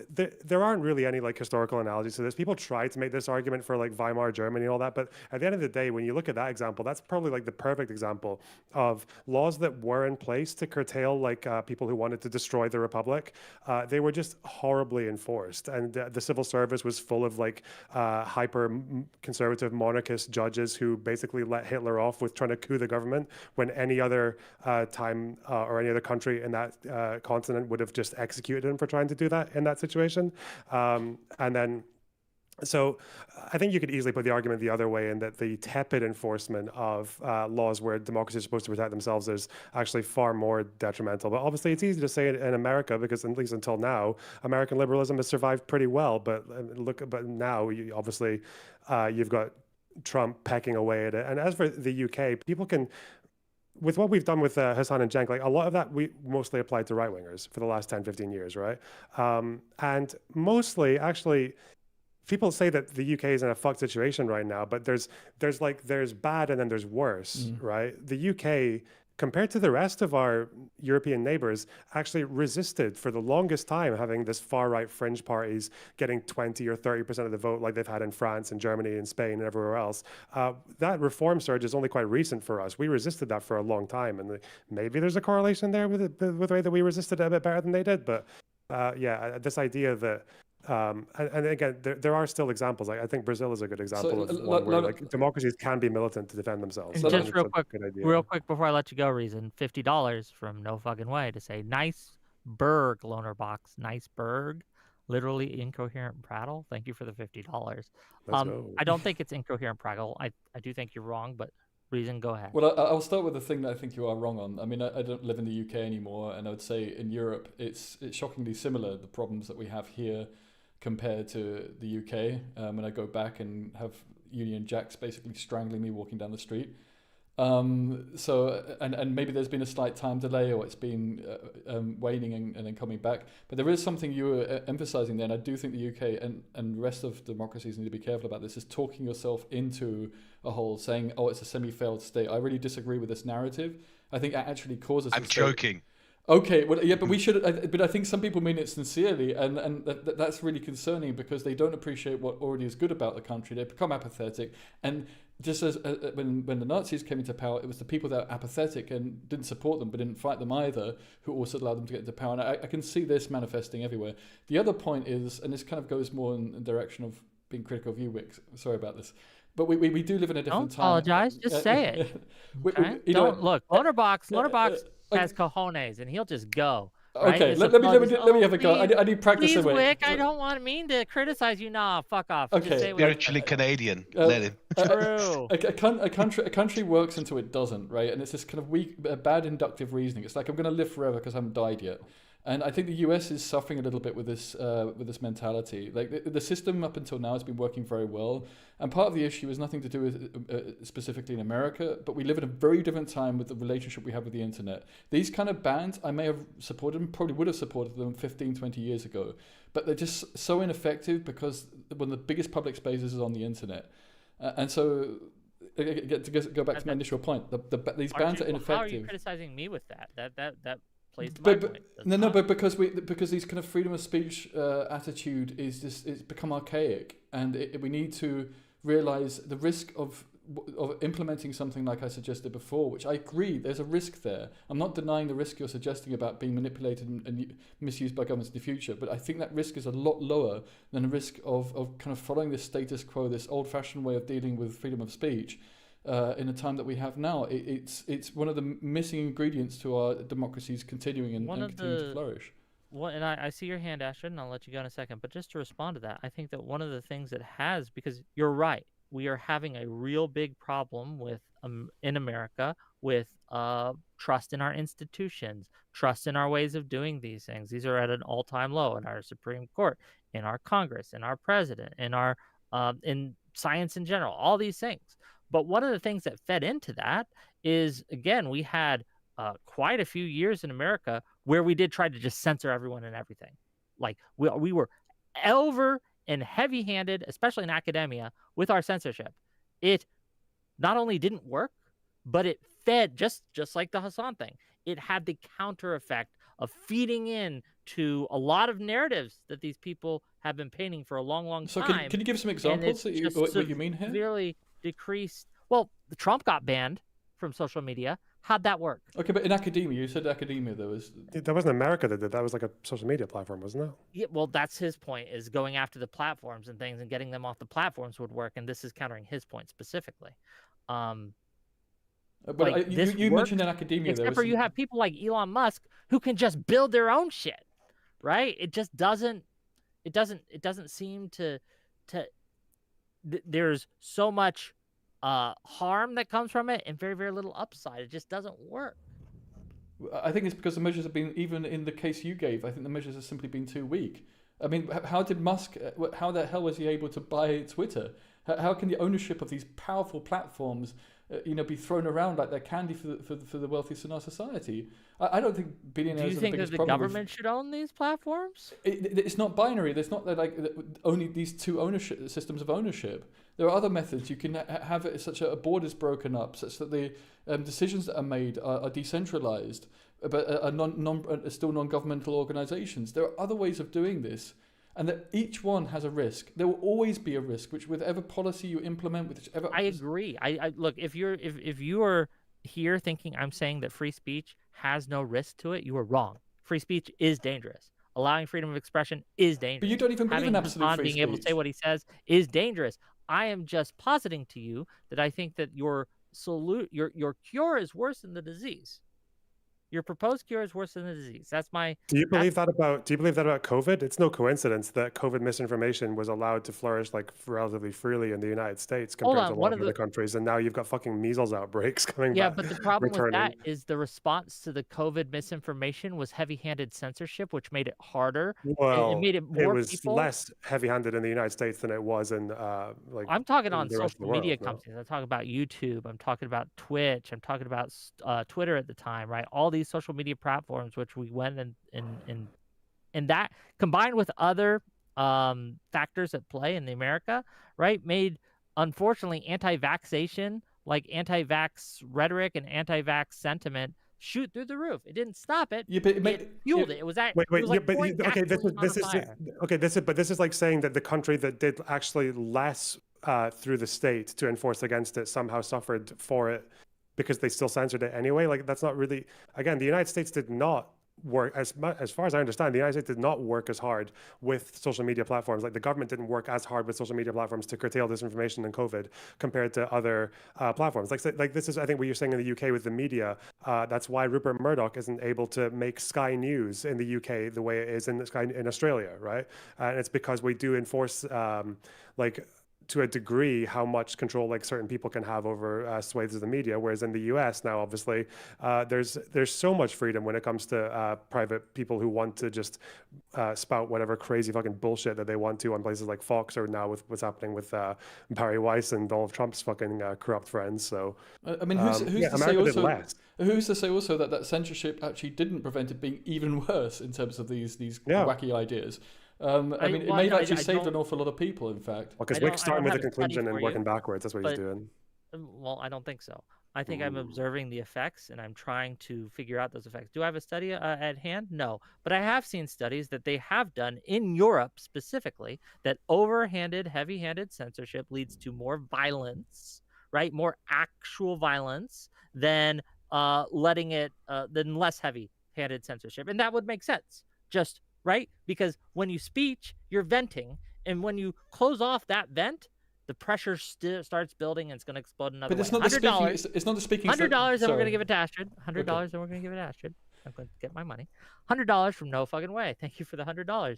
there aren't really any like historical analogies to this. People try to make this argument for like Weimar Germany and all that, but at the end of the day, when you look at that example, that's probably like the perfect example of laws that were in place to curtail like people who wanted to destroy the republic. They were just horribly enforced, and the civil service was full of like hyper conservative monarchist judges who basically let Hitler off with trying to coup the government when any other time or any other country in that continent would have just executed him for trying to do that in that situation. And then, so I think you could easily put the argument the other way in that the tepid enforcement of laws where democracy is supposed to protect themselves is actually far more detrimental. But obviously it's easy to say it in America because at least until now, American liberalism has survived pretty well. But now obviously you've got Trump pecking away at it. And as for the UK, people can, with what we've done with Hasan and Cenk, like a lot of that we mostly applied to right-wingers for the last 10, 15 years, right? And mostly, actually, people say that the UK is in a fucked situation right now, but there's bad and then there's worse, right? The UK, compared to the rest of our European neighbors, actually resisted for the longest time having this far-right fringe parties getting 20 or 30% of the vote like they've had in France and Germany and Spain and everywhere else. That reform surge is only quite recent for us. We resisted that for a long time, and maybe there's a correlation there with the way that we resisted it a bit better than they did. But this idea that and again, there are still examples. Like I think Brazil is a good example of one where like democracies can be militant to defend themselves. And just real quick before I let you go, Reason, $50 from No Fucking Way to say nice burg, Lonerbox, nice burg, literally incoherent prattle. Thank you for the $50. I don't think it's incoherent prattle. I do think you're wrong, but Reason, go ahead. Well, I'll start with the thing that I think you are wrong on. I mean, I don't live in the UK anymore, and I would say in Europe, it's shockingly similar, the problems that we have here compared to the UK. When I go back and have Union Jacks basically strangling me walking down the street. So maybe there's been a slight time delay, or it's been waning and then coming back. But there is something you were emphasizing there, and I do think the UK and the rest of democracies need to be careful about this, is talking yourself into a hole, saying, oh, it's a semi-failed state. I really disagree with this narrative. I think it actually causes... I'm joking. Okay, well, yeah, but we should. But I think some people mean it sincerely, and that's really concerning because they don't appreciate what already is good about the country. They become apathetic, and just as when the Nazis came into power, it was the people that were apathetic and didn't support them, but didn't fight them either, who also allowed them to get into power. And I can see this manifesting everywhere. The other point is, and this kind of goes more in the direction of being critical of you, Wick. Sorry about this. But we do live in a different time. Don't apologize. Just say it. Okay? Look, Lonerbox has cojones, and he'll just go. Right? Okay, let me have a go. I need practice. Please, Wick, I don't mean to criticize you. Nah, fuck off. Okay, spiritually Canadian. Let him. True. A country works until it doesn't, right? And it's this kind of weak, bad inductive reasoning. It's like I'm going to live forever because I haven't died yet. And I think the US is suffering a little bit with this mentality. Like the system up until now has been working very well, and part of the issue is nothing to do with specifically in America, but we live in a very different time with the relationship we have with the internet. These kind of bans, I may have supported them, probably would have supported them 15, 20 years ago, but they're just so ineffective because one of the biggest public spaces is on the internet. And so, to go back to my initial point, these bans are ineffective. How are you criticizing me with that? That plays to my point. But because these kind of freedom of speech attitude it's become archaic, and we need to realize the risk of implementing something like I suggested before, which I agree there's a risk there. I'm not denying the risk you're suggesting about being manipulated and misused by governments in the future, but I think that risk is a lot lower than the risk of kind of following this status quo, this old-fashioned way of dealing with freedom of speech, in the time that we have now. It's one of the missing ingredients to our democracies continuing and continuing to flourish. And I see your hand, Ashton, and I'll let you go in a second. But just to respond to that, I think that one of the things that has, because you're right, we are having a real big problem with in America with trust in our institutions, trust in our ways of doing these things. These are at an all-time low in our Supreme Court, in our Congress, in our president, in our in science in general, all these things. But one of the things that fed into that is, again, we had quite a few years in America where we did try to just censor everyone and everything. Like we were over and heavy-handed, especially in academia, with our censorship. It not only didn't work, but it fed, just like the Hasan thing, it had the counter effect of feeding in to a lot of narratives that these people have been painting for a long, long So time. can you give some examples what you mean here? Severely decreased. Well, Trump got banned from social media. How'd that work? Okay, but in academia, you said academia there was... That wasn't America that did that. Was like a social media platform, wasn't it? Yeah, well, that's his point, is going after the platforms and things and getting them off the platforms would work, and this is countering his point specifically. But like, you mentioned in academia, except for you have people like Elon Musk who can just build their own shit, right? It just doesn't. It doesn't seem to. There's so much harm that comes from it and very, very little upside. It just doesn't work. I think it's because the measures have been, even in the case you gave, I think the measures have simply been too weak. I mean, how did Musk, how the hell was he able to buy Twitter? How can the ownership of these powerful platforms, be thrown around like they're candy for the wealthiest in our society? I don't think billionaires. Do you think that the government should own these platforms? It's not binary. There's not like only these two ownership systems of ownership. There are other methods. You can have it such a board is broken up, such that the decisions that are made are decentralized, but are still non-governmental organizations. There are other ways of doing this, and that each one has a risk. There will always be a risk, which whatever policy you implement, whichever. I agree. I look, if you are here thinking I'm saying that free speech has no risk to it, you are wrong. Free speech is dangerous. Allowing freedom of expression is dangerous. But you don't even believe in absolute free speech. Being able to say what he says is dangerous. I am just positing to you that I think that your cure is worse than the disease. Your proposed cure is worse than the disease. That's my. Do you believe that about COVID? It's no coincidence that COVID misinformation was allowed to flourish like relatively freely in the United States compared to a lot of other countries, and now you've got fucking measles outbreaks coming back. Yeah, but the problem with that is the response to the COVID misinformation was heavy-handed censorship, which made it harder. Well, it made it more. It was less heavy-handed in the United States than it was in like. I'm talking on social media companies. I'm talking about YouTube. I'm talking about Twitch. I'm talking about Twitter at the time, right? All these social media platforms, which we went and that combined with other factors at play in the America, right, made unfortunately anti-vaxxation, like anti-vax rhetoric and anti-vax sentiment shoot through the roof. It didn't stop it. Yeah, but it fueled it. It was that. This is like saying that the country that did actually less through the state to enforce against it somehow suffered for it, because they still censored it anyway. Like, that's not really, again, the United States did not work, as far as I understand, the United States did not work as hard with social media platforms. Like, the government didn't work as hard with social media platforms to curtail disinformation and COVID compared to other platforms. Like this is, I think, what you're saying in the UK with the media. That's why Rupert Murdoch isn't able to make Sky News in the UK the way it is in Australia, right? And it's because we do enforce, to a degree, how much control like certain people can have over swathes of the media, whereas in the US now, obviously, there's so much freedom when it comes to private people who want to just spout whatever crazy fucking bullshit that they want to on places like Fox, or now with what's happening with Barry Weiss and all of Trump's fucking corrupt friends. So I mean, who's to say also that censorship actually didn't prevent it being even worse in terms of these wacky ideas? It may have actually saved an awful lot of people, in fact. Because Wick's starting with a conclusion and working backwards. That's what he's doing. Well, I don't think so. I think I'm observing the effects, and I'm trying to figure out those effects. Do I have a study at hand? No. But I have seen studies that they have done in Europe specifically that overhanded, heavy-handed censorship leads to more violence, right? More actual violence than than less heavy-handed censorship. And that would make sense. Right? Because when you speech, you're venting. And when you close off that vent, the pressure starts building and it's going to explode another But it's way. not the speaking. $100. It's not the speaking. $100, and we're sorry. going to give it to Astrid. $100, and we're going to give it to Astrid. I'm going to get my money. $100 from No Fucking Way. Thank you for the $100.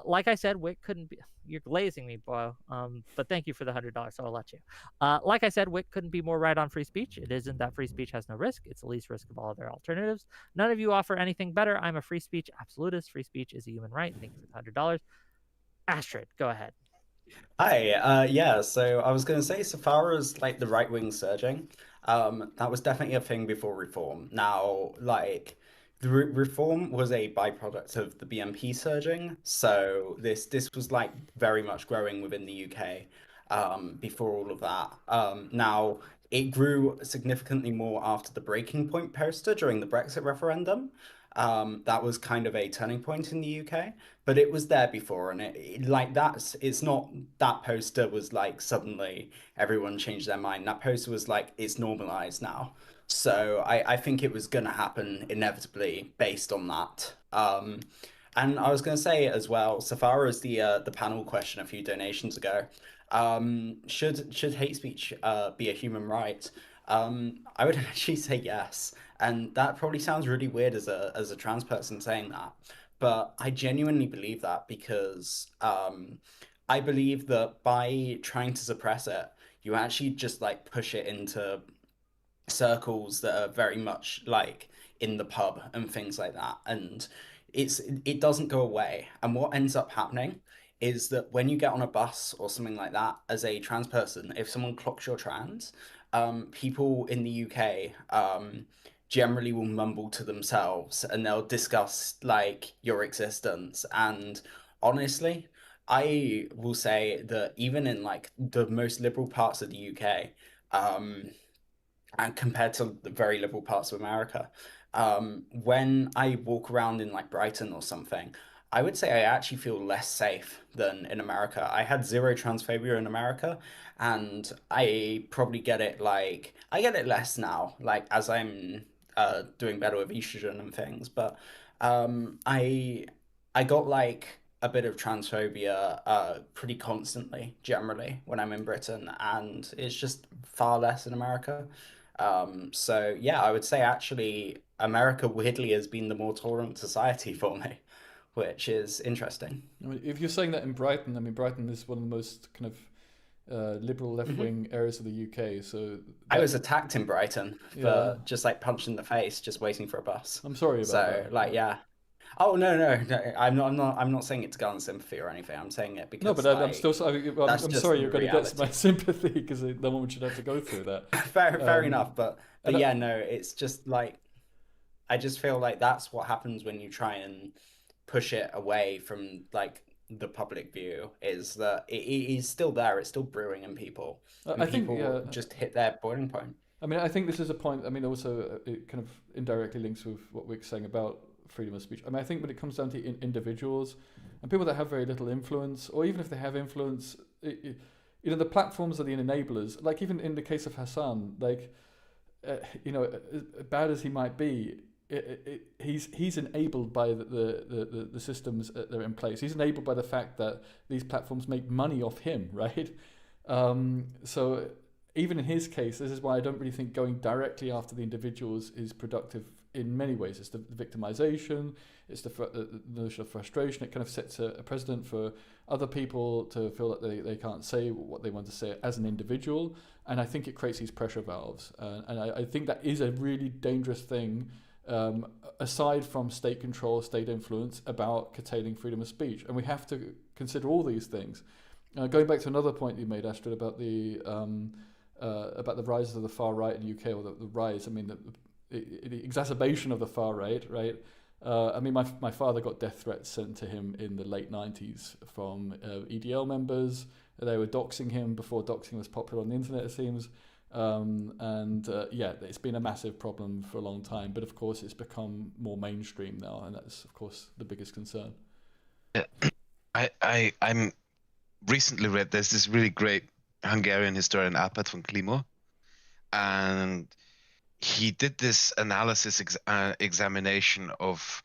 Like I said, Wick couldn't be. You're glazing me, bro. But thank you for the $100, so I'll let you. Like I said, Wick couldn't be more right on free speech. It isn't that free speech has no risk. It's the least risk of all other alternatives. None of you offer anything better. I'm a free speech absolutist. Free speech is a human right. Thank you for the $100. Astrid, go ahead. Hi, yeah, so I was going to say, so far as like the right wing surging, that was definitely a thing before reform. Now, like, the reform was a byproduct of the BNP surging, so this was like very much growing within the UK before all of that. Now, it grew significantly more after the Breaking Point poster during the Brexit referendum. That was kind of a turning point in the UK, but it was there before, and it's not that poster was like suddenly everyone changed their mind. That poster was like, it's normalized now. So I think it was going to happen inevitably based on that. And I was going to say as well, so far as the panel question a few donations ago, should hate speech be a human right? I would actually say yes. And that probably sounds really weird as a trans person saying that, but I genuinely believe that because I believe that by trying to suppress it, you actually just like push it into circles that are very much like in the pub and things like that, and it doesn't go away. And what ends up happening is that when you get on a bus or something like that as a trans person, if someone clocks you're trans, people in the UK generally will mumble to themselves and they'll discuss like your existence. And honestly, I will say that even in like the most liberal parts of the UK, and compared to the very liberal parts of America, when I walk around in like Brighton or something, I would say I actually feel less safe than in America. I had zero transphobia in America, and I probably get it like I get it less now, like as I'm doing better with estrogen and things. But I got like a bit of transphobia pretty constantly, generally, when I'm in Britain, and it's just far less in America. So yeah, I would say actually America weirdly has been the more tolerant society for me, which is interesting. I mean, if you're saying that in Brighton, I mean, Brighton is one of the most kind of liberal left-wing areas of the UK. So I was attacked in Brighton for Yeah. just like punched in the face, just waiting for a bus. I'm sorry about So that. like, yeah. Oh no, I'm not saying it to garner sympathy or anything. I'm saying it because No, but I'm still sorry. that's I'm just sorry the you're going to get reality. my sympathy because no one should have to go through that. Fair enough, but and yeah, no, it's just like I just feel like that's what happens when you try and push it away from like the public view, is that it is still there, it's still brewing in people. And I think people just hit their boiling point. I mean, I think this is a point. I mean, also it kind of indirectly links with what Wick's saying about freedom of speech. I mean, I think when it comes down to individuals and people that have very little influence, or even if they have influence, you know, the platforms are the enablers. Like even in the case of Hasan, like you know, bad as he might be, he's enabled by the systems that are in place. He's enabled by the fact that these platforms make money off him, right? So even in his case, this is why I don't really think going directly after the individuals is productive in many ways. It's the victimization, it's the notion of frustration. It kind of sets a precedent for other people to feel that they can't say what they want to say as an individual. And I think it creates these pressure valves. And I think that is a really dangerous thing, aside from state control, state influence, about curtailing freedom of speech. And we have to consider all these things. Going back to another point you made, Astrid, about the rise of the far right in the UK, or the rise, I mean, the exacerbation of the far right, right? I mean, my father got death threats sent to him in the late 90s from EDL members. They were doxing him before doxing was popular on the internet, it seems. Yeah, it's been a massive problem for a long time, but of course it's become more mainstream now, and that's of course the biggest concern. Yeah, I'm recently read there's this really great Hungarian historian Árpád von Klimo, and he did this analysis examination of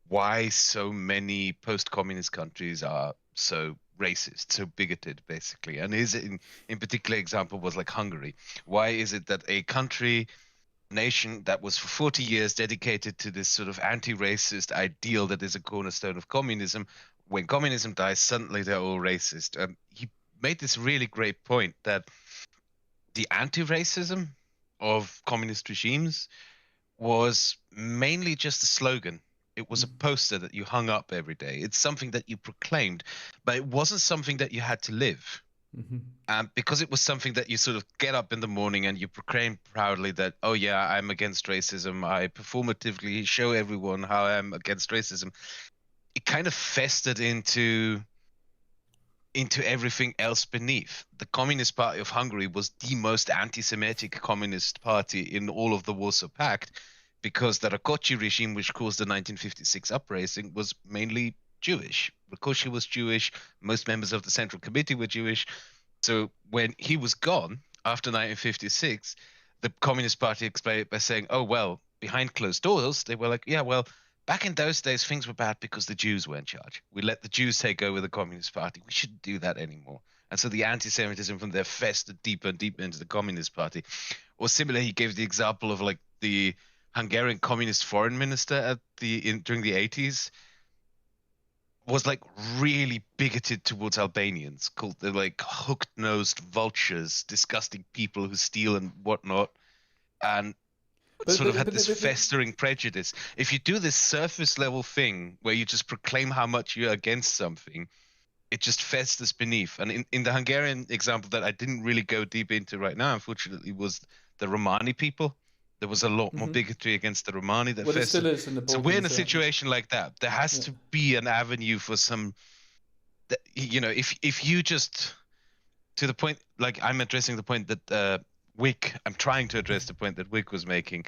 why so many post-communist countries are so racist, so bigoted, basically? And is it in particular example was like Hungary? Why is it that a nation that was for 40 years dedicated to this sort of anti-racist ideal that is a cornerstone of communism, when communism dies, suddenly they're all racist? He made this really great point that the anti-racism of communist regimes was mainly just a slogan. It was a poster that you hung up every day. It's something that you proclaimed, but it wasn't something that you had to live. Because it was something that you sort of get up in the morning and you proclaim proudly that, oh yeah, I'm against racism. I performatively show everyone how I'm against racism. It kind of festered into everything else beneath. The Communist Party of Hungary was the most anti-Semitic communist party in all of the Warsaw Pact, because the Rakoczy regime, which caused the 1956 uprising, was mainly Jewish. Rakoczy was Jewish. Most members of the Central Committee were Jewish. So when he was gone after 1956, the Communist Party explained it by saying, oh, well, behind closed doors, they were like, yeah, well, back in those days, things were bad because the Jews were in charge. We let the Jews take over the Communist Party. We shouldn't do that anymore. And so the anti-Semitism from there festered deeper and deeper into the Communist Party. Or similarly, he gave the example of like the Hungarian Communist foreign minister during the 80s was like really bigoted towards Albanians, called the like hooked-nosed vultures, disgusting people who steal and whatnot. And had this festering prejudice. If you do this surface level thing where you just proclaim how much you're against something, it just festers beneath. And in the Hungarian example that I didn't really go deep into right now, unfortunately, was the Romani people. There was a lot more bigotry against the Romani that festered. It still is in the Balkans, so we're in a situation like that. There has to be an avenue for some, if you just, to the point, like I'm addressing the point that I'm trying to address the point that Whick was making.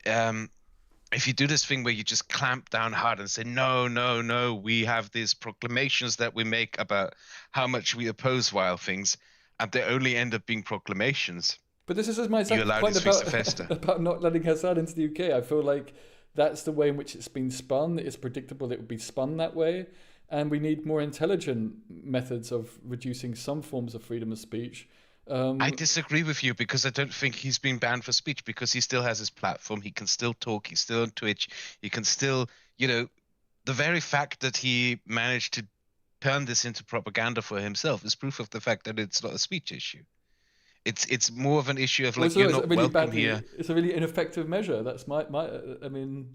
If you do this thing where you just clamp down hard and say, no, we have these proclamations that we make about how much we oppose wild things, and they only end up being proclamations. But this is my second point about not letting Hasan into the UK. I feel like that's the way in which it's been spun. It's predictable it would be spun that way. And we need more intelligent methods of reducing some forms of freedom of speech. I disagree with you, because I don't think he's been banned for speech, because he still has his platform. He can still talk. He's still on Twitch. He can still, the very fact that he managed to turn this into propaganda for himself is proof of the fact that it's not a speech issue. It's more of an issue of like, you're not welcome here. It's a really ineffective measure. That's I mean,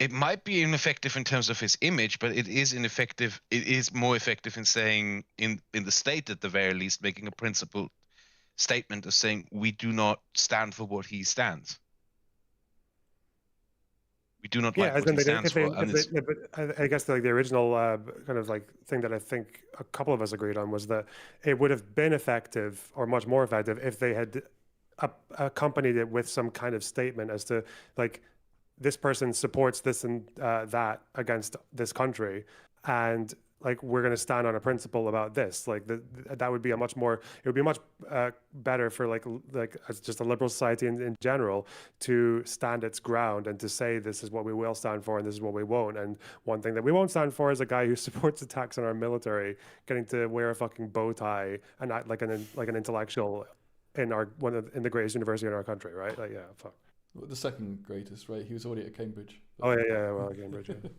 it might be ineffective in terms of his image, but it is ineffective. It is more effective in saying, in the state at the very least, making a principled statement of saying we do not stand for what he stands. We do not like what he stands for. I guess the original kind of like thing that I think a couple of us agreed on was that it would have been effective, or much more effective, if they had accompanied it with some kind of statement as to like, this person supports this and that against this country, and like, we're going to stand on a principle about this. Like that would be it would be much better for like as just a liberal society in general to stand its ground and to say, this is what we will stand for and this is what we won't. And one thing that we won't stand for is a guy who supports attacks on our military getting to wear a fucking bow tie and act like an intellectual in the greatest university in our country, right? Like, yeah, fuck. The second greatest, right? He was already at Cambridge. Oh yeah, well, at Cambridge. Yeah.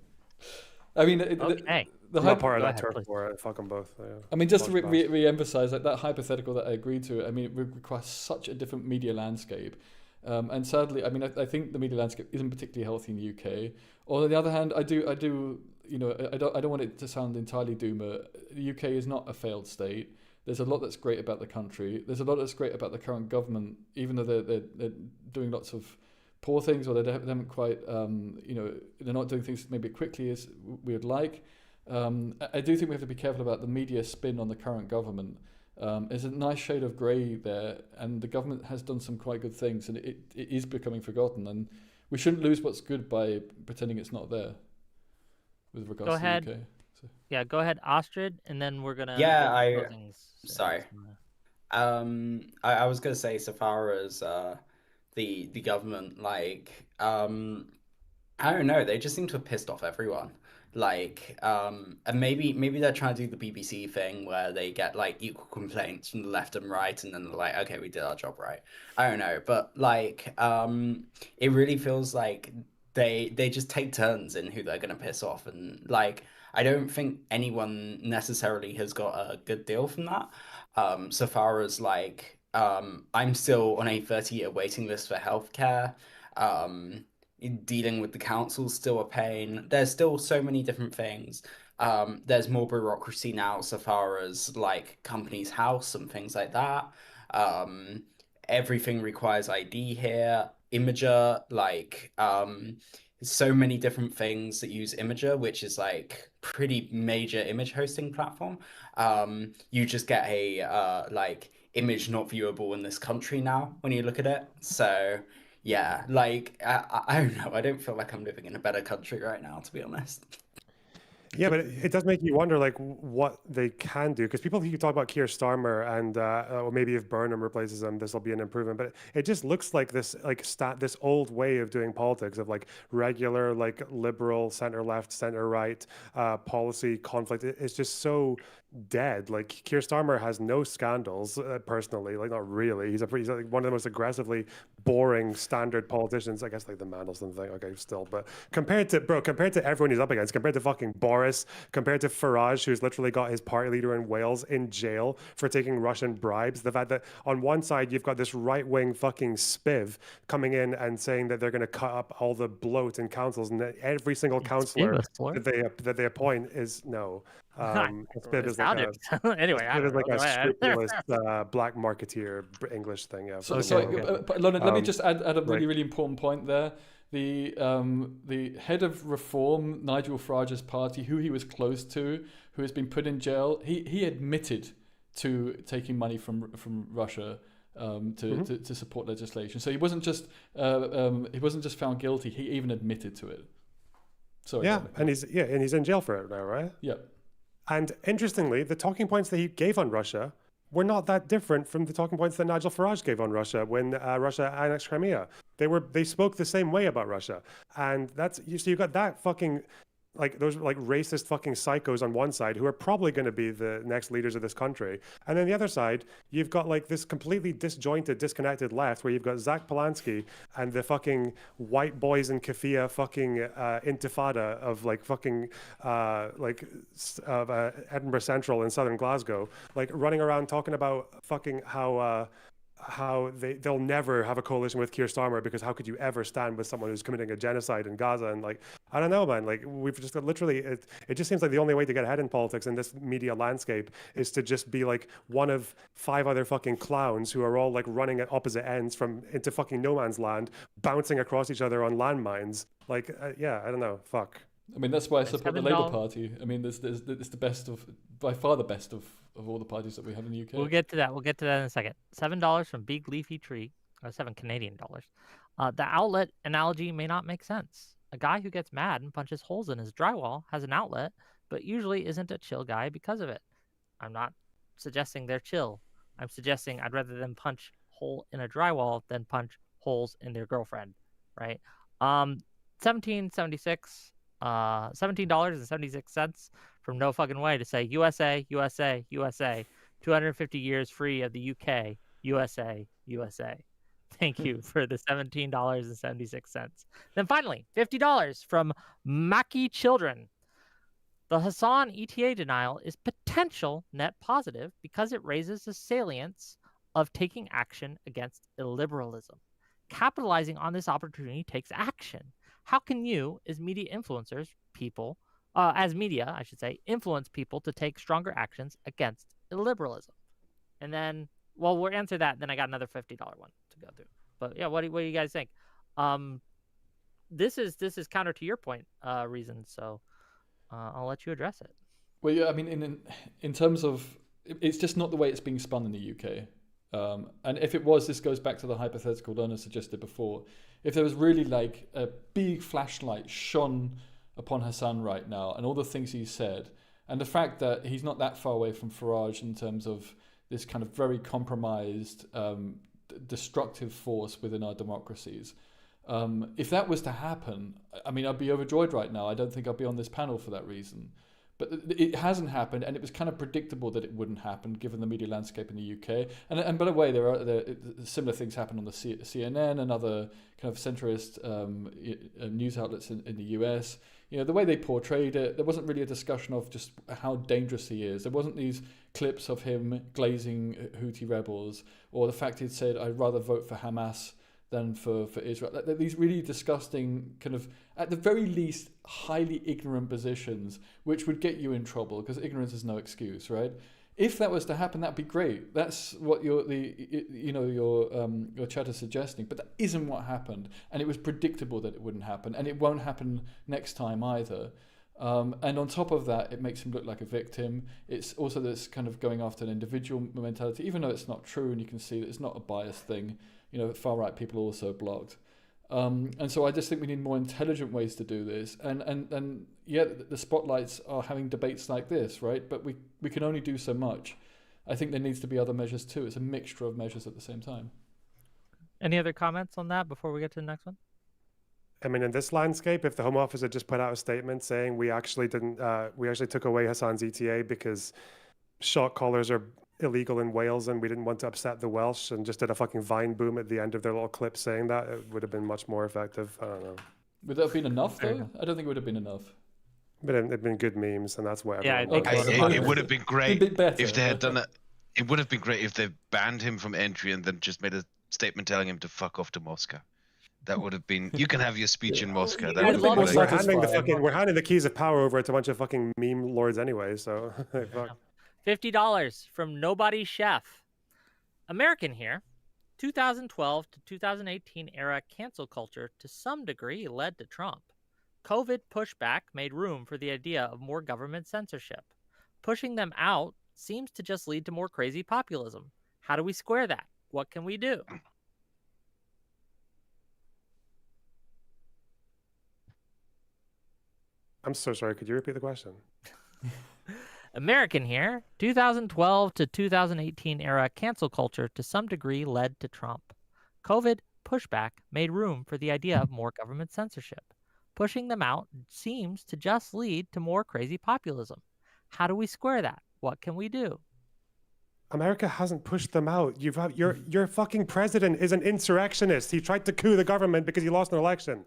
I mean, I'm not part of that turf war. Fuck them both. Yeah. I mean, just to re-emphasize, like that hypothetical that I agreed to. I mean, it requires such a different media landscape, and sadly, I mean, I think the media landscape isn't particularly healthy in the UK. Or on the other hand, I do, I don't want it to sound entirely doomer. The UK is not a failed state. There's a lot that's great about the country. There's a lot that's great about the current government, even though they're doing lots of poor things, or they haven't quite, they're not doing things maybe quickly as we would like. I do think we have to be careful about the media spin on the current government. There's a nice shade of grey there, and the government has done some quite good things, and it is becoming forgotten. And we shouldn't lose what's good by pretending it's not there. With regards to the UK. So. Yeah, go ahead, Astrid, and then we're gonna. Yeah, sorry. I was gonna say, so far as the government, like, I don't know, they just seem to have pissed off everyone. Like, and maybe they're trying to do the BBC thing where they get like equal complaints from the left and right, and then they're like, okay, we did our job right. I don't know, but like, it really feels like they just take turns in who they're gonna piss off, and like, I don't think anyone necessarily has got a good deal from that. So far as like, I'm still on a 30-year waiting list for healthcare. Um, Dealing with the council's still a pain. There's still so many different things. There's more bureaucracy now so far as like companies' house and things like that. Um, Everything requires ID here. Imager, like so many different things that use Imager, which is like pretty major image hosting platform. You just get a like image not viewable in this country now when you look at it. So yeah, like I don't know. I don't feel like I'm living in a better country right now, to be honest. Yeah, but it does make you wonder, like, what they can do. Because people, you talk about Keir Starmer, and or maybe if Burnham replaces him, this will be an improvement. But it just looks like this, like, this old way of doing politics, of like regular, like liberal, center left, center right policy conflict. It's just so dead. Like Keir Starmer has no scandals personally, like not really. He's like one of the most aggressively boring standard politicians. I guess like the Mandelson thing. Okay, still, but compared to everyone he's up against, compared to fucking Boris, compared to Farage, who's literally got his party leader in Wales in jail for taking Russian bribes. The fact that on one side you've got this right-wing fucking spiv coming in and saying that they're going to cut up all the bloat in councils, and that every single councillor that they appoint is no. Spiv is like anyway. Spiv is like a scrupulous black marketeer English thing. Yeah. So let me just add a really important point there. The head of Reform, Nigel Farage's party, who he was close to, who has been put in jail, he admitted to taking money from Russia to support legislation. So he wasn't just found guilty. He even admitted to it. Sorry. Yeah, and he's in jail for it now, right? Yeah. And interestingly, the talking points that he gave on Russia were not that different from the talking points that Nigel Farage gave on Russia when Russia annexed Crimea. They spoke the same way about Russia, and so you got that fucking, like, those like racist fucking psychos on one side who are probably going to be the next leaders of this country, and then the other side you've got like this completely disjointed, disconnected left where you've got Zach Polanski and the fucking white boys in keffiyeh fucking intifada of like fucking Edinburgh Central in southern Glasgow, like running around talking about fucking how they'll never have a coalition with Keir Starmer because how could you ever stand with someone who's committing a genocide in Gaza? And like, I don't know, man, like we've just got literally, it just seems like the only way to get ahead in politics in this media landscape is to just be like one of 5 other fucking clowns who are all like running at opposite ends into fucking no man's land, bouncing across each other on landmines. Like, yeah, I don't know, fuck. I mean, that's why I support the Labour Party. I mean, it's the best by far the best of all the parties that we have in the UK. We'll get to that in a second. $7 from Big Leafy Tree, or $7 Canadian dollars. The outlet analogy may not make sense. A guy who gets mad and punches holes in his drywall has an outlet, but usually isn't a chill guy because of it. I'm not suggesting they're chill. I'm suggesting I'd rather them punch hole in a drywall than punch holes in their girlfriend, right? 1776. $17.76 from No Fucking Way to say USA, USA, USA, 250 years free of the UK, USA, USA. Thank you for the $17.76. Then finally, $50 from Mackie Children. The Hasan ETA denial is potential net positive because it raises the salience of taking action against illiberalism. Capitalizing on this opportunity takes action. How can you, as media influencers, influence people to take stronger actions against illiberalism? And then, well, we'll answer that. Then I got another $50 one to go through. But yeah, what do you guys think? This is counter to your point, Reason. So I'll let you address it. Well, yeah, I mean, in terms of, it's just not the way it's being spun in the UK. And if it was, this goes back to the hypothetical Lona suggested before. If there was really like a big flashlight shone upon Hasan right now and all the things he said, and the fact that he's not that far away from Farage in terms of this kind of very compromised, destructive force within our democracies, If that was to happen, I mean, I'd be overjoyed right now. I don't think I'd be on this panel for that reason. But it hasn't happened, and it was kind of predictable that it wouldn't happen given the media landscape in the UK. And by the way, there are similar things happen on the CNN and other kind of centrist news outlets in the US. You know, the way they portrayed it, there wasn't really a discussion of just how dangerous he is. There wasn't these clips of him glazing Houthi rebels, or the fact he'd said, I'd rather vote for Hamas than for Israel. These really disgusting, kind of, at the very least, highly ignorant positions, which would get you in trouble, because ignorance is no excuse, right? If that was to happen, that'd be great. That's what your chat is suggesting, but that isn't what happened, and it was predictable that it wouldn't happen, and it won't happen next time either. And on top of that, it makes him look like a victim. It's also this kind of going after an individual mentality, even though it's not true, and you can see that it's not a biased thing. You know, far-right people are also blocked. And so I just think we need more intelligent ways to do this. And yeah, the spotlights are having debates like this, right? But we can only do so much. I think there needs to be other measures too. It's a mixture of measures at the same time. Any other comments on that before we get to the next one? I mean, in this landscape, if the Home Office had just put out a statement saying we actually took away Hasan's ETA because shot callers are illegal in Wales and we didn't want to upset the Welsh, and just did a fucking Vine boom at the end of their little clip saying that, it would have been much more effective. I don't know. Would that have been enough though? I don't think it would have been enough. But it'd been good memes, and that's what Yeah, everyone I think loves. It would have been great better. if they had done it. It would have been great if they banned him from entry and then just made a statement telling him to fuck off to Moscow. That would have been. You can have your speech in Moscow. That I'd would have love been more great. We're handing the keys of power over to a bunch of fucking meme lords anyway. So fuck. $50 from Nobody Chef. American here. 2012 to 2018 era cancel culture to some degree led to Trump. COVID pushback made room for the idea of more government censorship. Pushing them out seems to just lead to more crazy populism. How do we square that? What can we do? I'm so sorry. Could you repeat the question? American here. 2012 to 2018 era cancel culture to some degree led to Trump. COVID pushback made room for the idea of more government censorship. Pushing them out seems to just lead to more crazy populism. How do we square that? What can we do? America hasn't pushed them out. Your fucking president is an insurrectionist. He tried to coup the government because he lost an election.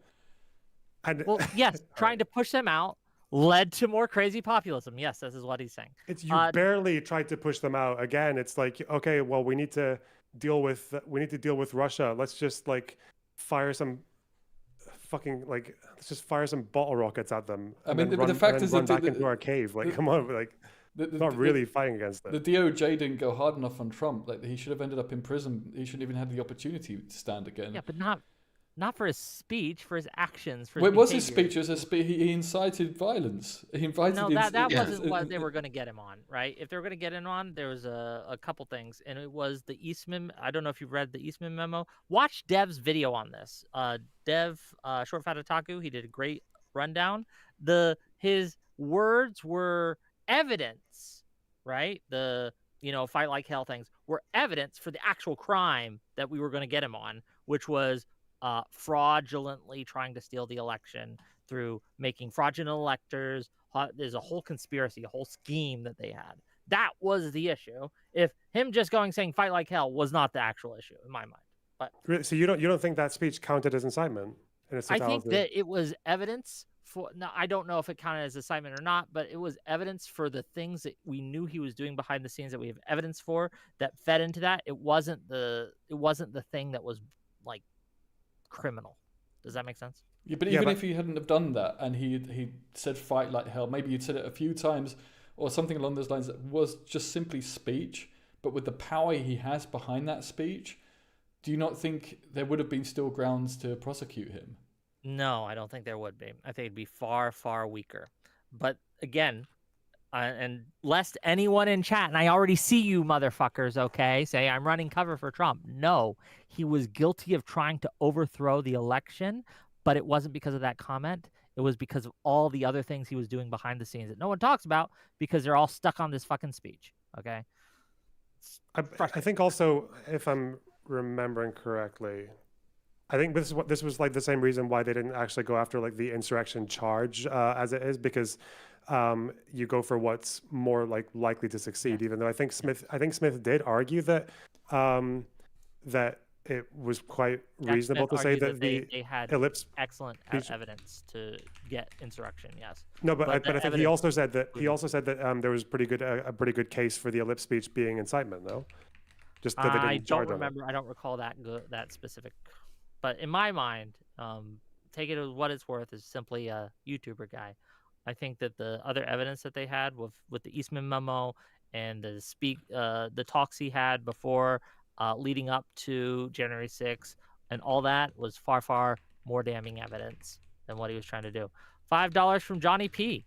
And Well, yes, trying to push them out led to more crazy populism. Yes, this is what he's saying. It's you barely tried to push them out. Again, it's like, okay, well, we need to deal with Russia. Let's just like fire some bottle rockets at them. I mean, the fact is run that back into our cave. Like, come on, like, not really fighting against it. The DOJ didn't go hard enough on Trump. Like, he should have ended up in prison. He shouldn't even have the opportunity to stand again. Yeah, but not for his speech, for his actions. For Well, his it was his behavior. speech. He incited violence. He invited. No, the that Yeah. wasn't what they were going to get him on, right? If they were going to get him on, there was a couple things, and it was the Eastman. I don't know if you've read the Eastman memo. Watch Dev's video on this. Dev, Short Fat Otaku, he did a great rundown. His words were evidence, right? Fight like hell things were evidence for the actual crime that we were going to get him on, which was fraudulently trying to steal the election through making fraudulent electors. There's a whole conspiracy, a whole scheme that they had. That was the issue. If him just saying fight like hell was not the actual issue in my mind. But So you don't think that speech counted as incitement? I think that it was evidence for. Now, I don't know if it counted as incitement or not, but it was evidence for the things that we knew he was doing behind the scenes that we have evidence for that fed into that. It wasn't the thing that was like criminal. Does that make sense? Yeah, but even if he hadn't have done that and he said fight like hell, maybe he'd said it a few times or something along those lines that was just simply speech, but with the power he has behind that speech, do you not think there would have been still grounds to prosecute him? No, I don't think there would be. I think it'd be far, far weaker. But again, and lest anyone in chat, and I already see you motherfuckers, okay, say I'm running cover for Trump. No, he was guilty of trying to overthrow the election, but it wasn't because of that comment. It was because of all the other things he was doing behind the scenes that no one talks about because they're all stuck on this fucking speech, okay? I think also, if I'm remembering correctly, I think this was like the same reason why they didn't actually go after like the insurrection charge as it is, because you go for what's more like likely to succeed. Even though I think Smith did argue that that it was quite reasonable to say that they had ellipse excellent evidence to get insurrection. Yes. No, but I think he also said that there was a pretty good case for the ellipse speech being incitement, though. Just that they didn't I charge don't on it. remember. I don't recall that specific. But in my mind, take it as what it's worth, is simply a YouTuber guy. I think that the other evidence that they had with the Eastman memo and the talks he had before, leading up to January 6th, and all that was far, far more damning evidence than what he was trying to do. $5 from Johnny P.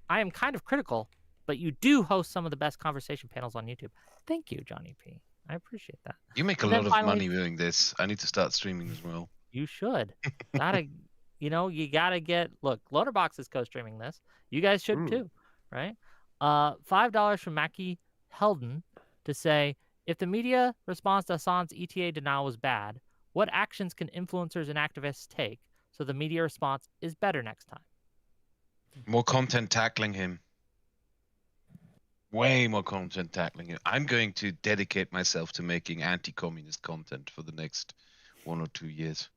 I am kind of critical, but you do host some of the best conversation panels on YouTube. Thank you, Johnny P. I appreciate that. You make a lot of money doing this. I need to start streaming as well. You should. You gotta get. Look, Lonerbox is co-streaming this. You guys should too, right? $5 from Mackie Helden to say, if the media response to Hasan's ETA denial was bad, what actions can influencers and activists take so the media response is better next time? More content tackling him. Way more content tackling him. I'm going to dedicate myself to making anti-communist content for the next 1 or 2 years.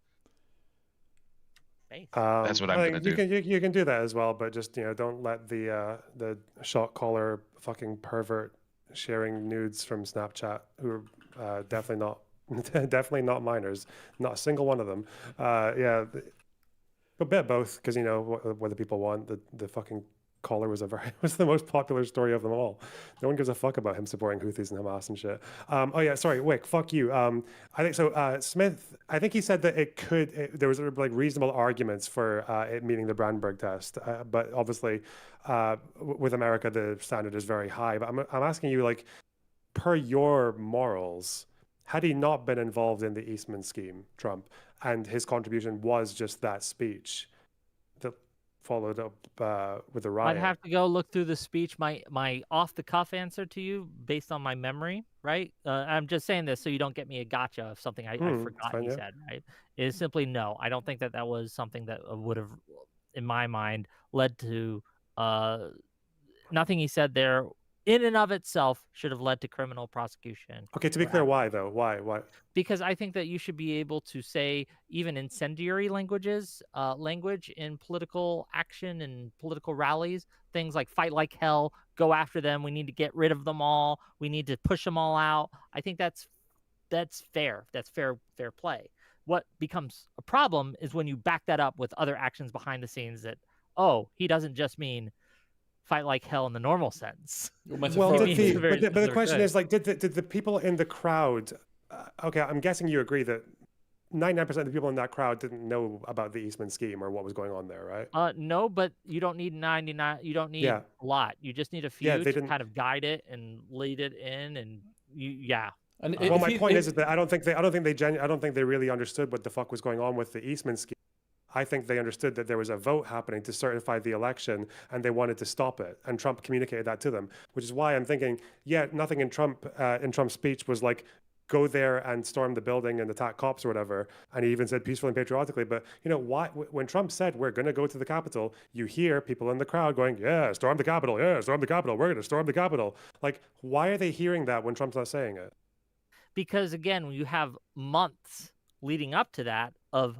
That's what I'm going to do. You can do that as well, but just don't let the shot caller fucking pervert sharing nudes from Snapchat, who are definitely not minors, not a single one of them. A bit both, because what the people want. The fucking caller was the most popular story of them all. No one gives a fuck about him supporting Houthis and Hamas and shit. Sorry, Wick, fuck you. I think so. Smith, I think he said that there was like reasonable arguments for it meeting the Brandenburg test, but obviously with America the standard is very high. But I'm asking you, like, per your morals, had he not been involved in the Eastman scheme, Trump, and his contribution was just that speech that followed up with the riot? I'd have to go look through the speech. My off-the-cuff answer to you, based on my memory, right? I'm just saying this so you don't get me a gotcha of something I forgot he said, right? Is simply no. I don't think that was something that would have, in my mind, led to nothing he said there in and of itself should have led to criminal prosecution. Okay, to be clear, why though? Why? Because I think that you should be able to say even incendiary language in political action and political rallies, things like fight like hell, go after them, we need to get rid of them all, we need to push them all out. I think that's fair. That's fair play. What becomes a problem is when you back that up with other actions behind the scenes that, he doesn't just mean fight like hell in the normal sense. But the question is, like, did the people in the crowd? Okay, I'm guessing you agree that 99% of the people in that crowd didn't know about the Eastman scheme or what was going on there, right? No, but you don't need 99. You don't need a lot. You just need a few to kind of guide it and lead it in, and And my point is that I don't think they really understood what the fuck was going on with the Eastman scheme. I think they understood that there was a vote happening to certify the election, and they wanted to stop it. And Trump communicated that to them, which is why I'm thinking, nothing in Trump's speech was like, go there and storm the building and attack cops or whatever. And he even said peacefully and patriotically. But why? When Trump said we're going to go to the Capitol, you hear people in the crowd going, "Yeah, storm the Capitol. Yeah, storm the Capitol. We're going to storm the Capitol." Like, why are they hearing that when Trump's not saying it? Because again, when you have months leading up to that of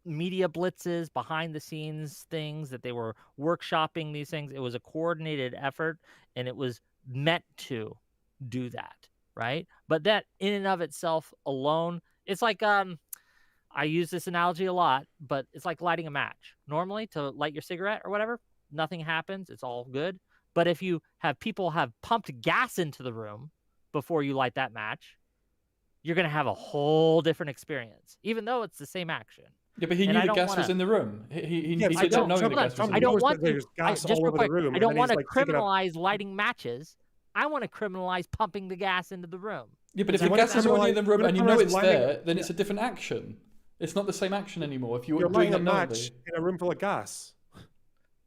media blitzes, behind the scenes things that they were workshopping these things, it was a coordinated effort, and it was meant to do that, right? But that in and of itself alone, it's like I use this analogy a lot, but it's like lighting a match. Normally, to light your cigarette or whatever, nothing happens, it's all good. But if you have people have pumped gas into the room before you light that match, you're going to have a whole different experience, even though it's the same action. Yeah, but he knew the gas was in the room. He said not knowing the gas was in the room. I don't want to. Just real quick, I don't want to criminalize lighting matches. I want to criminalize pumping the gas into the room. Yeah, but if the gas is already in the room and you know it's there, then it's a different action. It's not the same action anymore. If you're doing a match in a room full of gas.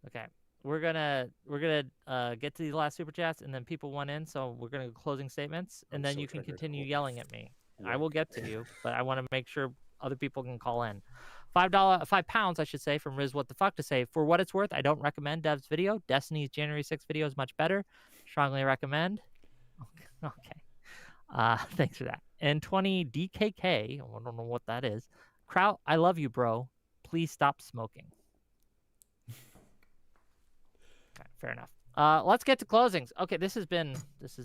Okay, we're gonna get to the last super chats, and then people went in, so we're gonna go closing statements, and then you can continue yelling at me. I will get to you, but I want to make sure other people can call in. £5, I should say, from Riz What the Fuck to say, for what it's worth, I don't recommend Dev's video. Destiny's January 6th video is much better. Strongly recommend. Okay. Thanks for that. And 20 DKK, I don't know what that is. Kraut, I love you, bro. Please stop smoking. Okay, fair enough. Let's get to closings. Okay, this has been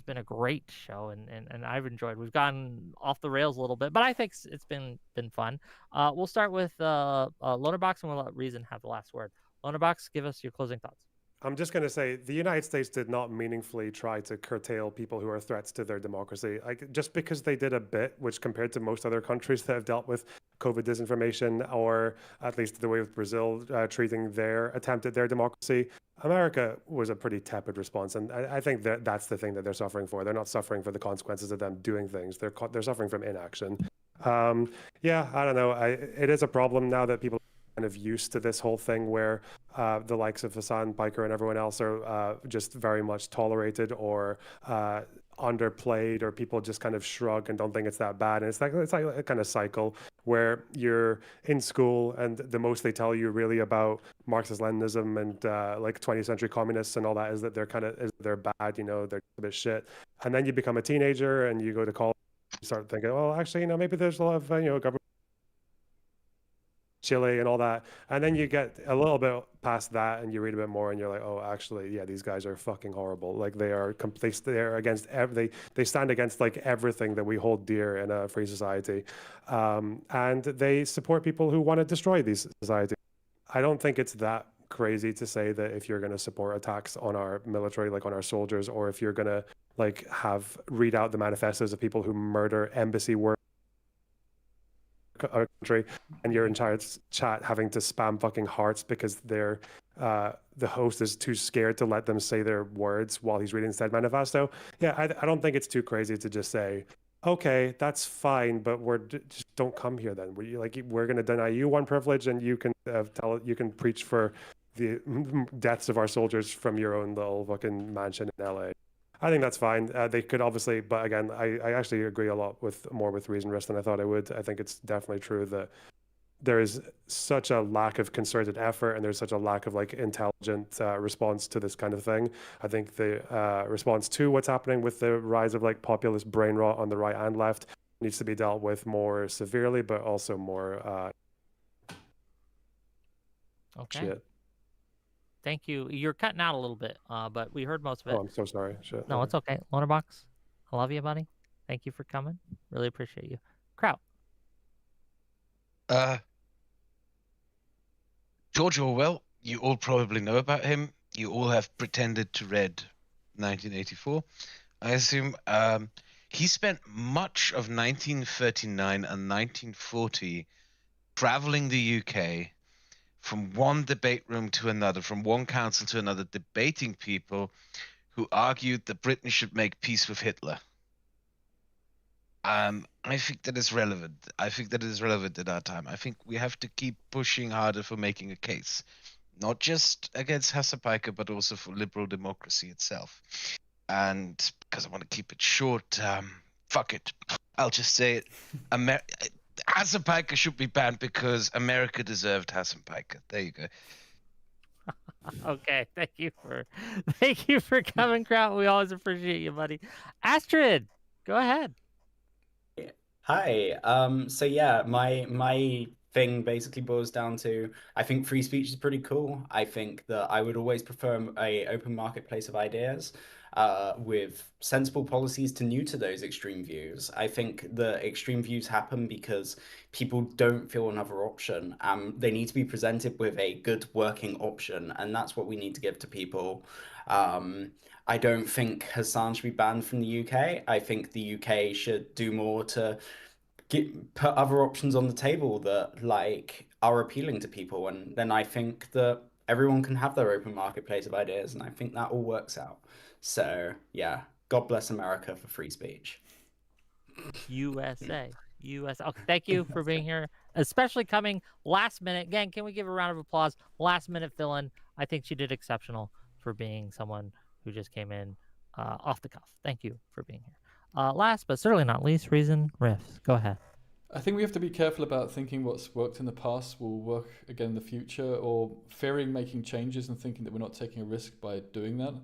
a great show, and I've enjoyed. We've gone off the rails a little bit, but I think it's been fun. We'll start with Lonerbox, and we'll let Reason have the last word. Lonerbox, give us your closing thoughts. I'm just going to say the United States did not meaningfully try to curtail people who are threats to their democracy. Just because they did a bit, which compared to most other countries that have dealt with COVID disinformation, or at least the way with Brazil treating their attempt at their democracy, America was a pretty tepid response. And I think that's the thing that they're suffering for. They're not suffering for the consequences of them doing things. They're suffering from inaction. Yeah, I don't know. It is a problem now that people kind of used to this whole thing where the likes of Hasan, Piker, and everyone else are just very much tolerated or underplayed, or people just kind of shrug and don't think it's that bad. And it's like a kind of cycle where you're in school and the most they tell you really about Marxist-Leninism and like 20th century communists and all that is that they're bad, you know, they're a bit shit. And then you become a teenager and you go to college, you start thinking, well, actually, you know, maybe there's a lot of government, Chile and all that, and then you get a little bit past that and you read a bit more and you're like, oh, actually, yeah, these guys are fucking horrible. Like they're against they stand against like everything that we hold dear in a free society, and they support people who want to destroy these societies. I don't think it's that crazy to say that if you're going to support attacks on our military, like on our soldiers, or if you're going to like read out the manifestos of people who murder embassy workers, our country, and your entire chat having to spam fucking hearts because they're the host is too scared to let them say their words while he's reading said manifesto. Yeah, I don't think it's too crazy to just say, okay, that's fine, but just don't come here then. We're going to deny you one privilege, and you can you can preach for the deaths of our soldiers from your own little fucking mansion in LA. I think that's fine. They could obviously, but again, I actually agree a lot more with Reason Risk than I thought I would. I think it's definitely true that there is such a lack of concerted effort and there's such a lack of like intelligent response to this kind of thing. I think the response to what's happening with the rise of like populist brain rot on the right and left needs to be dealt with more severely, but also more shit. Thank you. You're cutting out a little bit, but we heard most of it. Oh, I'm so sorry. Shit. No, it's okay. Lonerbox, I love you, buddy. Thank you for coming. Really appreciate you. Kraut. George Orwell, you all probably know about him. You all have pretended to read 1984, I assume. He spent much of 1939 and 1940 traveling the UK, from one debate room to another, from one council to another, debating people who argued that Britain should make peace with Hitler. I think that is relevant. I think that is relevant in our time. I think we have to keep pushing harder for making a case, not just against Hasan Piker, but also for liberal democracy itself. And because I want to keep it short, fuck it. I'll just say it. Hasan Piker should be banned because America deserved Hasan Piker. There you go. Okay, thank you for coming, Kraut. We always appreciate you, buddy. Astrid, go ahead. Hi. So yeah, my thing basically boils down to, I think free speech is pretty cool. I think that I would always prefer a open marketplace of ideas with sensible policies to neuter those extreme views. I think the extreme views happen because people don't feel another option. They need to be presented with a good working option, and that's what we need to give to people. I don't think Hasan should be banned from the UK. I think the UK should do more to put other options on the table that like are appealing to people, and then I think that everyone can have their open marketplace of ideas, and I think that all works out. So yeah, God bless America for free speech. USA. Okay, thank you for being here, especially coming last minute. Again, can we give a round of applause? Last minute fill-in. I think she did exceptional for being someone who just came in off the cuff. Thank you for being here. Last but certainly not least, Reason Riffs. Go ahead. I think we have to be careful about thinking what's worked in the past will work again in the future, or fearing making changes and thinking that we're not taking a risk by doing that.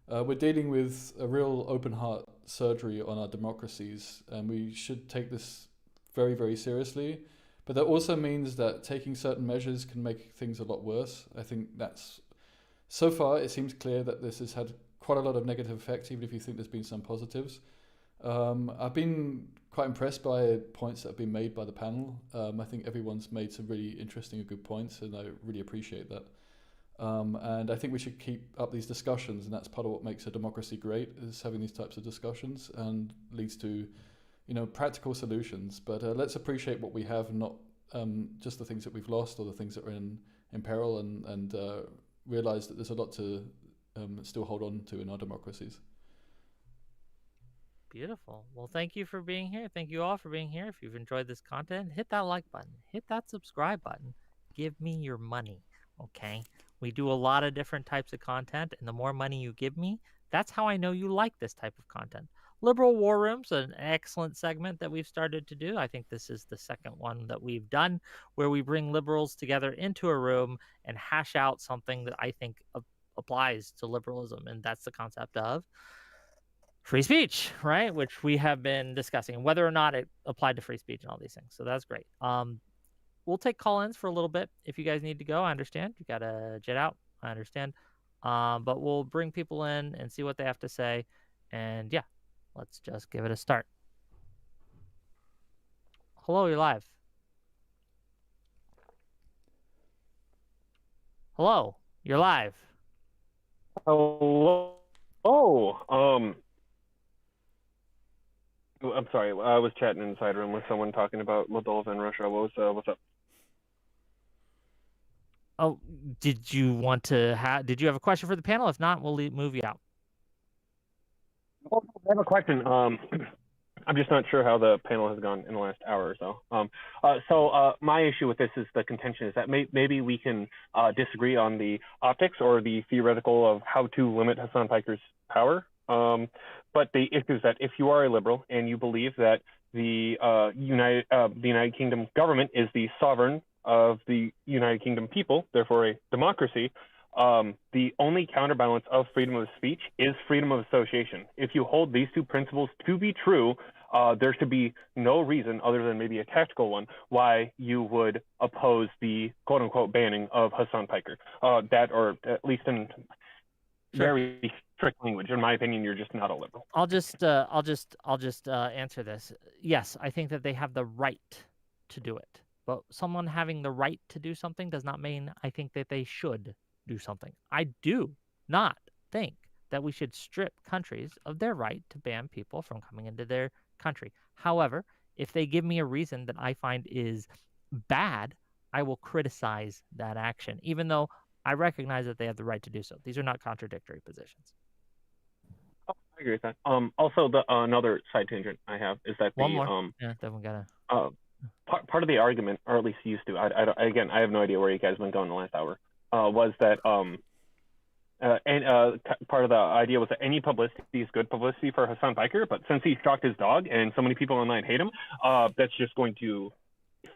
We're dealing with a real open heart surgery on our democracies, and we should take this very, very seriously. But that also means that taking certain measures can make things a lot worse. I think that's, so far, it seems clear that this has had quite a lot of negative effects, even if you think there's been some positives. I've been quite impressed by points that have been made by the panel. I think everyone's made some really interesting and good points, and I really appreciate that. And I think we should keep up these discussions, and that's part of what makes a democracy great, is having these types of discussions and leads to, practical solutions. But let's appreciate what we have, and not just the things that we've lost or the things that are in peril, and realize that there's a lot to still hold on to in our democracies. Beautiful. Well, thank you for being here. Thank you all for being here. If you've enjoyed this content, hit that like button, hit that subscribe button. Give me your money, okay? We do a lot of different types of content, and the more money you give me, that's how I know you like this type of content. Liberal War Room's an excellent segment that we've started to do. I think this is the second one that we've done, where we bring liberals together into a room and hash out something that I think applies to liberalism, and that's the concept of free speech, right? Which we have been discussing, and whether or not it applied to free speech and all these things. So that's great. We'll take call-ins for a little bit. If you guys need to go, I understand. You got to jet out. I understand. But we'll bring people in and see what they have to say. And yeah, let's just give it a start. Hello, you're live. Hello, you're live. Hello. I'm sorry. I was chatting inside a room with someone talking about Moldova and Russia. What's up? Oh, did you want to did you have a question for the panel? If not, we'll move you out. Well, I have a question. I'm just not sure how the panel has gone in the last hour or so. So my issue with this is the contention is that maybe we can disagree on the optics or the theoretical of how to limit Hasan Piker's power. But the issue is that if you are a liberal and you believe that the United Kingdom government is the sovereign of the United Kingdom people, therefore a democracy, the only counterbalance of freedom of speech is freedom of association. If you hold these two principles to be true, there should be no reason other than maybe a tactical one why you would oppose the quote-unquote banning of Hasan Piker. That, or at least in very strict language, in my opinion, you're just not a liberal. I'll just answer this. Yes, I think that they have the right to do it, but someone having the right to do something does not mean I think that they should do something. I do not think that we should strip countries of their right to ban people from coming into their country. However, if they give me a reason that I find is bad, I will criticize that action, even though I recognize that they have the right to do so. These are not contradictory positions. Oh, I agree with that. Also, another side tangent I have is that One more. Yeah, definitely gotta. Part of the argument, or at least used to, again, I have no idea where you guys have been going the last hour, was that part of the idea was that any publicity is good publicity for Hasan Piker, but since he shocked his dog and so many people online hate him, that's just going to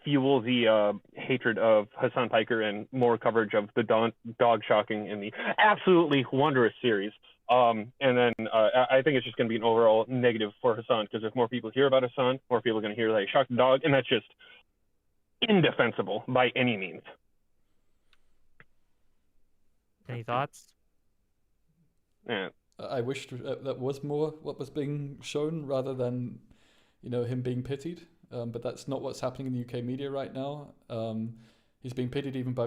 fuel the hatred of Hasan Piker and more coverage of the dog shocking in the absolutely wondrous series. And then I think it's just going to be an overall negative for Hasan, because if more people hear about Hasan, more people are going to hear that he shocked the dog, and that's just indefensible by any means. Any thoughts? Yeah. I wish that was more what was being shown rather than, him being pitied. But that's not what's happening in the UK media right now. He's being pitied even by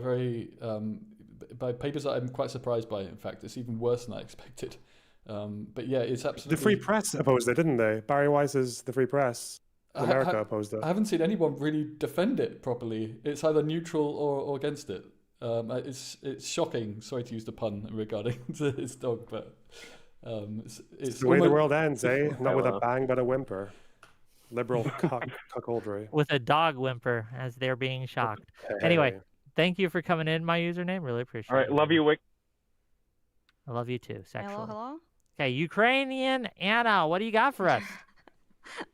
by papers that I'm quite surprised by. In fact, it's even worse than I expected. But yeah, it's absolutely... The Free Press opposed it, didn't they? Barry Wise's The Free Press. America opposed it. I haven't seen anyone really defend it properly. It's either neutral or against it. It's shocking. Sorry to use the pun regarding his dog, but it's the way the world ends, eh? Not with a bang, but a whimper. Liberal cuckoldry. With a dog whimper as they're being shocked. Anyway, thank you for coming in, my username. Really appreciate it. All right, love you, Wick. I love you too, sexually. Hello. Okay, Ukrainian Anna, what do you got for us?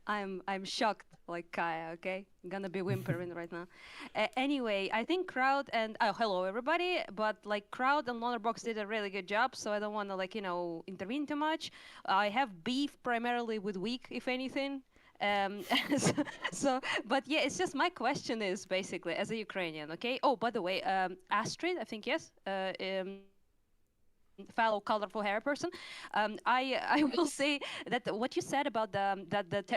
I'm shocked like Kaya, okay? I'm gonna be whimpering right now. Anyway, I think Kraut and hello everybody, but like Kraut and Lonerbox did a really good job, so I don't want to like intervene too much. I have beef primarily with Week, if anything. so, but yeah, it's just my question is basically as a Ukrainian, okay? Oh, by the way, Astrid, I think yes. Fellow colorful hair person, I will say that what you said about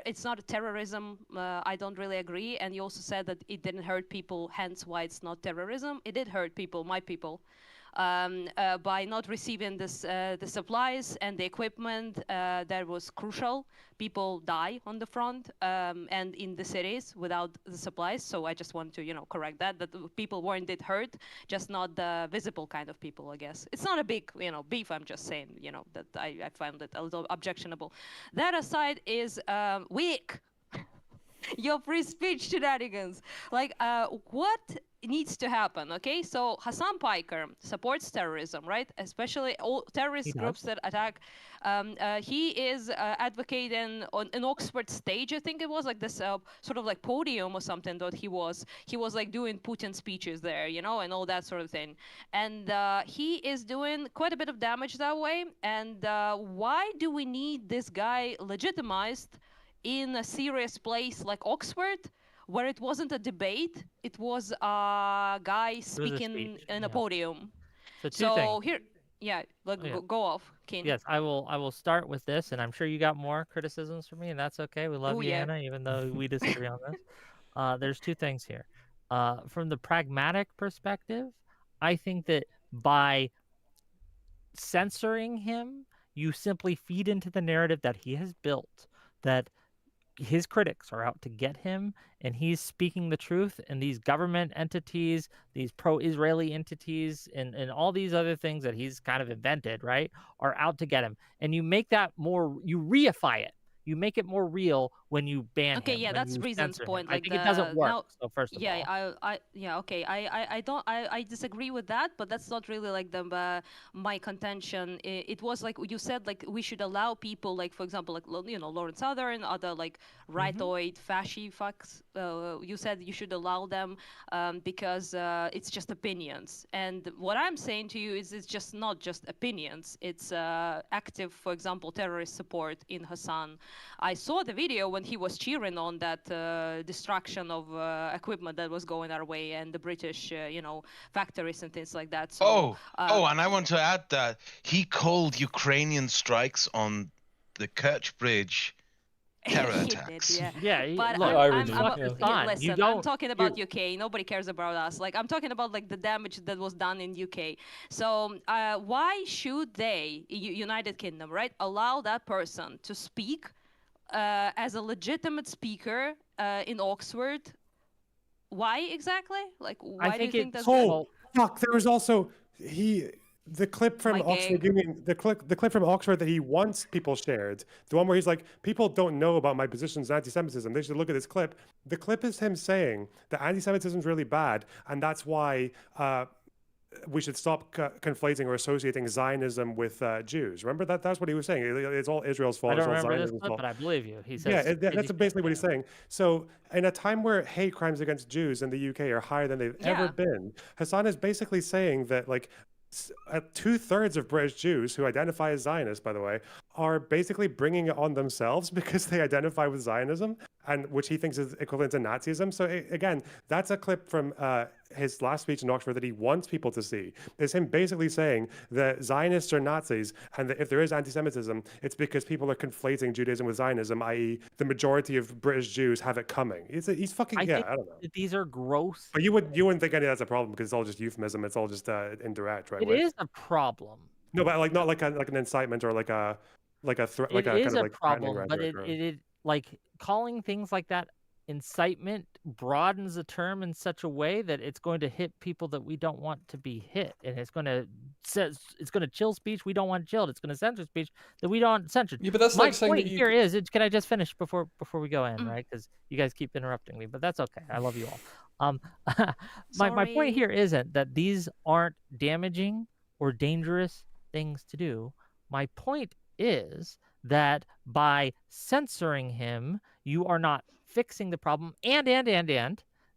it's not a terrorism. I don't really agree. And you also said that it didn't hurt people, hence why it's not terrorism. It did hurt people, my people. By not receiving the supplies and the equipment that was crucial. People die on the front and in the cities without the supplies. So I just want to, correct that people weren't hurt, just not the visible kind of people, I guess. It's not a big, beef. I'm just saying, that I find it a little objectionable. That aside is weak. Your free speech shenanigans. Like, what needs to happen? Okay, so Hasan Piker supports terrorism, right? Especially all terrorist groups that attack. He is advocating on an Oxford stage, I think it was like this sort of like podium or something that he was like doing Putin speeches there, and all that sort of thing. And he is doing quite a bit of damage that way. And why do we need this guy legitimized in a serious place like Oxford, where it wasn't a debate, it was a guy speaking in a podium. So two things. Here, go off, Kane. Yes, I will start with this, and I'm sure you got more criticisms for me, and that's okay. We love you, Anna, even though we disagree on this. There's two things here. From the pragmatic perspective, I think that by censoring him, you simply feed into the narrative that he has built that his critics are out to get him, and he's speaking the truth, and these government entities, these pro-Israeli entities, and all these other things that he's kind of invented, right, are out to get him. And you make that more, you reify it. You make it more real when you ban him. Okay, yeah, that's Reason's point. Like I think it doesn't work. So first of all, okay, I disagree with that, but that's not really like my contention. It was like you said, like we should allow people, like for example, like Lawrence Southern, other like rightoid fasci fucks. You said you should allow them because it's just opinions. And what I'm saying to you is, it's just not just opinions. It's active, for example, terrorist support in Hasan. I saw the video when he was cheering on that destruction of equipment that was going our way and the British, factories and things like that. So, and I want to add that he called Ukrainian strikes on the Kerch Bridge terror attacks. But listen, I'm talking about UK. Nobody cares about us. Like I'm talking about like the damage that was done in UK. So why should they, United Kingdom, right, allow that person to speak as a legitimate speaker in Oxford? Why exactly? Like why do you think that's fuck? There was also the clip from Oxford Union, the clip from Oxford that he wants people shared, the one where he's like, people don't know about my positions on anti-Semitism, they should look at this clip. The clip is him saying that anti-Semitism is really bad, and that's why we should stop conflating or associating Zionism with Jews. Remember that? That's what he was saying. It's all Israel's fault. I don't it's all remember Zionism's this clip, fault. but I believe you. He says, that's basically what he's saying. So in a time where hate crimes against Jews in the UK are higher than they've ever been, Hasan is basically saying that like 2/3 of British Jews who identify as Zionists, by the way, are basically bringing it on themselves because they identify with Zionism, and which he thinks is equivalent to Nazism. So again, that's a clip from his last speech in Oxford that he wants people to see. It's him basically saying that Zionists are Nazis, and that if there is anti-Semitism, it's because people are conflating Judaism with Zionism, i.e. the majority of British Jews have it coming. He's fucking, I don't know. These are gross. But you wouldn't think any of that's a problem because it's all just euphemism. It's all just indirect, right? It is a problem. No, but like not like an incitement or like a threat, like a kind of like problem, but it like calling things like that incitement broadens the term in such a way that it's going to hit people that we don't want to be hit, and it's going to chill speech we don't want chilled. It's going to censor speech that we don't want censored. Yeah, but that's my like saying point that here is, can I just finish before we go in, right? Because you guys keep interrupting me, but that's okay. I love you all. My point here isn't that these aren't damaging or dangerous things to do. My point is that by censoring him, you are not fixing the problem, and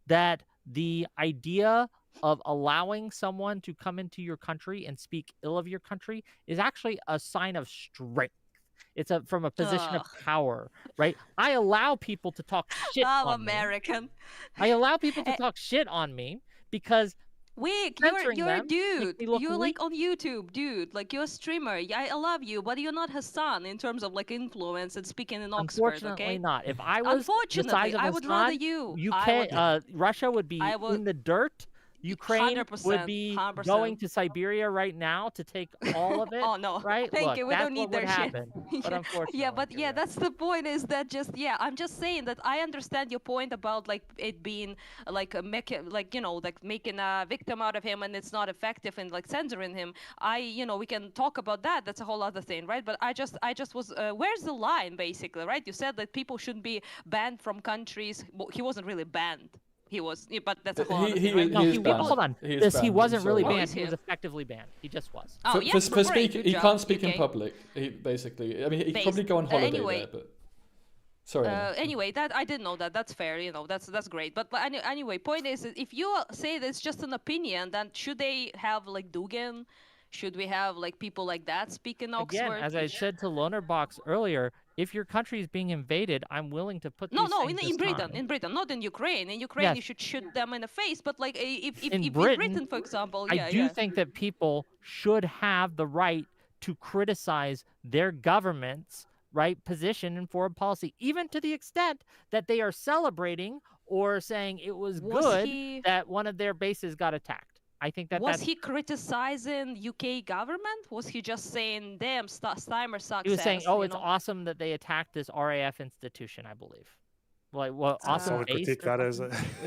that the idea of allowing someone to come into your country and speak ill of your country is actually a sign of strength. It's from a position of power, right? I allow people to talk shit I'm on me. American. I allow people to talk shit on me because Wick, censoring you're a them dude. makes me look You're weak. like on YouTube, dude. Like you're a streamer. Yeah, I love you, but you're not Hasan in terms of like influence and speaking in Oxford. Unfortunately Okay. not. If I was the size Unfortunately, of I would rather Hasan, you. Russia would be I would- in the dirt. Ukraine 100%, would be 100%. going to Siberia right now to take all of it. Oh no! Right? Thank Look, you. We that's don't need what would their shit. happen. But unfortunately, Yeah, but yeah, that's the point. Is that just I'm just saying that I understand your point about like it being like like making a victim out of him and it's not effective and like censoring him. We can talk about that. That's a whole other thing, right? But I just was where's the line basically, right? You said that people shouldn't be banned from countries. Well, he wasn't really banned. He was, but that's a whole other thing, right? No, hold on. He wasn't really Oh, banned. is He he? was effectively banned. He just was. Oh, yeah, For great, speaking, good he job, can't speak in UK. public. He basically, I mean, he could probably go on holiday anyway, there, but sorry. Anna. Anyway, that I didn't know that. That's fair. That's great. But anyway, point is, if you say that it's just an opinion, then should they have like Dugan? Should we have like people like that speak in Oxford? Again, as I said to Lonerbox earlier, if your country is being invaded, I'm willing to put No, these things in Britain, aside. not in Ukraine. In Ukraine, Yes. you should shoot them in the face. But like, if In Britain, for example, I do think that people should have the right to criticize their government's position and foreign policy, even to the extent that they are celebrating or saying it was good that one of their bases got attacked. I think that was he criticizing UK government? Was he just saying, "Damn, Steimer sucks"? He was saying, "Oh, it's awesome that they attacked this RAF institution." I believe. Like, what awesome critique that is.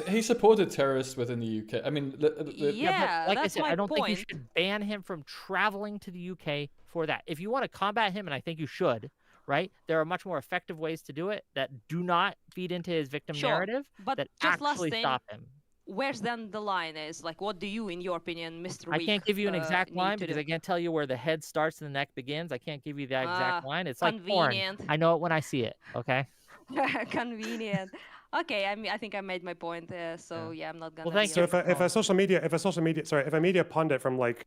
He supported terrorists within the UK. I mean, yeah, like that's I said, my I don't point. think you should ban him from traveling to the UK for that. If you want to combat him, and I think you should, right? There are much more effective ways to do it that do not feed into his victim narrative, but that just last actually thing, stop him. Where's then the line is? Like, what do you, in your opinion, Mr. I Week, can't give you an exact need line to because do? I can't tell you where the head starts and the neck begins. I can't give you that exact line. It's like convenient. porn. I know it when I see it. Okay. Convenient. Okay, I think I made my point. So yeah, I'm not gonna. Well, thank So if a media pundit from like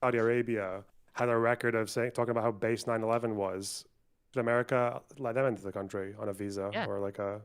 Saudi Arabia had a record of talking about how base 9/11 was, should America let them into the country on a visa or like a?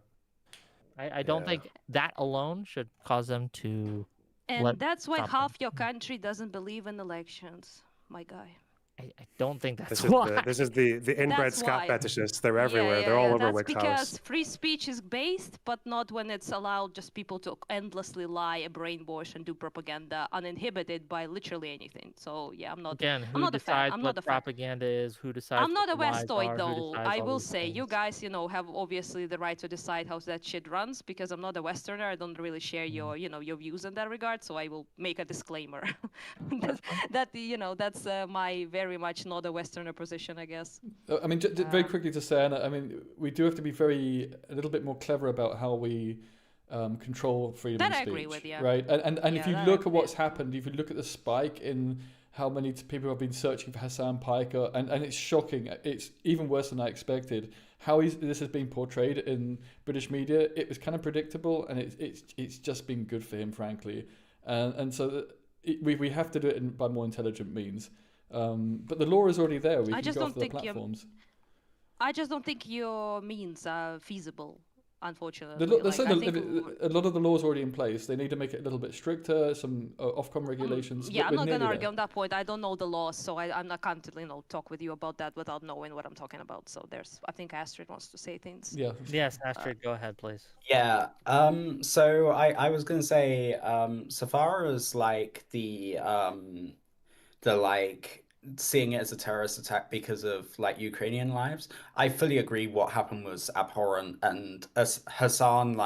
I don't think that alone should cause them to. And that's why half your country doesn't believe in elections, my guy. I don't think that's why. This is the inbred scat fetishists. They're everywhere. They're all over Wick's house. That's because free speech is based, but not when it's allowed just people to endlessly lie, brainwash, and do propaganda uninhibited by literally anything. So yeah, I'm not. Again, I'm not a fan. I'm not what propaganda is? Who decides? I'm not a what the lies Westoid are, though. I will say, things? you guys, have obviously the right to decide how that shit runs. Because I'm not a Westerner, I don't really share your views in that regard. So I will make a disclaimer that's my very much not a Westerner position, I guess. I mean, very quickly to say, Anna, I mean, we do have to be a little bit more clever about how we control freedom of speech. I agree with, yeah. Right? And if you look at what's happened, if you look at the spike in how many people have been searching for Hasan Piker, and it's shocking. It's even worse than I expected. How this has been portrayed in British media, it was kind of predictable, and it's just been good for him, frankly. And so we have to do it by more intelligent means. But the law is already there. We can go off the platforms. I just don't think your means are feasible, unfortunately. A lot of the laws already in place. They need to make it a little bit stricter, some Ofcom regulations. Yeah, I'm not going to argue on that point. I don't know the laws, so I can't talk with you about that without knowing what I'm talking about. So I think Astrid wants to say things. Yeah. Yes, Astrid, go ahead, please. Yeah. So I was going to say, so far as like the like seeing it as a terrorist attack because of like Ukrainian lives, I fully agree what happened was abhorrent, and as Hasan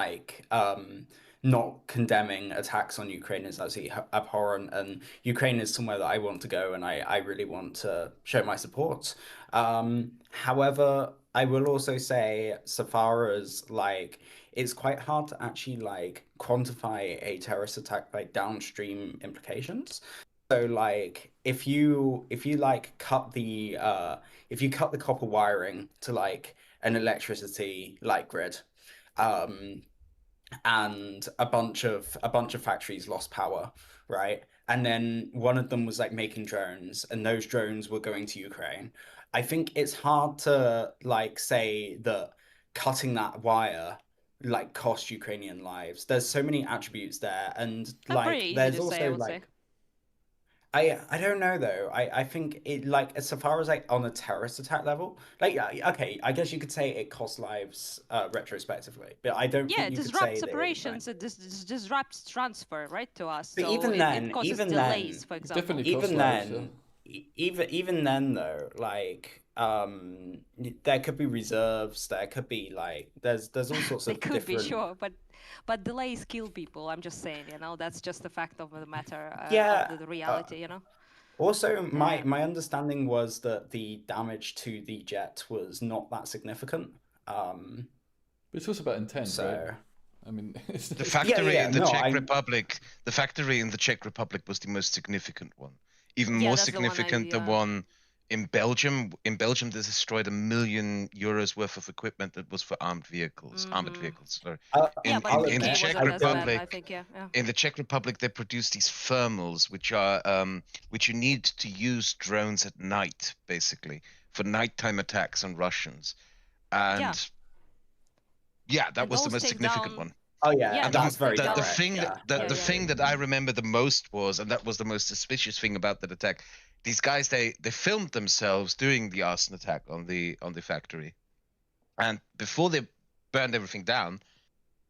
not condemning attacks on Ukraine is actually abhorrent, and Ukraine is somewhere that I want to go and I really want to show my support. However, I will also say, so far as like it's quite hard to actually like quantify a terrorist attack by downstream implications. like if you like cut the copper wiring to like an electricity like grid, and a bunch of factories lost power, right? And then one of them was like making drones, and those drones were going to Ukraine. I think it's hard to like say that cutting that wire like cost Ukrainian lives. There's so many attributes there, and like Pretty easy there's to say, I also would say. like I don't know though. I think it like as far as like on a terrorist attack level, like okay, I guess you could say it costs lives retrospectively, but I don't Yeah, think it you could say disrupts that operations, it disrupts transfer, right, to us. But So even it then, causes even delays, then, for example. Definitely cost even lives, then, even then though, like there could be reserves, there could be like there's all sorts They of could be, different. sure, but delays kill people. I'm just saying, you know, that's just the fact of the matter, Yeah. of the reality, you know. Also, my understanding was that the damage to the jet was not that significant. But it's also about intent, So right? I mean, it's The factory in the no, Czech Republic, the factory in the Czech Republic was the most significant one. Even Yeah, more that's the one significant, the one in Belgium. In Belgium, they destroyed €1 million worth of equipment that was for armored vehicles. Sorry. Yeah, but I'll the admit, UK Czech wasn't as bad, Republic, I think, yeah. in the Czech Republic, they produce these thermals, which are which you need to use drones at night, basically, for nighttime attacks on Russians. And yeah, that And was the those most take significant down- one. Oh yeah, Yeah, and those that's very take down- The direct. thing Yeah. the thing that I remember the most was, and that was the most suspicious thing about that attack, these guys they filmed themselves doing the arson attack on the factory, and before they burned everything down,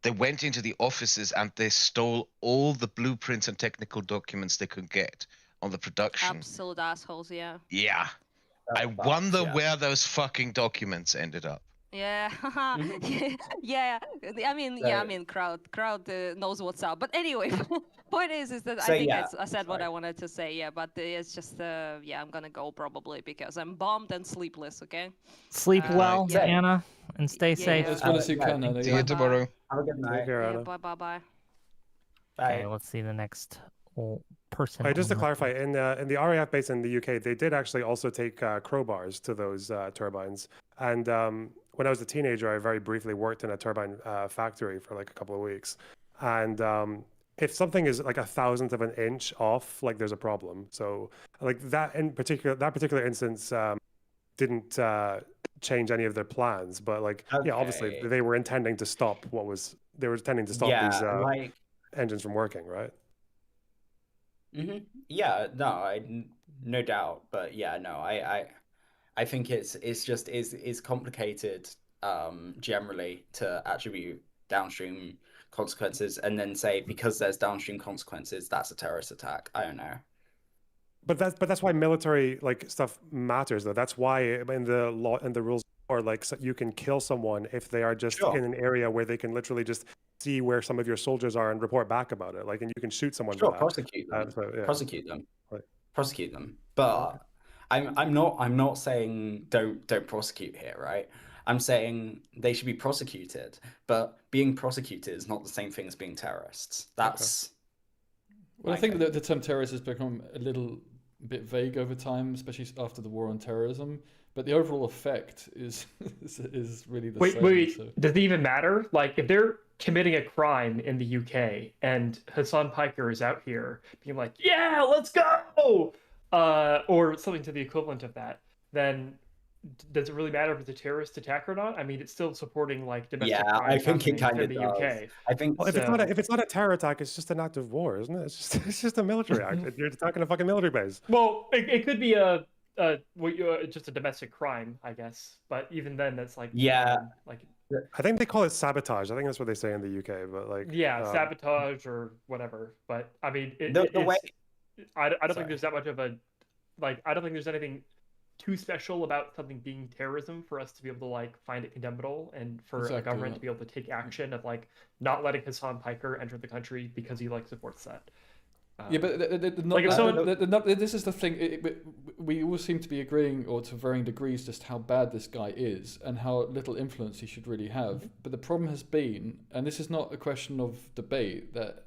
they went into the offices and they stole all the blueprints and technical documents they could get on the production. Absolute assholes, yeah. Yeah, I That's wonder yeah. where those fucking documents ended up. Yeah, yeah. I mean, Kraut knows what's up. But anyway, point is that So, I think yeah, I said what sorry. I wanted to say. Yeah, but it's just I'm gonna go probably because I'm bummed and sleepless. Okay. Sleep well, yeah. Anna, and stay Yeah, safe. yeah. as well as you can. Anna, See yeah. you tomorrow. Have a good Take night. care, Yeah. Anna. Bye. Bye. Okay, let's see the next person. Just to on the- clarify, in the RAF base in the UK, they did actually also take crowbars to those turbines. And when I was a teenager, I very briefly worked in a turbine factory for like a couple of weeks. And if something is like 1/1000th of an inch off, like there's a problem. So like that particular instance didn't change any of their plans, but like yeah, obviously Okay. they were intending to stop these like engines from working, right? yeah, no doubt, but yeah, no, I think it's just is complicated generally to attribute downstream consequences and then say because there's downstream consequences that's a terrorist attack. I don't know. But that's why military like stuff matters though. That's why in the law and the rules are like you can kill someone if they are just Sure. in an area where they can literally just see where some of your soldiers are and report back about it. Like, and you can shoot someone. Sure, for that. prosecute them. Yeah. Prosecute them. Right. Prosecute them. But I'm not saying don't prosecute here, right? I'm saying they should be prosecuted, but being prosecuted is not the same thing as being terrorists. That's Well, I think that the term terrorist has become a little bit vague over time, especially after the war on terrorism. But the overall effect is really the same. Wait. So. Does it even matter? Like, if they're committing a crime in the UK and Hasan Piker is out here being like, "Yeah, let's go," or something to the equivalent of that, then does it really matter if it's a terrorist attack or not? I mean, it's still supporting like domestic yeah, crimes I think it happening kind in of the does. UK. I think Well, if it's not a terror attack, it's just an act of war, isn't it? It's just a military act. You're attacking a fucking military base. Well, it could be just a domestic crime, I guess. But even then, that's like like I think they call it sabotage. I think that's what they say in the UK. But like sabotage or whatever. But I mean, I don't think there's that much of a I don't think there's anything too special about something being terrorism for us to be able to like find it condemnable and for a government to be able to take action of like not letting Hasan Piker enter the country because he like supports that. Yeah, but this is the thing. We all seem to be agreeing, or to varying degrees, just how bad this guy is and how little influence he should really have. But the problem has been, and this is not a question of debate, that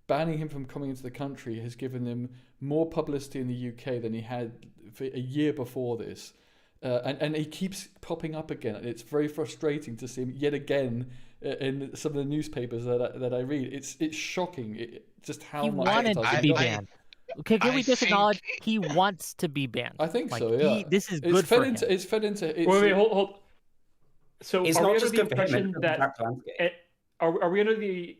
banning him from coming into the country has given him more publicity in the UK than he had for a year before this. And he keeps popping up again. It's very frustrating to see him yet again in some of the newspapers that I read. It's shocking just how much he wanted to be banned. Okay, can we just acknowledge he wants to be banned? I think so. Yeah, this is good for him. It's fed into. Wait, hold. So it's are not we just under the impression that are we under the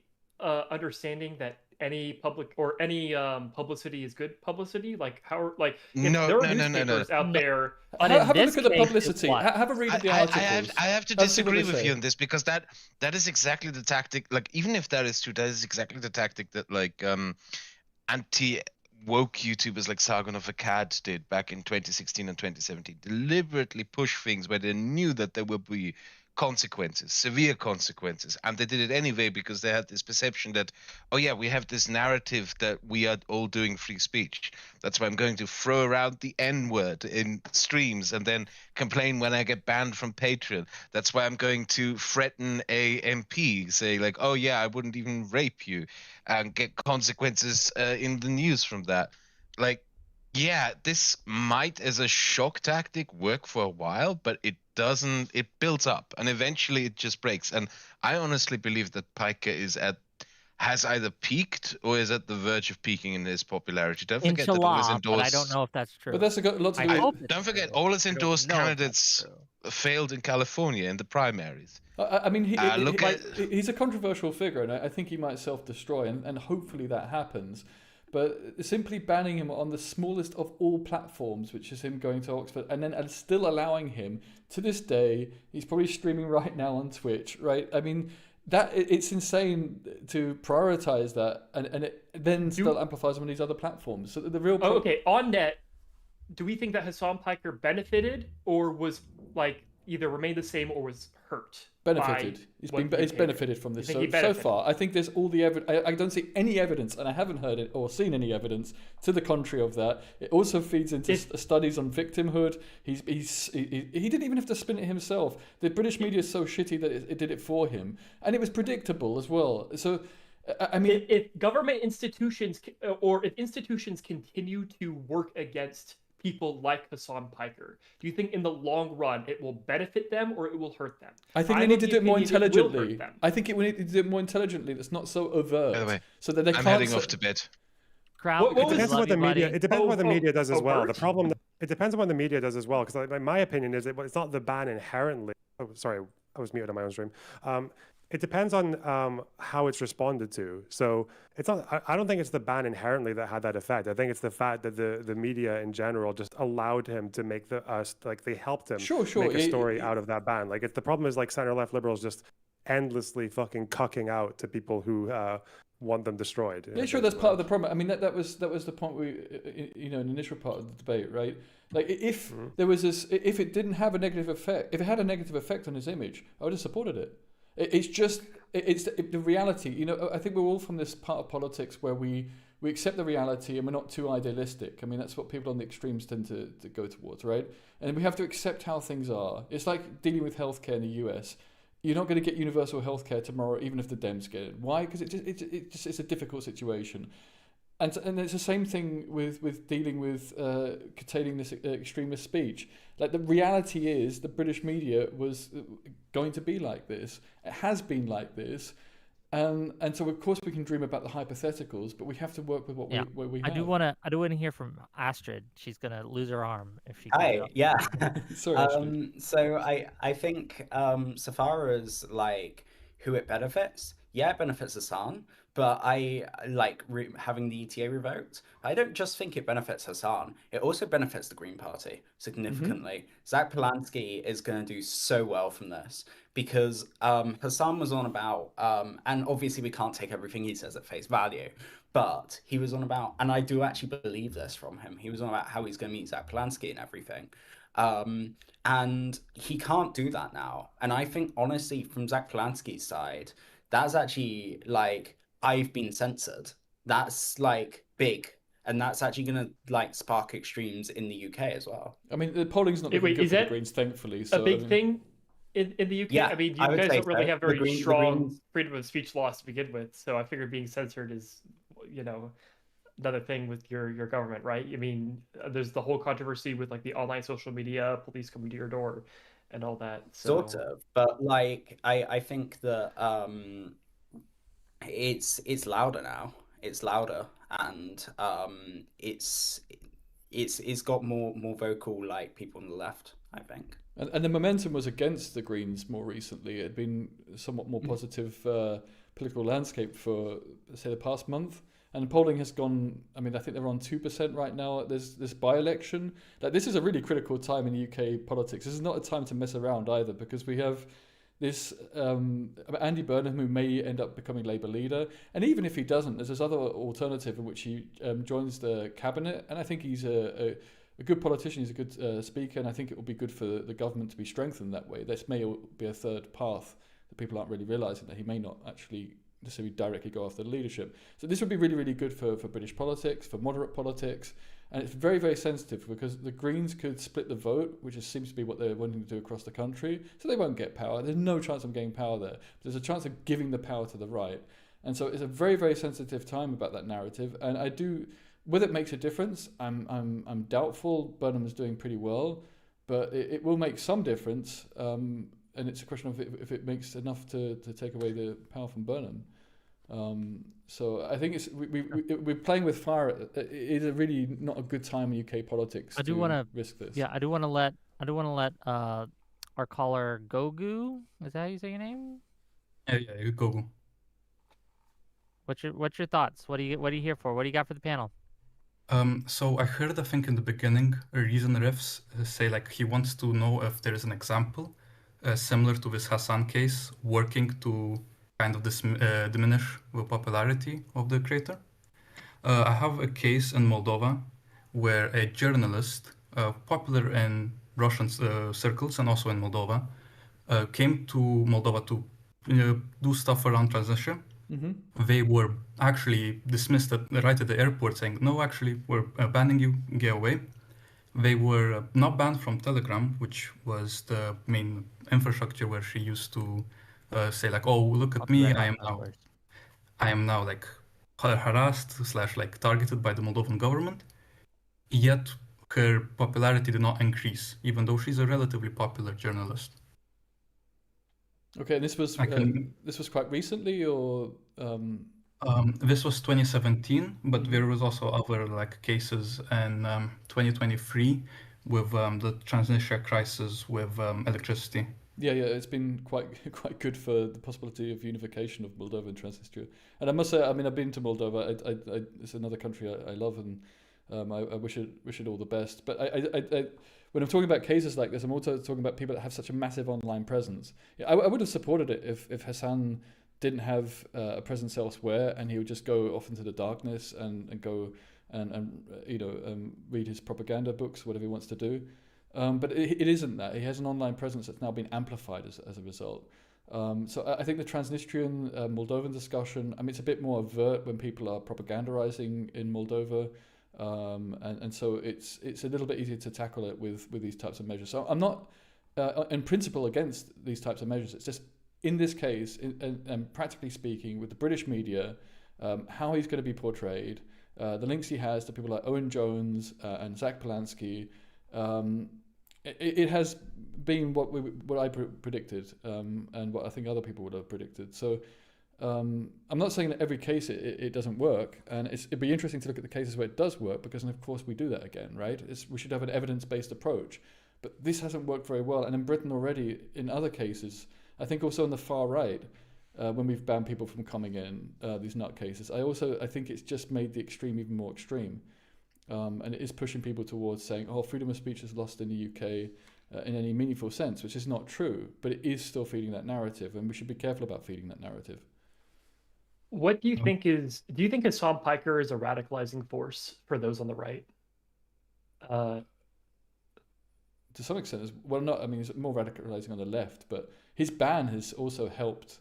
understanding that any public or any publicity is good publicity? Like how if there are newspapers out there. Have a look at the publicity. Have a read of the articles. I have to disagree with you on this, because that is exactly the tactic. Like, even if that is true, that is exactly the tactic that anti-woke YouTubers like Sargon of Akkad did back in 2016 and 2017. Deliberately push things where they knew that there would be consequences, severe consequences, and they did it anyway because they had this perception that, oh yeah, we have this narrative that we are all doing free speech. That's why I'm going to throw around the N-word in streams and then complain when I get banned from Patreon. That's why I'm going to threaten a MP, say like, oh yeah, I wouldn't even rape you, and get consequences in the news from that. Like, yeah, this might as a shock tactic work for a while, but it doesn't. It builds up and eventually it just breaks. And I honestly believe that Piker has either peaked or is at the verge of peaking in his popularity. Don't forget that all his endorsed. But I don't know if that's true. But that's a lot to do. Don't forget, all his endorsed candidates failed in California in the primaries. I mean, he's a controversial figure, and I think he might self-destroy, and hopefully that happens. But simply banning him on the smallest of all platforms, which is him going to Oxford, and then still allowing him to this day, he's probably streaming right now on Twitch, right? I mean, it's insane to prioritize that, and it then still amplifies on these other platforms. So the real okay, on net, do we think that Hasan Piker benefited, or was either remained the same or was hurt? Benefited. It's benefited from this so far. I think there's all the evidence. I don't see any evidence, and I haven't heard it or seen any evidence to the contrary of that. It also feeds into studies on victimhood. He didn't even have to spin it himself. The British media is so shitty that it did it for him, and it was predictable as well. So, I mean, if government institutions or if institutions continue to work against people like Hasan Piker, do you think in the long run it will benefit them or it will hurt them? I think they need to do it more intelligently. I think it will need to do it more intelligently. That's not so overt. By the way, so that they I'm heading off to bed. Kraut, it depends on what the media. It depends on what the media does as well. The problem. It depends on what the media does as well. Because my opinion is it's not the ban inherently. Oh, sorry, I was muted on my own stream. It depends on how it's responded to. So it's not. I don't think it's the ban inherently that had that effect. I think it's the fact that the media in general just allowed him to make they helped him make a story out of that ban. Like, the problem is center left liberals just endlessly fucking cucking out to people who want them destroyed. Yeah, sure. That's part of the problem. I mean, that was the point in the initial part of the debate, right? Like, if there was this, if it didn't have a negative effect, if it had a negative effect on his image, I would have supported it. It's the reality. I think we're all from this part of politics where we accept the reality and we're not too idealistic. I mean, that's what people on the extremes tend to go towards, right? And we have to accept how things are. It's like dealing with healthcare in the US. You're not going to get universal healthcare tomorrow, even if the Dems get it. Why? Because it's a difficult situation. And it's the same thing with dealing with curtailing this extremist speech. Like, the reality is the British media was going to be like this. It has been like this. And so, of course, we can dream about the hypotheticals, but we have to work with what we have. I do want to hear from Astrid. She's going to lose her arm if she Hi, yeah. Sorry, Astrid. So I think so far as who it benefits, yeah, it benefits Hasan. But I having the ETA revoked. I don't just think it benefits Hasan. It also benefits the Green Party significantly. Zach Polanski is going to do so well from this because Hasan was on about, and obviously we can't take everything he says at face value, but he was on about, and I do actually believe this from him, he was on about how he's going to meet Zach Polanski and everything. And he can't do that now. And I think, honestly, from Zach Polanski's side, that's actually I've been censored. That's big, and that's actually going to spark extremes in the UK as well. I mean, the polling's not looking good for the Greens, thankfully. So, a big thing in the UK? Yeah, I mean, you guys don't really have very strong freedom of speech laws to begin with, so I figure being censored is another thing with your government, right? I mean, there's the whole controversy with like the online social media, police coming to your door, and all that. So... Sort of, but like I think that it's louder now. It's louder, and it's got more vocal like people on the left, I think. And the momentum was against the Greens more recently. It had been somewhat more positive political landscape for, say, the past month. And polling has gone, I mean, I think they're on 2% right now. There's this by-election. Like, this is a really critical time in UK politics. This is not a time to mess around either, because we have this Andy Burnham, who may end up becoming Labour leader. And even if he doesn't, there's this other alternative in which he joins the cabinet. And I think he's a good politician. He's a good speaker. And I think it will be good for the government to be strengthened that way. This may be a third path that people aren't really realising, that he may not actually necessarily directly go after the leadership. So this would be really, really good for British politics, for moderate politics. And it's very, very sensitive, because the Greens could split the vote, which seems to be what they're wanting to do across the country. So they won't get power. There's no chance of getting power there. There's a chance of giving the power to the right. And so it's a very, very sensitive time about that narrative. And I do, whether it makes a difference, I'm doubtful. Burnham is doing pretty well, but it will make some difference. And it's a question of if it makes enough to take away the power from Burnham. So I think we're playing with fire. It is a really not a good time in UK politics. I do want to risk this. Yeah, I do want to let our caller Gogu. Is that how you say your name? Yeah, Gogu. What's your thoughts? What are you here for? What do you got for the panel? So I heard, I think in the beginning, Reason Riffs say like he wants to know if there is an example similar to this Hasan case working to kind of diminish the popularity of the creator. I have a case in Moldova where a journalist, popular in Russian circles and also in Moldova, came to Moldova to do stuff around transition. Mm-hmm. They were actually dismissed right at the airport, saying, no, actually, we're banning you, get away. They were not banned from Telegram, which was the main infrastructure where she used to say like, oh, look at me, I am now like harassed / like targeted by the Moldovan government. Yet her popularity did not increase, even though she's a relatively popular journalist. Okay, and this was quite recently, or this was 2017, but there was also other like cases in 2023 with the Transnistria crisis with electricity. Yeah, it's been quite good for the possibility of unification of Moldova and Transnistria. And I must say, I mean, I've been to Moldova. It's another country I love, and I wish it all the best. But I when I'm talking about cases like this, I'm also talking about people that have such a massive online presence. I would have supported it if Hasan didn't have a presence elsewhere, and he would just go off into the darkness and go and read his propaganda books, whatever he wants to do. But it isn't that. He has an online presence that's now been amplified as a result. So I think the Transnistrian Moldovan discussion, I mean, it's a bit more overt when people are propagandizing in Moldova. And so it's a little bit easier to tackle it with these types of measures. So I'm not in principle against these types of measures. It's just in this case, and practically speaking, with the British media, how he's going to be portrayed, the links he has to people like Owen Jones and Zach Polanski, it has been what I predicted, and what I think other people would have predicted. So I'm not saying that every case it doesn't work, and it'd be interesting to look at the cases where it does work, because of course we do that again, right? We should have an evidence-based approach, but this hasn't worked very well. And in Britain already, in other cases, I think also on the far right, when we've banned people from coming in, these nutcases, I think it's just made the extreme even more extreme. And it is pushing people towards saying, oh, freedom of speech is lost in the UK in any meaningful sense, which is not true, but it is still feeding that narrative, and we should be careful about feeding that narrative. What do you think do you think Hasan Piker is a radicalizing force for those on the right? To some extent, he's more radicalizing on the left, but his ban has also helped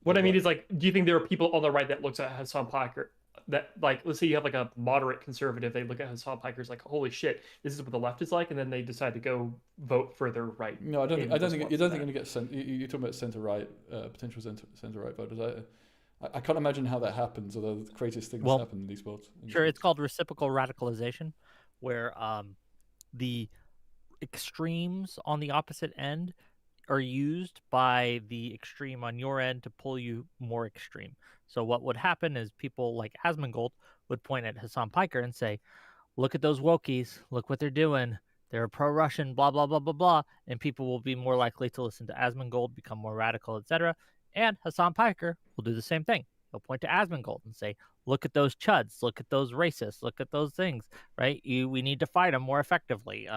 What I mean is, like, do you think there are people on the right that looks at Hasan Piker that, like, let's say you have like a moderate conservative, they look at Hasan Piker's like, holy shit, this is what the left is like, and then they decide to go vote further right? No, I don't think you're going to get you're talking about center right, potential center right voters. I can't imagine how that happens, although the craziest things happen in these sports. Sure, it's called reciprocal radicalization, where the extremes on the opposite end are used by the extreme on your end to pull you more extreme. So what would happen is people like Asmongold would point at Hasan Piker and say, look at those wokies, look what they're doing. They're pro-Russian, blah, blah, blah, blah, blah. And people will be more likely to listen to Asmongold, become more radical, etc. And Hasan Piker will do the same thing. He'll point to Asmongold and say, look at those chuds, look at those racists, look at those things, right? We need to fight them more effectively.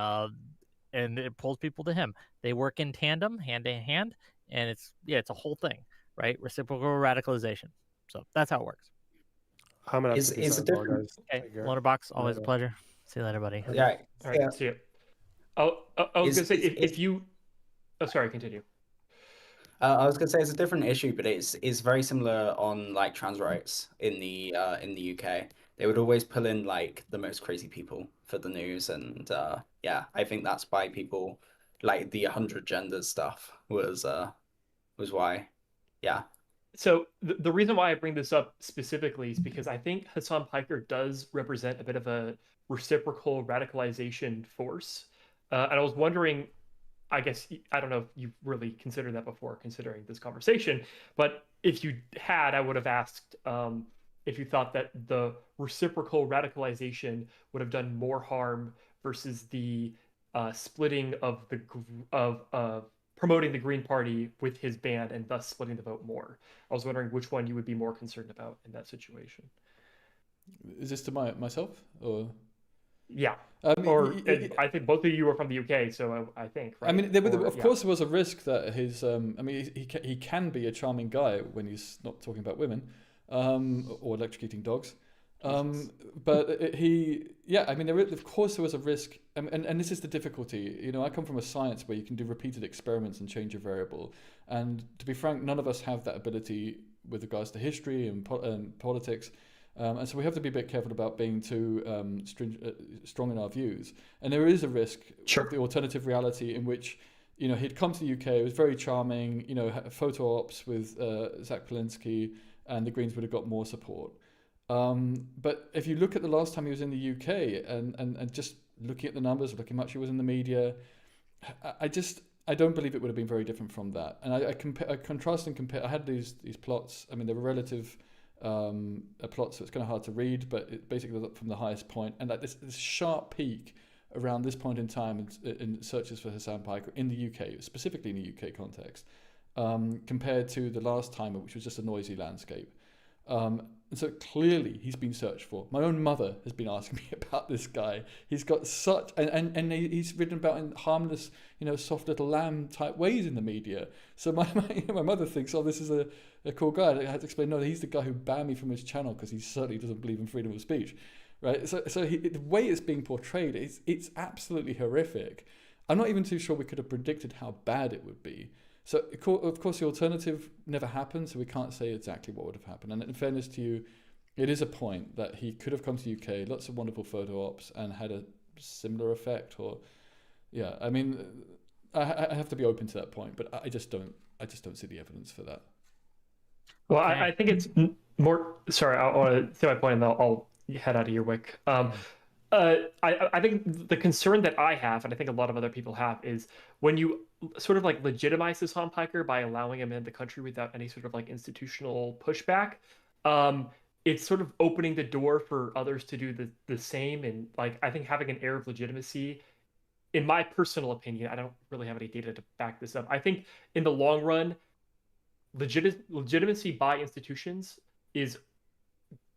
And it pulls people to him. They work in tandem, hand in hand, and it's a whole thing, right? Reciprocal radicalization. So that's how it works. I'm gonna have to It's a different. Okay, Lonerbox, always a pleasure. See you later, buddy. Yeah. All right, see you. I was gonna say if you. Oh, sorry. Continue. I was gonna say it's a different issue, but it's very similar on like trans rights in the UK. They would always pull in like the most crazy people for the news, and yeah, I think that's why people like the 100 genders stuff was why, yeah. So the reason why I bring this up specifically is because I think Hasan Piker does represent a bit of a reciprocal radicalization force, and I was wondering, I guess, I don't know if you've really considered that before, considering this conversation, but if you had, I would have asked if you thought that the reciprocal radicalization would have done more harm versus the splitting of promoting the Green Party with his band and thus splitting the vote more. I was wondering which one you would be more concerned about in that situation. Is this to myself or? Yeah, I think both of you are from the UK, so I think. Right? I mean, of course, there was a risk that his. I mean, he can be a charming guy when he's not talking about women, or electrocuting dogs. But he, yeah, I mean, of course, there was a risk, and this is the difficulty. You know, I come from a science where you can do repeated experiments and change a variable, and to be frank, none of us have that ability with regards to history and politics. And so we have to be a bit careful about being too strong in our views. And there is a risk of the alternative reality in which, you know, he'd come to the UK, it was very charming, you know, photo ops with Zach Polinsky, and the Greens would have got more support. But if you look at the last time he was in the UK and just looking at the numbers, looking how much he was in the media, I don't believe it would have been very different from that. And I contrast and compare. I had these plots. I mean, they were relative plots, so it's kind of hard to read, but it basically was up from the highest point, and like this sharp peak around this point in time in searches for Hasan Piker in the UK, specifically in the UK context, compared to the last time, which was just a noisy landscape. And so clearly he's been searched for. My own mother has been asking me about this guy. He's got such, and he's written about in harmless, you know, soft little lamb type ways in the media. So my mother thinks, oh, this is a cool guy. I had to explain, no, he's the guy who banned me from his channel because he certainly doesn't believe in freedom of speech, right? So the way it's being portrayed, it's absolutely horrific. I'm not even too sure we could have predicted how bad it would be. So, of course, the alternative never happened, so we can't say exactly what would have happened. And in fairness to you, it is a point that he could have come to the UK, lots of wonderful photo ops, and had a similar effect. Or, yeah, I mean, I have to be open to that point, but I just don't see the evidence for that. Well, I think it's more. Sorry, I want to say my point, and I'll head out of your Wick. I think the concern that I have, and I think a lot of other people have, is when you sort of like legitimize Hasan Piker by allowing him in the country without any sort of like institutional pushback, it's sort of opening the door for others to do the same. And like, I think having an air of legitimacy, in my personal opinion, I don't really have any data to back this up. I think in the long run, legitimacy by institutions is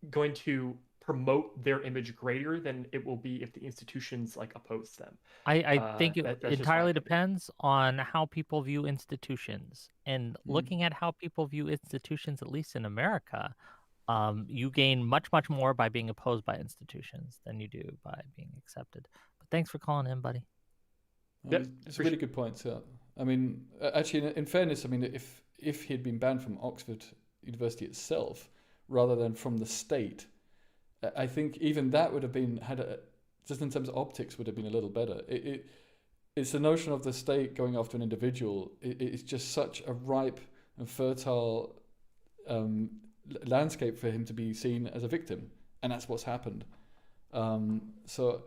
going to promote their image greater than it will be if the institutions like oppose them. I think it entirely depends on how people view institutions, and looking at how people view institutions, at least in America, you gain much more by being opposed by institutions than you do by being accepted. But thanks for calling in, buddy. It's a really good point. I mean, actually, in fairness, I mean, if he had been banned from Oxford University itself rather than from the state, I think even that would have been just in terms of optics would have been a little better. It's the notion of the state going after an individual. It's just such a ripe and fertile landscape for him to be seen as a victim, and that's what's happened. So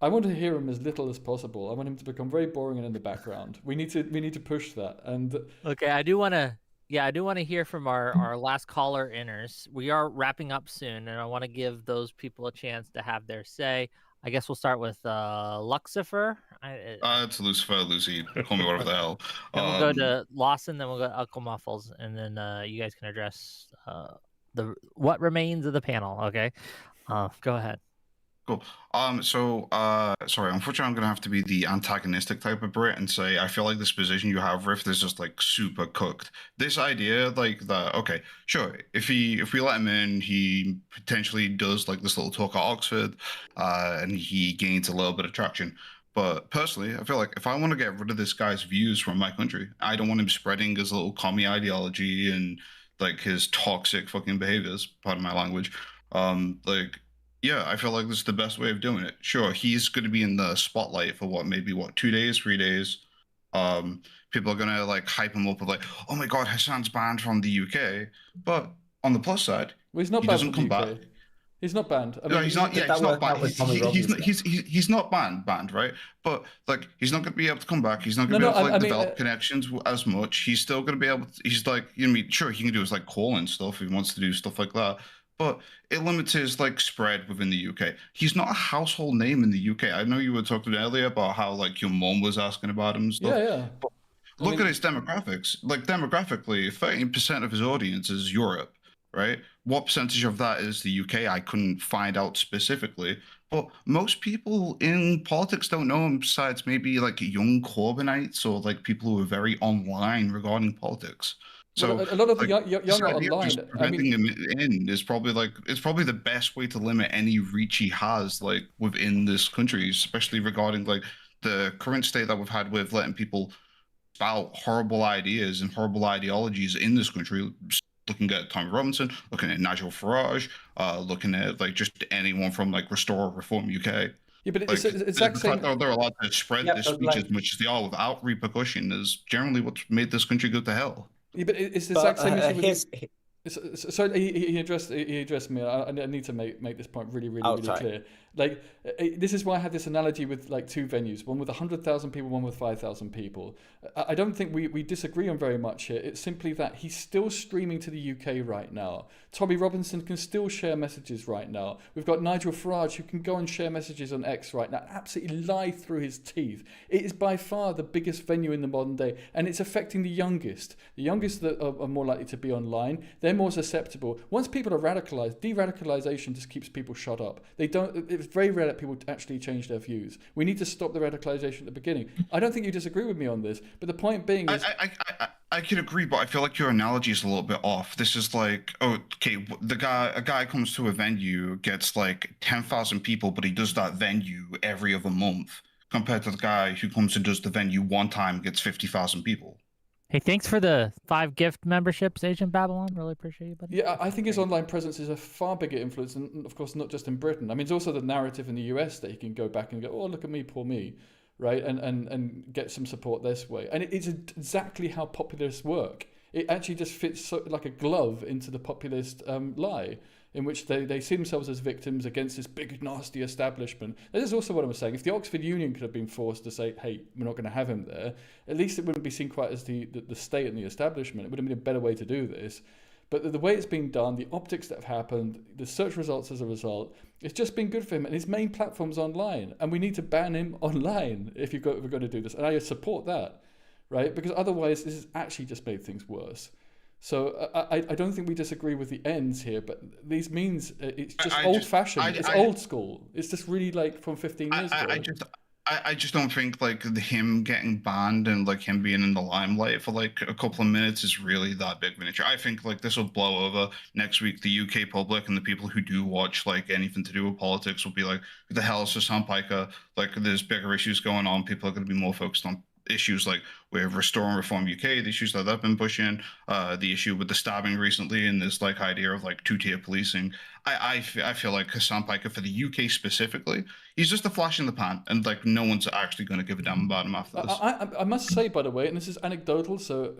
I want to hear him as little as possible. I want him to become very boring and in the background. We need to push that. And okay, I do want to hear from our last caller inners. We are wrapping up soon, and I want to give those people a chance to have their say. I guess we'll start with Lucifer. It's Lucifer, Lucy. Call me whatever the hell. Then we'll go to Lawson, then we'll go to Uncle Muffles, and then you guys can address the what remains of the panel. Okay, go ahead. Cool. Sorry, unfortunately I'm gonna have to be the antagonistic type of Brit and say I feel like this position you have, Rift, is just like super cooked. This idea, like that, okay, sure, if we let him in, he potentially does like this little talk at Oxford, and he gains a little bit of traction. But personally, I feel like if I want to get rid of this guy's views from my country, I don't want him spreading his little commie ideology and like his toxic fucking behaviors, pardon my language. Yeah, I feel like this is the best way of doing it. Sure, he's going to be in the spotlight for maybe 2 days, 3 days. People are going to like hype him up with like, oh my God, Hasan's banned from the UK. But on the plus side, well, he's not banned from the UK. He's not banned. I mean, no, he's not. Yeah, he's not banned. He's not banned, right? But like, he's not going to be able to come back. He's not going to be able to develop connections as much. He's still going to be able to. He's like, sure, he can do his like call and stuff if he wants to do stuff like that. But it limits his like spread within the UK. He's not a household name in the UK. I know you were talking earlier about how like your mom was asking about him and stuff. Yeah. But look at his demographics. Like demographically, 13% of his audience is Europe, right? What percentage of that is the UK? I couldn't find out specifically. But most people in politics don't know him besides maybe like young Corbynites or like people who are very online regarding politics. So a lot of the young online, preventing him in is probably the best way to limit any reach he has like within this country, especially regarding like the current state that we've had with letting people spout horrible ideas and horrible ideologies in this country. Looking at Tommy Robinson, looking at Nigel Farage, looking at like just anyone from like Restore Reform UK. Yeah, but it's exact same. They're allowed to spread their speech as much as they are without repercussion is generally what's made this country go to hell. Yeah, but it's the exact same issue with... So he addressed me. I need to make this point really clear. Like, this is why I had this analogy with like two venues, one with 100,000 people, one with 5,000 people. I don't think we disagree on very much here. It's simply that he's still streaming to the UK right now. Tommy Robinson can still share messages right now. We've got Nigel Farage who can go and share messages on X right now, absolutely lie through his teeth. It is by far the biggest venue in the modern day, and it's affecting the youngest. The youngest that are more likely to be online, they're more susceptible. Once people are radicalized, de-radicalization just keeps people shut up. It's very rare that people actually change their views. We need to stop the radicalization at the beginning. I don't think you disagree with me on this, but the point being is... I could agree, but I feel like your analogy is a little bit off. This is like, okay, a guy comes to a venue, gets like 10,000 people, but he does that venue every other month, compared to the guy who comes and does the venue one time and gets 50,000 people. Hey, thanks for the 5 gift memberships, Agent Babylon. Really appreciate you, buddy. Yeah, I think his online presence is a far bigger influence, and of course, not just in Britain. I mean, it's also the narrative in the US that he can go back and go, oh, look at me, poor me, right? And get some support this way. And it's exactly how populists work. It actually just fits like a glove into the populist lie, in which they see themselves as victims against this big, nasty establishment. This is also what I'm saying. If the Oxford Union could have been forced to say, hey, we're not going to have him there, at least it wouldn't be seen quite as the state and the establishment. It would have been a better way to do this. But the way it's been done, the optics that have happened, the search results as a result, it's just been good for him. And his main platform's online. And we need to ban him online if we're going to do this. And I support that, right? Because otherwise, this has actually just made things worse. So I don't think we disagree with the ends here, but these means it's just old-fashioned. It's old school. It's just really like from 15 years ago. I just don't think like him getting banned and like him being in the limelight for like a couple of minutes is really that big of an issue. I think like this will blow over next week. The UK public and the people who do watch like anything to do with politics will be like, "Who the hell is Hasan Piker?" Like there's bigger issues going on. People are going to be more focused on issues like with Restore and Reform UK, the issues that they've been pushing, the issue with the stabbing recently, and this like idea of like two-tier policing. I feel like Hasan Piker for the UK specifically, he's just a flash in the pan, and like no one's actually going to give a damn about him after this. I must say, by the way, and this is anecdotal, so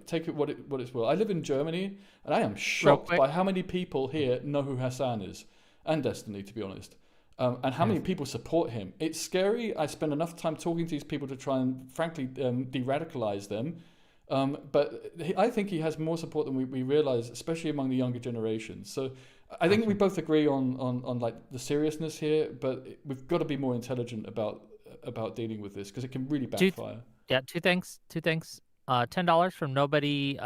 take it what it's worth. I live in Germany, and I am shocked by how many people here know who Hasan is, and Destiny, to be honest. And how many people support him. It's scary. I spend enough time talking to these people to try and, frankly, de-radicalize them. But I think he has more support than we realize, especially among the younger generations. So I think we both agree on like the seriousness here, but we've got to be more intelligent about dealing with this because it can really backfire. Two things. $10 from Nobody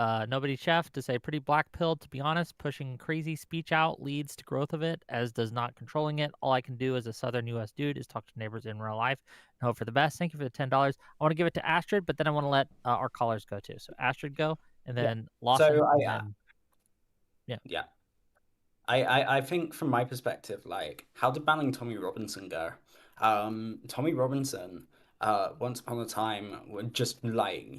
Chef to say pretty black pill, to be honest. Pushing crazy speech out leads to growth of it, as does not controlling it. All I can do as a Southern U.S. dude is talk to neighbors in real life and hope for the best. Thank you for the $10. I want to give it to Astrid, but then I want to let our callers go too. So Astrid go, and then Lawson. So I think from my perspective, like, how did banning Tommy Robinson go? Tommy Robinson, once upon a time,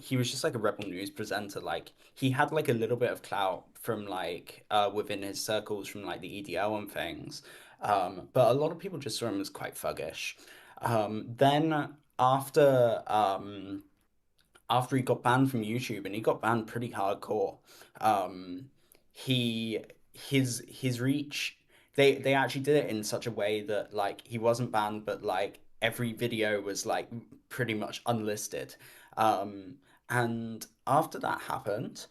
he was just like a Rebel News presenter. Like, he had like a little bit of clout from like within his circles from like the EDL and things, but a lot of people just saw him as quite thuggish. Then after he got banned from YouTube, and he got banned pretty hardcore, his reach, they actually did it in such a way that like he wasn't banned, but like every video was like pretty much unlisted. And after that happened,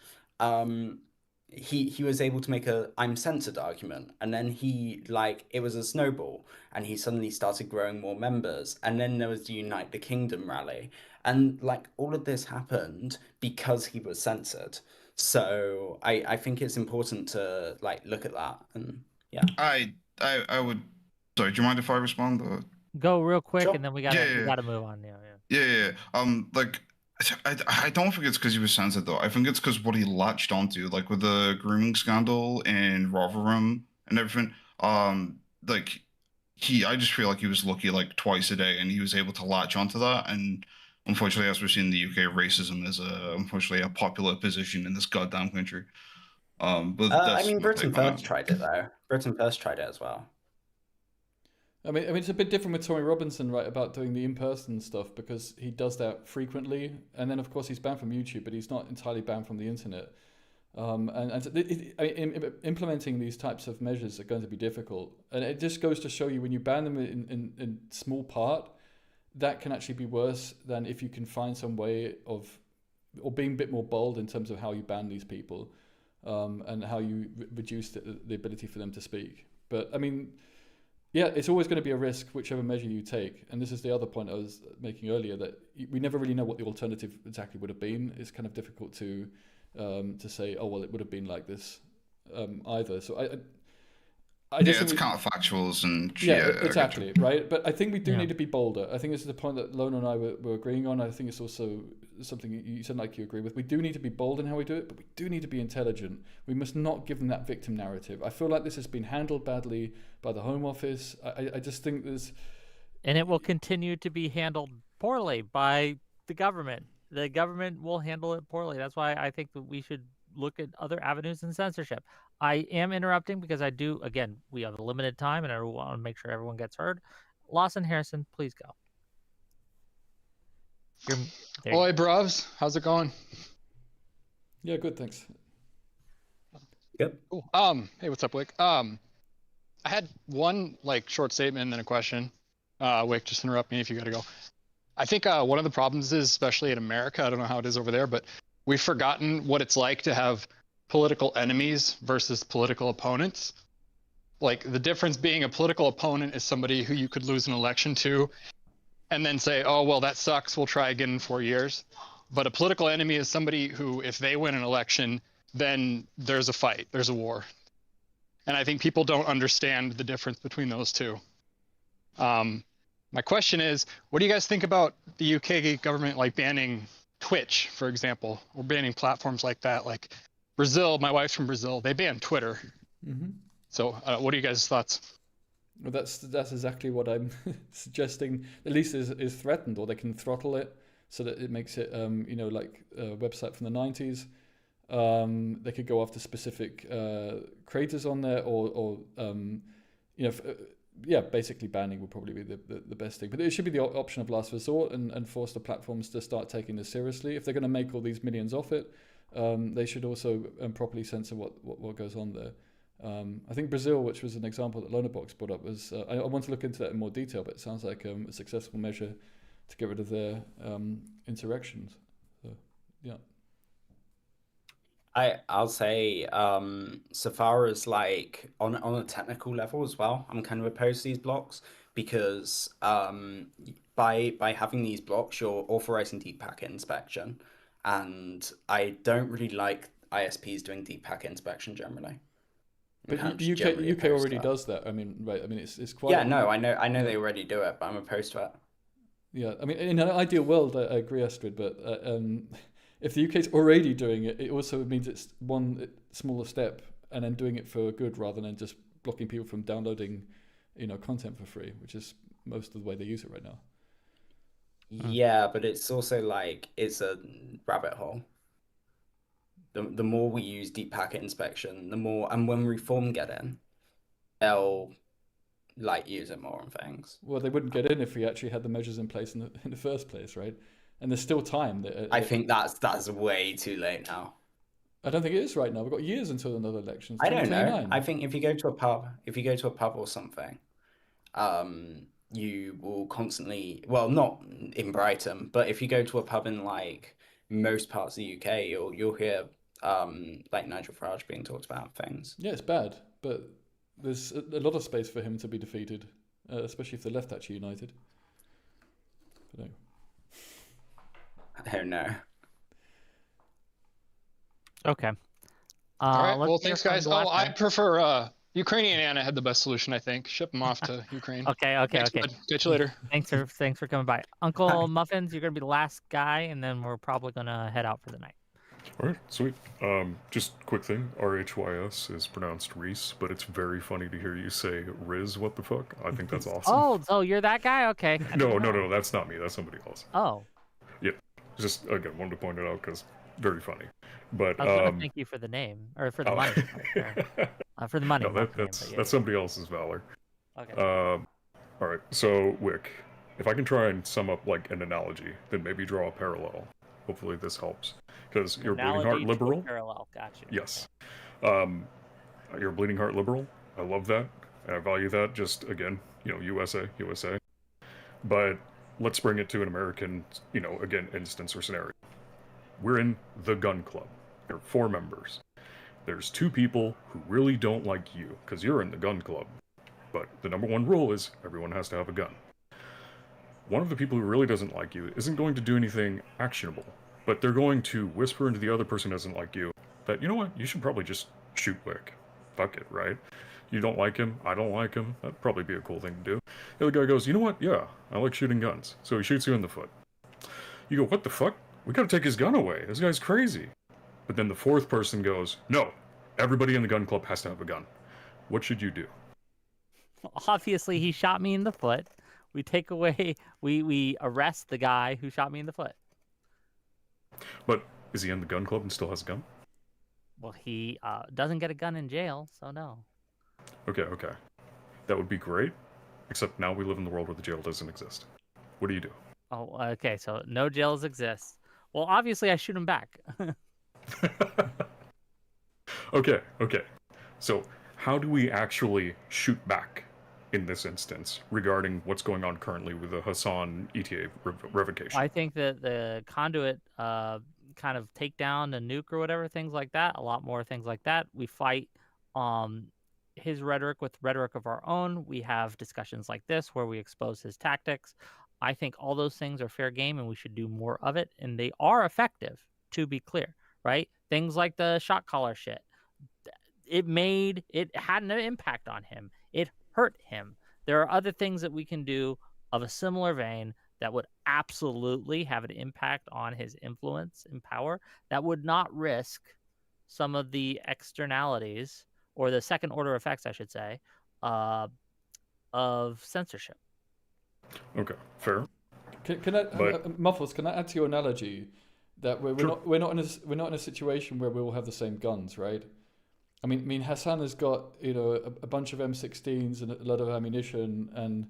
he was able to make a I'm censored argument, and then it was a snowball, and he suddenly started growing more members, and then there was the Unite the Kingdom rally, and like all of this happened because he was censored. So I think it's important to like look at that. And yeah, I would. Sorry, do you mind if I respond? Or... Go real quick, Sure. and then we gotta move on. Yeah. Like, I don't think it's because he was censored though. I think it's because what he latched onto, like with the grooming scandal in Rotherham and everything. Like I just feel like he was lucky like twice a day, and he was able to latch onto that. And unfortunately, as we've seen in the UK, racism is unfortunately a popular position in this goddamn country. But I mean, Britain First tried it though. Britain First tried it as well. I mean, it's a bit different with Tommy Robinson, right, about doing the in-person stuff, because he does that frequently, and then of course he's banned from YouTube, but he's not entirely banned from the internet. Implementing these types of measures are going to be difficult, and it just goes to show you when you ban them in small part, that can actually be worse than if you can find some way of, or being a bit more bold in terms of how you ban these people, and how you reduce the ability for them to speak. But I mean, yeah, it's always going to be a risk, whichever measure you take. And this is the other point I was making earlier, that we never really know what the alternative exactly would have been. It's kind of difficult to say, oh, well, it would have been like this either. So I just it's counterfactuals and exactly, right? But I think we do need to be bolder. I think this is the point that Loner and I were agreeing on. I think it's also something you said like you agree with. We do need to be bold in how we do it, but we do need to be intelligent. We must not give them that victim narrative. I feel like this has been handled badly by the Home Office. I just think there's... And it will continue to be handled poorly by the government. The government will handle it poorly. That's why I think that we should look at other avenues in censorship. I am interrupting because I do, again, we have a limited time and I want to make sure everyone gets heard. Lawson Harrison, please go. Oi, bros. How's it going? Yeah, good, thanks. Good. Cool. Hey, what's up, Wick? I had one like short statement and then a question. Wick, just interrupt me if you gotta go. I think one of the problems is, especially in America, I don't know how it is over there, but we've forgotten what it's like to have political enemies versus political opponents. Like, the difference being a political opponent is somebody who you could lose an election to and then say, oh, well, that sucks, we'll try again in 4 years. But a political enemy is somebody who, if they win an election, then there's a fight, there's a war. And I think people don't understand the difference between those two. My question is, what do you guys think about the UK government like banning Twitch, for example, or banning platforms like that? Like Brazil, my wife's from Brazil, they banned Twitter. Mm-hmm. So what are you guys' thoughts? Well, that's exactly what I'm suggesting. At least is threatened, or they can throttle it. so that it makes it, like a website from the 90s. They could go after specific creators on there, or basically banning would probably be the best thing. But it should be the option of last resort, and force the platforms to start taking this seriously. If they're going to make all these millions off it, they should also properly censor what goes on there. I think Brazil, which was an example that Lonerbox brought up, was I want to look into that in more detail, but it sounds like a successful measure to get rid of their insurrections. So, yeah. I'll say, so far as like on a technical level as well, I'm kind of opposed to these blocks because by having these blocks, you're authorizing deep packet inspection, and I don't really like ISPs doing deep packet inspection generally. But UK already does that. I mean, right? I mean, it's quite. Yeah, no, I know they already do it, but I'm opposed to it. Yeah, I mean, in an ideal world, I agree, Astrid, but if the UK's already doing it, it also means it's one smaller step, and then doing it for good rather than just blocking people from downloading, content for free, which is most of the way they use it right now. Yeah, but it's also like it's a rabbit hole. The more we use deep packet inspection, the more, and when Reform get in, they'll like use it more on things. Well, they wouldn't get in if we actually had the measures in place in the first place, right? And there's still time. I think that's way too late now. I don't think it is right now. We've got years until another election. I don't know. I think if you go to a pub or something, you will constantly, well, not in Brighton, but if you go to a pub in like most parts of the UK, you'll hear like Nigel Farage being talked about things. Yeah, it's bad, but there's a lot of space for him to be defeated, especially if the left actually united. But no. I don't know. Okay. All right. Well, thanks, guys. Oh, I prefer Ukrainian Anna had the best solution, I think. Ship them off to Ukraine. Okay. Thanks, bud. Catch you later. Thanks for coming by, Uncle Muffins. You're gonna be the last guy, and then we're probably gonna head out for the night. All right, sweet. Just quick thing, RHYS is pronounced Reese, but it's very funny to hear you say Riz, what the fuck? I think that's awesome. Oh, so you're that guy? Okay. No, that's not me. That's somebody else. Oh. Yeah, just, again, wanted to point it out because very funny. But I was gonna thank you for the name, or for the money. For the money. No, that's somebody else's valor. Okay. All right, so, Wick, if I can try and sum up, like, an analogy, then maybe draw a parallel. Hopefully this helps. Because you're a bleeding heart liberal. Parallel, got you. Yes. You're a bleeding heart liberal. I love that. And I value that. Just, again, USA. But let's bring it to an American, again, instance or scenario. We're in the gun club. There are 4 members. There's 2 people who really don't like you because you're in the gun club. But the number 1 rule is everyone has to have a gun. One of the people who really doesn't like you isn't going to do anything actionable, but they're going to whisper into the other person who doesn't like you that, you know what, you should probably just shoot Wick. Fuck it, right? You don't like him, I don't like him, that'd probably be a cool thing to do. The other guy goes, you know what, yeah, I like shooting guns. So he shoots you in the foot. You go, what the fuck? We gotta take his gun away, this guy's crazy. But then the 4th person goes, no, everybody in the gun club has to have a gun. What should you do? Obviously, he shot me in the foot. We take away, we arrest the guy who shot me in the foot. But is he in the gun club and still has a gun? Well, he doesn't get a gun in jail, so no. Okay. That would be great, except now we live in the world where the jail doesn't exist. What do you do? Oh, okay, so no jails exist. Well, obviously I shoot him back. Okay. So how do we actually shoot back in this instance regarding what's going on currently with the Hasan ETA revocation? I think that the conduit kind of take down a nuke or whatever, things like that, a lot more things like that. We fight his rhetoric with rhetoric of our own. We have discussions like this where we expose his tactics. I think all those things are fair game and we should do more of it. And they are effective, to be clear, right? Things like the shot collar shit. It had an impact on him. It hurt him. There are other things that we can do of a similar vein that would absolutely have an impact on his influence and power that would not risk some of the externalities or the second order effects, I should say, of censorship. Okay, fair. Can I, Muffles? Can I add to your analogy that we're not in a situation where we all have the same guns, right? I mean, Hasan has got a bunch of M16s and a lot of ammunition, and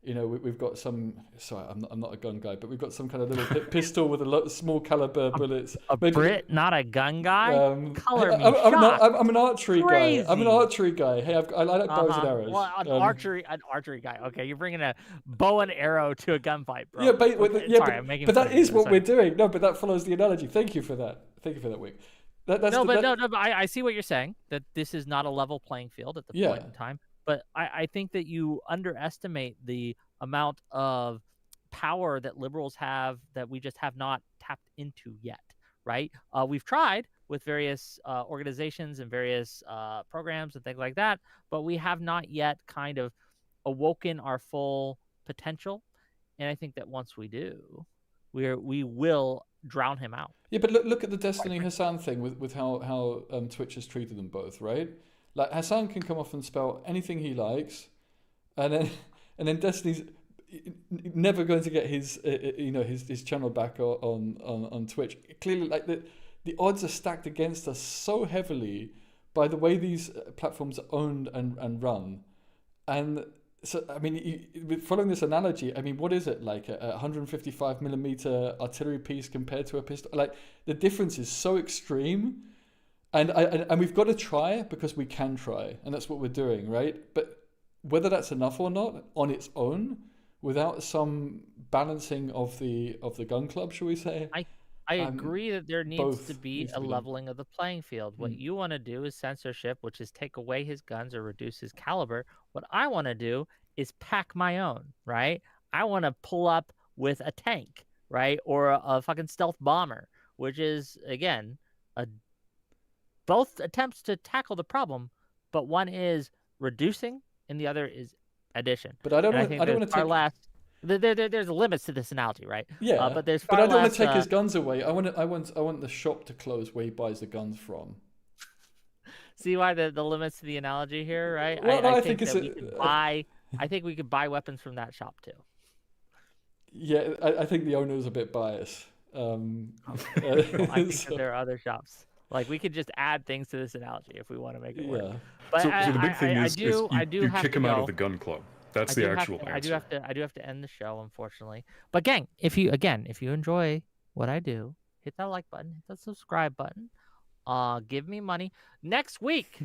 we've got some. Sorry, I'm not a gun guy, but we've got some kind of little pistol with a lot of small caliber bullets. Brit, not a gun guy. Color me I'm an archery Crazy. guy. I'm an archery guy. Hey, I like bows and arrows. Well, an archery guy. Okay, you're bringing a bow and arrow to a gunfight, bro. Yeah, but I'm making but fun that of you. is what we're doing. No, but that follows the analogy. Thank you for that. Thank you for that, Wick. But I see what you're saying, that this is not a level playing field at the point in time. But I think that you underestimate the amount of power that liberals have that we just have not tapped into yet, right? We've tried with various organizations and various programs and things like that, but we have not yet kind of awoken our full potential. And I think that once we do, we will drown him out. Yeah, but look at the Destiny Hasan thing with how Twitch has treated them both, right? Like Hasan can come off and spell anything he likes, and then Destiny's never going to get his his channel back on Twitch. Clearly, like the odds are stacked against us so heavily by the way these platforms are owned and run, and so I mean, following this analogy, I mean, what is it like a 155mm artillery piece compared to a pistol? Like the difference is so extreme. And we've got to try because we can try, and that's what we're doing, right? But whether that's enough or not on its own, without some balancing of the gun club, shall we say? I agree that there needs to be a leveling of the playing field. What you want to do is censorship, which is take away his guns or reduce his caliber. What I want to do is pack my own, right? I want to pull up with a tank, right? Or a fucking stealth bomber, which is, again, both attempts to tackle the problem, but one is reducing and the other is addition. But I don't want to take there's limits to this analogy, right? Yeah, but there's I don't want to take his guns away. I want the shop to close where he buys the guns from. See why the limits to the analogy here, right? Well, I think I think we could buy weapons from that shop too. Yeah, I think the owner is a bit biased. I think that there are other shops. Like we could just add things to this analogy if we want to make it work. Yeah. But so the big thing is you kick him out of the gun club. That's the actual answer. I do have to end the show, unfortunately. But gang, if you enjoy what I do, hit that like button, hit that subscribe button. Give me money. Next week,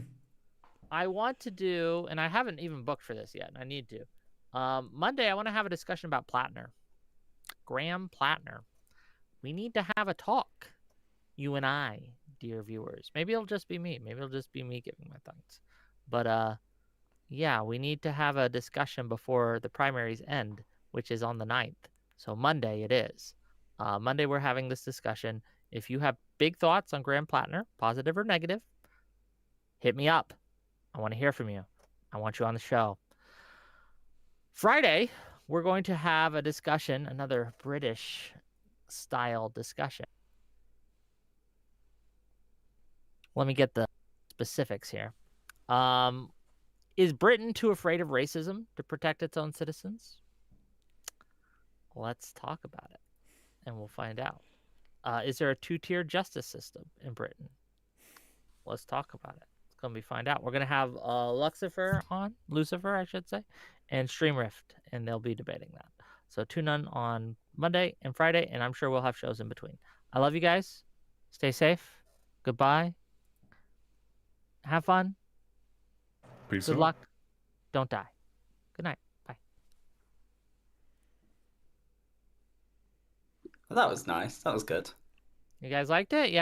I want to do, and I haven't even booked for this yet, and I need to. Monday, I want to have a discussion about Plattner. Graham Plattner. We need to have a talk, you and I, dear viewers. Maybe it'll just be me. Maybe it'll just be me giving my thoughts. But yeah, we need to have a discussion before the primaries end, which is on the 9th. So Monday it is. Monday we're having this discussion. If you have big thoughts on Graham Plattner, positive or negative, hit me up. I want to hear from you. I want you on the show. Friday, we're going to have a discussion, another British style discussion. Let me get the specifics here. Is Britain too afraid of racism to protect its own citizens? Let's talk about it, and we'll find out. Is there a two-tier justice system in Britain? Let's talk about it. It's going to be find out. We're going to have Lucifer, I should say, and Streamrift, and they'll be debating that. So tune in on Monday and Friday, and I'm sure we'll have shows in between. I love you guys. Stay safe. Goodbye. Have fun. Peace Good out. luck. Don't die. Good night. Bye. That was nice. That was good. You guys liked it? Yeah.